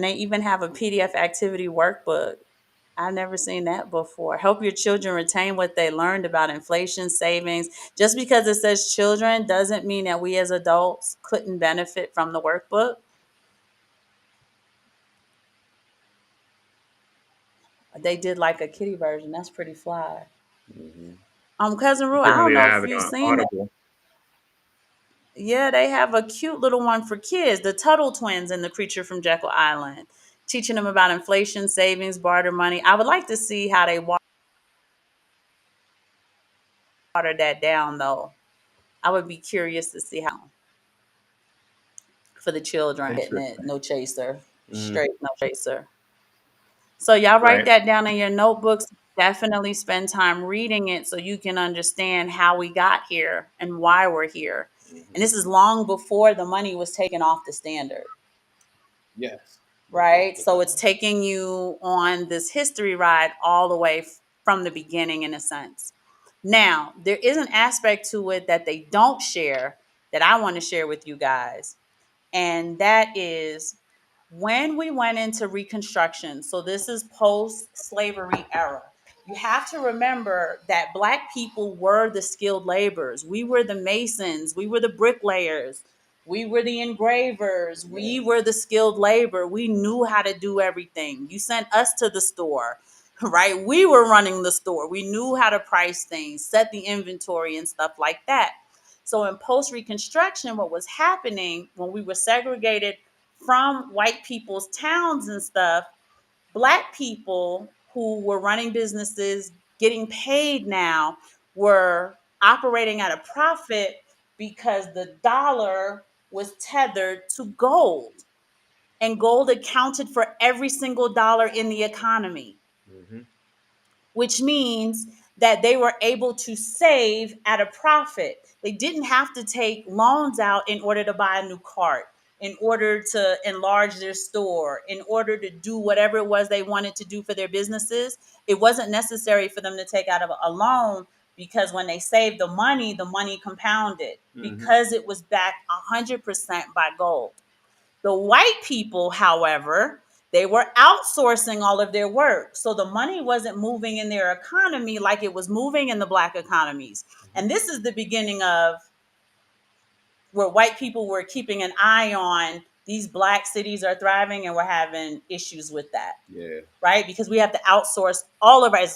A: they even have a PDF activity workbook. I've never seen that before. Help your children retain what they learned about inflation, savings. Just because it says children doesn't mean that we as adults couldn't benefit from the workbook. They did like a kiddie version. That's pretty fly.
B: Hmm.
A: Cousin Rue, I don't
C: Apparently,
A: know
C: I
A: if
C: have it
A: you've
C: on
A: seen that.
C: Audible.
A: Yeah, they have a cute little one for kids, the Tuttle twins in The Creature from Jekyll Island, teaching them about inflation, savings, barter money. I would like to see how they water that down, though. I would be curious to see how for the children getting it.
C: Interesting.
A: No chaser,
B: Hmm.
A: straight no chaser. So y'all write
C: Right.
A: that down in your notebooks. Definitely spend time reading it so you can understand how we got here and why we're here. And
B: Hmm.
A: this is long before the money was taken off the standard,
B: Yes. Most
A: right? So it's
B: definitely.
A: taking you on this history ride all the way from the beginning, in a sense. Now, there is an aspect to it that they don't share that I want to share with you guys. And that is when we went into Reconstruction. So this is post-slavery era. You have to remember that Black people were the skilled laborers. We were the masons. We were the bricklayers. We were the engravers.
B: Yeah.
A: We were the skilled labor. We knew how to do everything. You sent us to the store, right? We were running the store. We knew how to price things, set the inventory, and stuff like that. So in post Reconstruction, what was happening when we were segregated from white people's towns and stuff, Black people who were running businesses, getting paid now, were operating at a profit because the dollar was tethered to gold. And gold accounted for every single dollar in the economy,
B: Hmm.
A: which means that they were able to save at a profit. They didn't have to take loans out in order to buy a new cart, in order to enlarge their store, in order to do whatever it was they wanted to do for their businesses. It wasn't necessary for them to take out a loan because when they saved the money compounded
B: Hmm.
A: because it was backed 100% by gold. The white people, however, they were outsourcing all of their work. So the money wasn't moving in their economy like it was moving in the Black economies. And this is the beginning of where white people were keeping an eye on these Black cities are thriving and we're having issues with that,
B: Yeah.
A: right? Because we have to outsource all of our,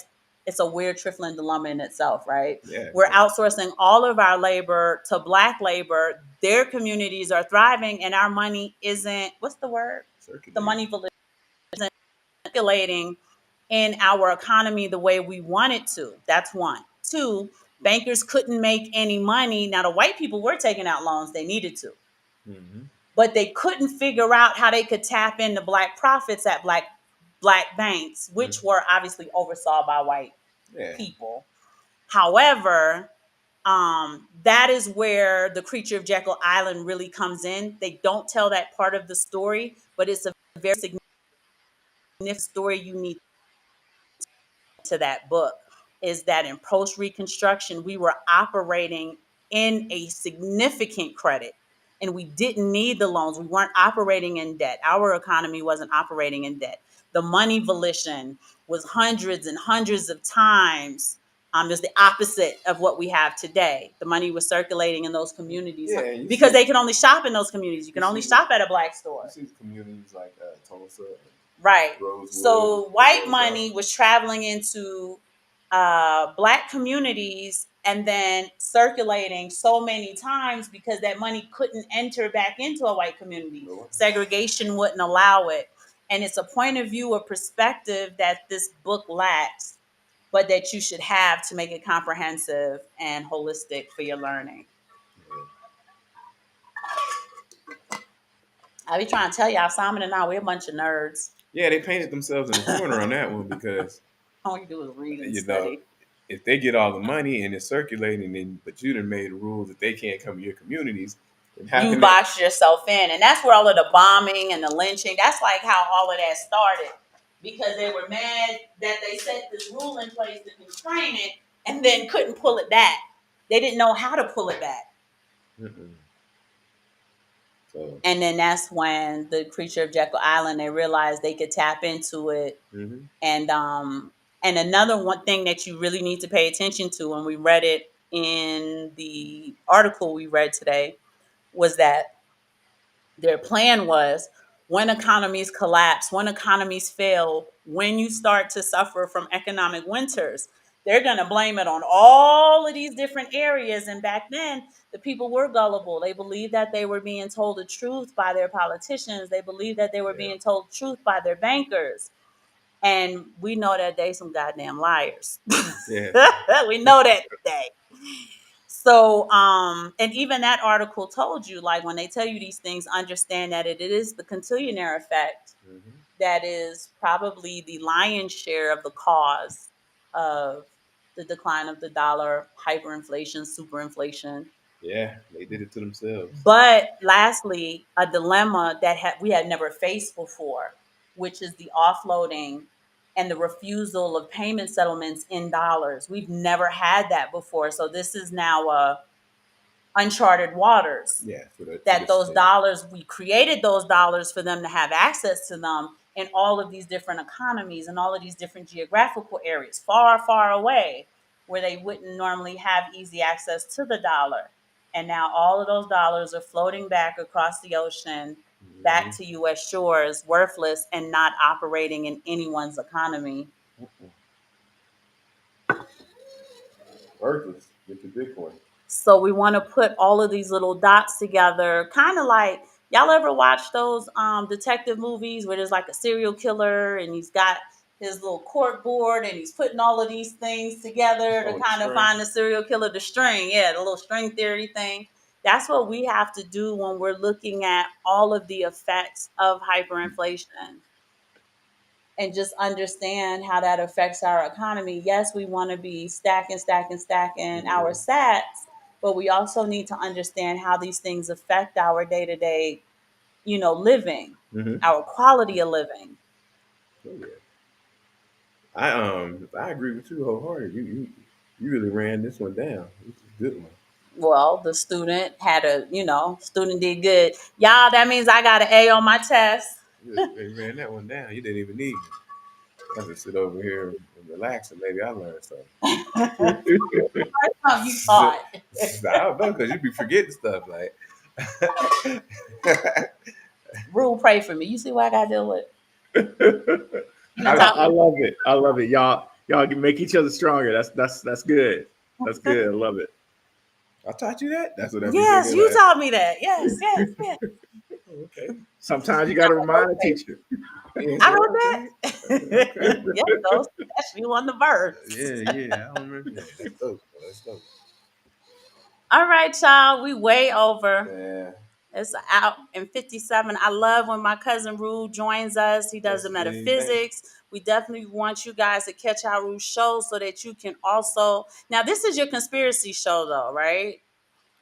A: it's a weird trifling dilemma in itself, right?
B: Yeah.
A: We're outsourcing all of our labor to Black labor. Their communities are thriving and our money isn't, what's the word? The
B: Circulating.
A: money isn't circulating in our economy the way we want it to. That's one. Two, bankers couldn't make any money. Now, the white people were taking out loans, they needed to,
B: Hmm.
A: but they couldn't figure out how they could tap into Black profits at black banks, which
B: Hmm.
A: were obviously oversaw by white
B: Yeah.
A: people. However, that is where the Creature of Jekyll Island really comes in. They don't tell that part of the story, but it's a very significant story you need to that book. Is that in post Reconstruction, we were operating in a significant credit and we didn't need the loans. We weren't operating in debt. Our economy wasn't operating in debt. The money volition was hundreds and hundreds of times. Is the opposite of what we have today. The money was circulating in those communities
B: Yeah. You
A: because
B: see.
A: they could only shop in those communities. You
B: You
A: can only
B: see.
A: shop at a Black
B: You
A: store.
B: see communities like Tulsa, and
A: Right.
B: Rosewood,
A: So white
B: Roosevelt.
A: money was traveling into Black communities and then circulating so many times because that money couldn't enter back into a white community.
B: No.
A: Segregation wouldn't allow it. And it's a point of view, a perspective that this book lacks, but that you should have to make it comprehensive and holistic for your learning. I be trying to tell y'all, Simon and I, we're a bunch of nerds.
B: Yeah, they painted themselves in a corner on that one because
A: All you do is read and
B: you know
A: study.
B: if they get all the money and it's circulating, then but you done made a rule that they can't come to your communities, How
A: You
B: can that?
A: box yourself in. And that's where all of the bombing and the lynching, that's like how all of that started. Because they were mad that they set this rule in place to constrain it and then couldn't pull it back. They didn't know how to pull it back.
B: Mm-mm. So.
A: And then that's when the Creature of Jekyll Island, they realized they could tap into it.
B: Mm-hmm.
A: And another one thing that you really need to pay attention to, and we read it in the article we read today, was that their plan was when economies collapse, when economies fail, when you start to suffer from economic winters, they're going to blame it on all of these different areas. And back then, the people were gullible. They believed that they were being told the truth by their politicians. They believed that they were
B: Yeah.
A: being told the truth by their bankers. And we know that they some goddamn liars.
B: Yeah.
A: We know that today. So, and even that article told you, like, when they tell you these things, understand that it is the Cantillionaire effect
B: Mm-hmm.
A: that is probably the lion's share of the cause of the decline of the dollar, hyperinflation, superinflation.
B: Yeah. They did it to themselves.
A: But lastly, a dilemma that we had never faced before, which is the offloading and the refusal of payment settlements in dollars. We've never had that before. So this is now uncharted waters,
B: Yeah. For
A: that
B: this.
A: those dollars, we created those dollars for them to have access to them in all of these different economies and all of these different geographical areas, far, far away, where they wouldn't normally have easy access to the dollar. And now all of those dollars are floating back across the ocean,
B: Mm-hmm.
A: back to US shores, worthless and not operating in anyone's economy.
B: Worthless. Get the Bitcoin.
A: So we want to put all of these little dots together, kind of like, y'all ever watch those detective movies where there's like a serial killer and he's got his little cork board and he's putting all of these things together to
B: Oh, the
A: kind of
B: string.
A: find the serial killer, the string, yeah, the little string theory thing. That's what we have to do when we're looking at all of the effects of hyperinflation and just understand how that affects our economy. Yes, we want to be stacking, stacking, stacking our
B: Mm-hmm.
A: sats, but we also need to understand how these things affect our day to day, living,
B: Mm-hmm.
A: our quality of living.
B: Oh, yeah. I agree with you wholeheartedly. You really ran this one down. This is a good one.
A: Well, the student had student did good. Y'all, that means I got an A on my test.
B: You ran that one down. You didn't even need me. I just sit over here and relax and maybe I learned something.
A: First time you thought.
B: I don't know because you be forgetting stuff like.
A: Rule, pray for me. You see what I got to deal with? You done
B: I,
A: taught
C: I
A: me.
C: love it. I love it. Y'all can make each other stronger. That's good. That's good. I love it.
B: I taught you that. That's what I be
A: Yes,
B: thinking.
A: you
B: Like,
A: taught me that. Yes, yes, yes.
B: oh, okay,
C: Sometimes you got to remind the teacher.
B: yeah,
A: I
B: yeah,
A: wrote
B: okay,
A: that.
B: okay.
A: Yep, those especially on the verse.
B: Yeah, yeah. I don't remember that. That's dope. That's dope.
A: All right, y'all. We way over.
B: Yeah,
A: It's out in 57. I love when my cousin Rue joins us. He does
B: that's
A: the
B: the same thing.
A: metaphysics. We definitely want you guys to catch our Rue show so that you can also. Now, this is your conspiracy show, though, right?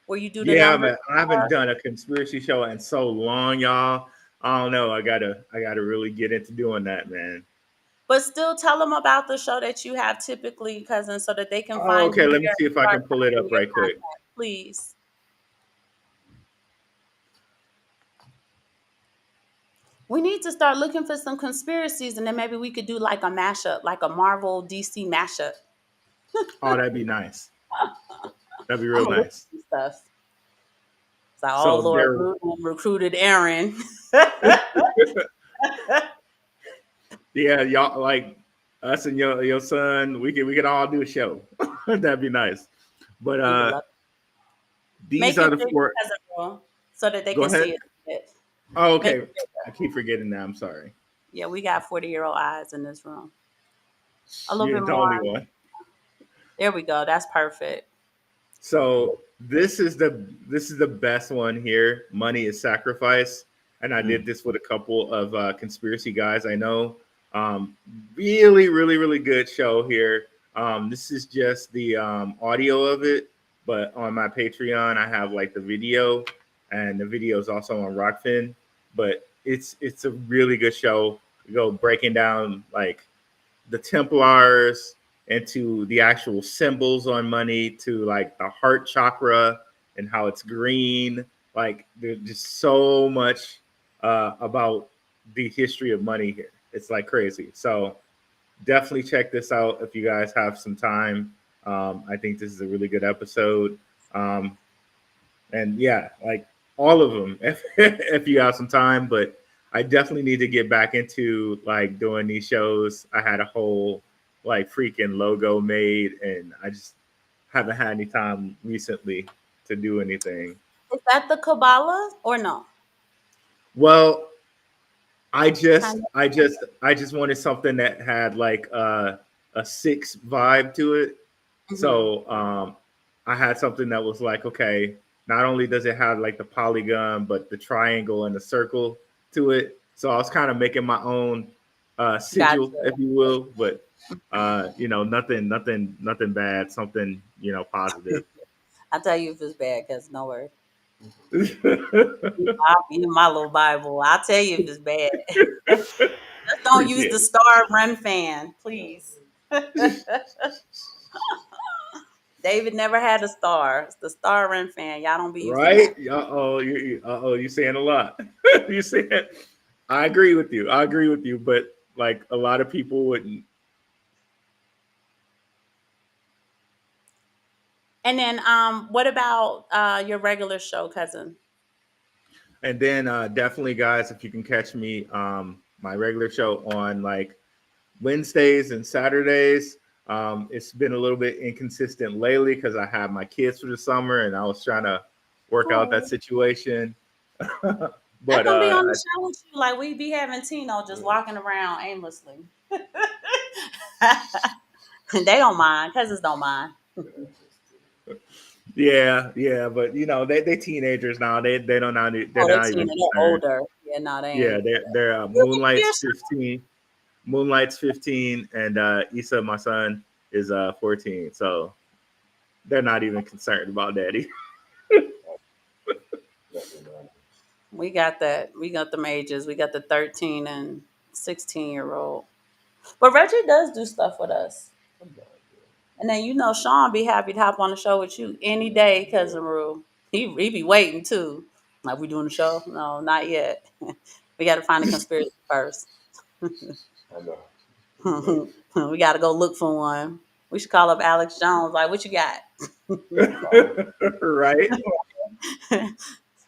A: Where you do the
C: Yeah,
A: numbers.
C: man. I haven't done a conspiracy show in so long, y'all. I don't know. I gotta really get into doing that, man.
A: But still tell them about the show that you have typically, cousin, so that they can
C: Oh,
A: find you
C: okay. Let me
A: there
C: see
A: and
C: if I
A: start
C: can pull it up
A: tracking your
C: right quick.
A: content, please. We need to start looking for some conspiracies, and then maybe we could do like a mashup, like a Marvel DC mashup.
C: Oh, that'd be nice. That'd be
A: I'm
C: real
A: gonna look
C: nice.
A: at some stuff. It's like, oh
C: So
A: Lord,
C: there,
A: Bruno recruited Aaron.
C: yeah, y'all like us and your son. We can all do a show. That'd be nice. But
A: We would love
C: these
A: make
C: are
A: it
C: the
A: bigger,
C: four.
A: cousin Bro, so that they
C: Go
A: can see
C: ahead.
A: it.
C: Oh,
A: Make
C: okay.
A: it bigger.
C: I keep forgetting that. I'm sorry.
A: Yeah, we got 40-year-old eyes in this room. A little
C: You
A: bit
C: ain't the only
A: more.
C: one.
A: There we go. That's perfect.
C: So this is the best one here. Money is sacrifice, and I did
B: Mm.
C: this with a couple of conspiracy guys I know. Um, really, really, really good show here. This is just the audio of it, but on my Patreon I have like the video. and the video is also on Rockfin. But it's a really good show. We go breaking down like the Templars into the actual symbols on money to like the heart chakra and how it's green. Like there's just so much about the history of money here. It's like crazy. So definitely check this out if you guys have some time. I think this is a really good episode. Um, and yeah, like all of them if you have some time. But I definitely need to get back into like doing these shows. I had a whole like freaking logo made, and I just haven't had any time recently to do anything.
A: Is that the Kabbalah or no?
C: Well,
A: Kind of.
C: I just wanted something that had like a six vibe to it.
A: Hmm.
C: So I had something that was like, okay, not only does it have like the polygon, but the triangle and the circle to it. So I was kind of making my own sigil,
A: Gotcha.
C: if you will, but nothing bad, something positive.
A: I'll tell you if it's bad, because no worries. I'll be in my little Bible. I'll tell you if it's bad. Just don't use
C: Appreciate
A: the
C: it.
A: star run fan, please. David never had a star. It's the star run fan. Y'all don't be using
C: Right?
A: that.
C: You saying a lot. You saying I agree with you. I agree with you, but like a lot of people wouldn't.
A: And then what about your regular show, cousin?
C: And then definitely, guys, if you can catch me, my regular show on like Wednesdays and Saturdays. It's been a little bit inconsistent lately because I have my kids for the summer, and I was trying to work out that
A: Oh,
C: situation.
A: let
C: But
A: them be on the show with you. Like we be having Tino just
B: Yeah.
A: walking around aimlessly. They don't mind. Cousins don't mind.
C: yeah, yeah, but they teenagers now. They don't now they're
A: Oh, they're
C: not even
A: Tina. They're
C: concerned.
A: older. Yeah, no, they
C: Yeah,
A: ain't.
C: they're
A: You can be a
C: Moonlight's
A: show.
C: 15. Moonlight's 15, and Issa, my son, is 14. So they're not even concerned about daddy.
A: We got that. We got them ages. We got the 13 and 16-year-old. But Reggie does do stuff with us. And then Sean be happy to hop on the show with you any day, cousin Rue. He be waiting too. Like we doing the show? No, not yet. We got to find a conspiracy first.
B: I know.
A: We got to go look for one. We should call up Alex Jones. Like, what you got?
C: Right?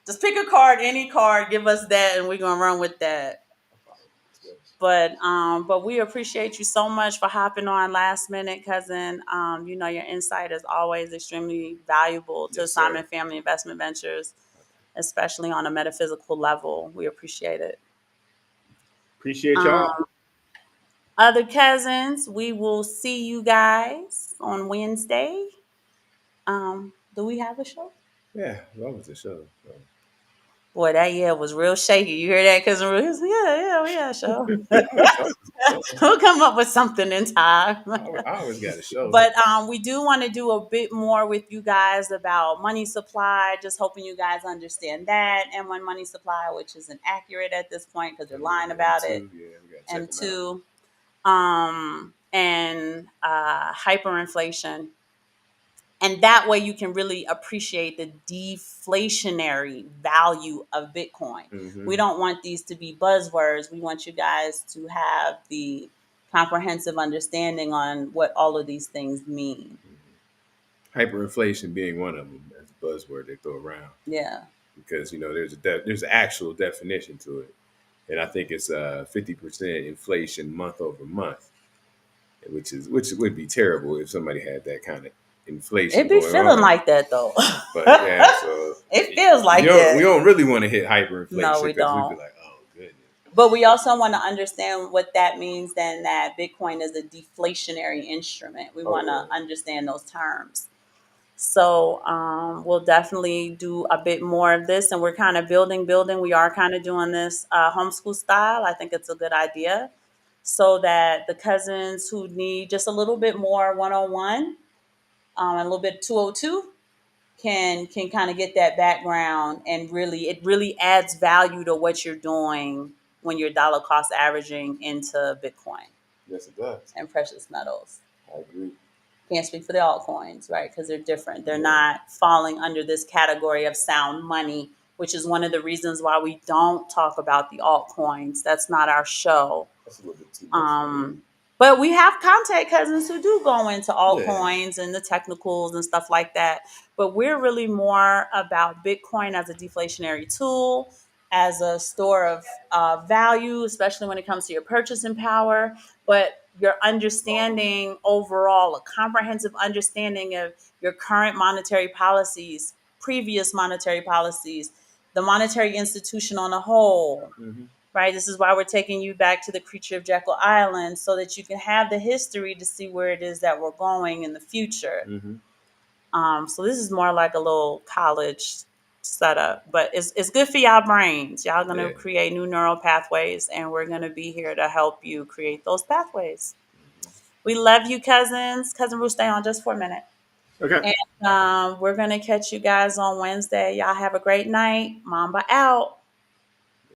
A: Just pick a card, any card. Give us that, and we're gonna run with that. But we appreciate you so much for hopping on last minute, cousin. Your insight is always extremely valuable to
B: Yes, sir.
A: Simon Family Investment Ventures, especially on a metaphysical level. We appreciate it.
C: Appreciate y'all.
A: Um, Other cousins, we will see you guys on Wednesday. Do we have a show?
B: Yeah, that was the show.
A: Boy, that yeah was real shaky. You hear that, cousin? Yeah, we had a show. We'll come up with something in time.
B: I always got a show.
A: But we do want to do a bit more with you guys about money supply. Just hoping you guys understand that, and when money supply, which isn't accurate at this point because they're lying
B: And
A: about it,
B: two, yeah, we gotta check
A: and
B: them out.
A: two, and hyperinflation. And that way you can really appreciate the deflationary value of Bitcoin.
B: Mm-hmm.
A: We don't want these to be buzzwords. We want you guys to have the comprehensive understanding on what all of these things mean.
B: Hyperinflation being one of them. That's a buzzword they throw around
A: Yeah.
B: because there's an actual definition to it, and I think it's 50% inflation month over month, which would be terrible if somebody had that kind of inflation
A: It be
B: going
A: feeling
B: on.
A: like that though.
B: But yeah, so
A: It feels like
B: we
A: that.
B: don't really want to hit
A: No,
B: hyperinflation
A: we
B: because we'd be
A: don't.
B: like, oh goodness.
A: But we also want to understand what that means then, that Bitcoin is a deflationary instrument. We
B: Oh
A: want
B: yeah.
A: to understand those terms. So we'll definitely do a bit more of this, and we're kind of building. We are kind of doing this homeschool style. I think it's a good idea, so that the cousins who need just a little bit more 101, a little bit 202, can kind of get that background, and really it really adds value to what you're doing when you're dollar cost averaging into Bitcoin
B: Yes, it does.
A: and precious metals.
B: I agree.
A: Can't speak for the altcoins, right? Because they're different. They're
B: Yeah.
A: not falling under this category of sound money, which is one of the reasons why we don't talk about the altcoins. That's not our show.
B: That's a little bit too much.
A: But we have contact cousins who do go into
B: Yeah.
A: altcoins and the technicals and stuff like that. But we're really more about Bitcoin as a deflationary tool, as a store of value, especially when it comes to your purchasing power. But your understanding overall, a comprehensive understanding of your current monetary policies, previous monetary policies, the monetary institution on a whole,
B: Mm-hmm.
A: right? This is why we're taking you back to the Creature of Jekyll Island, so that you can have the history to see where it is that we're going in the future.
B: Mm-hmm.
A: So this is more like a little college setup, but it's good for y'all brains. Y'all gonna
B: Yeah.
A: create new neural pathways, and we're gonna be here to help you create those pathways. We love you, cousins. Cousin Ruth, stay on just for a minute.
C: Okay.
A: And we're gonna catch you guys on Wednesday. Y'all have a great night. Mamba out.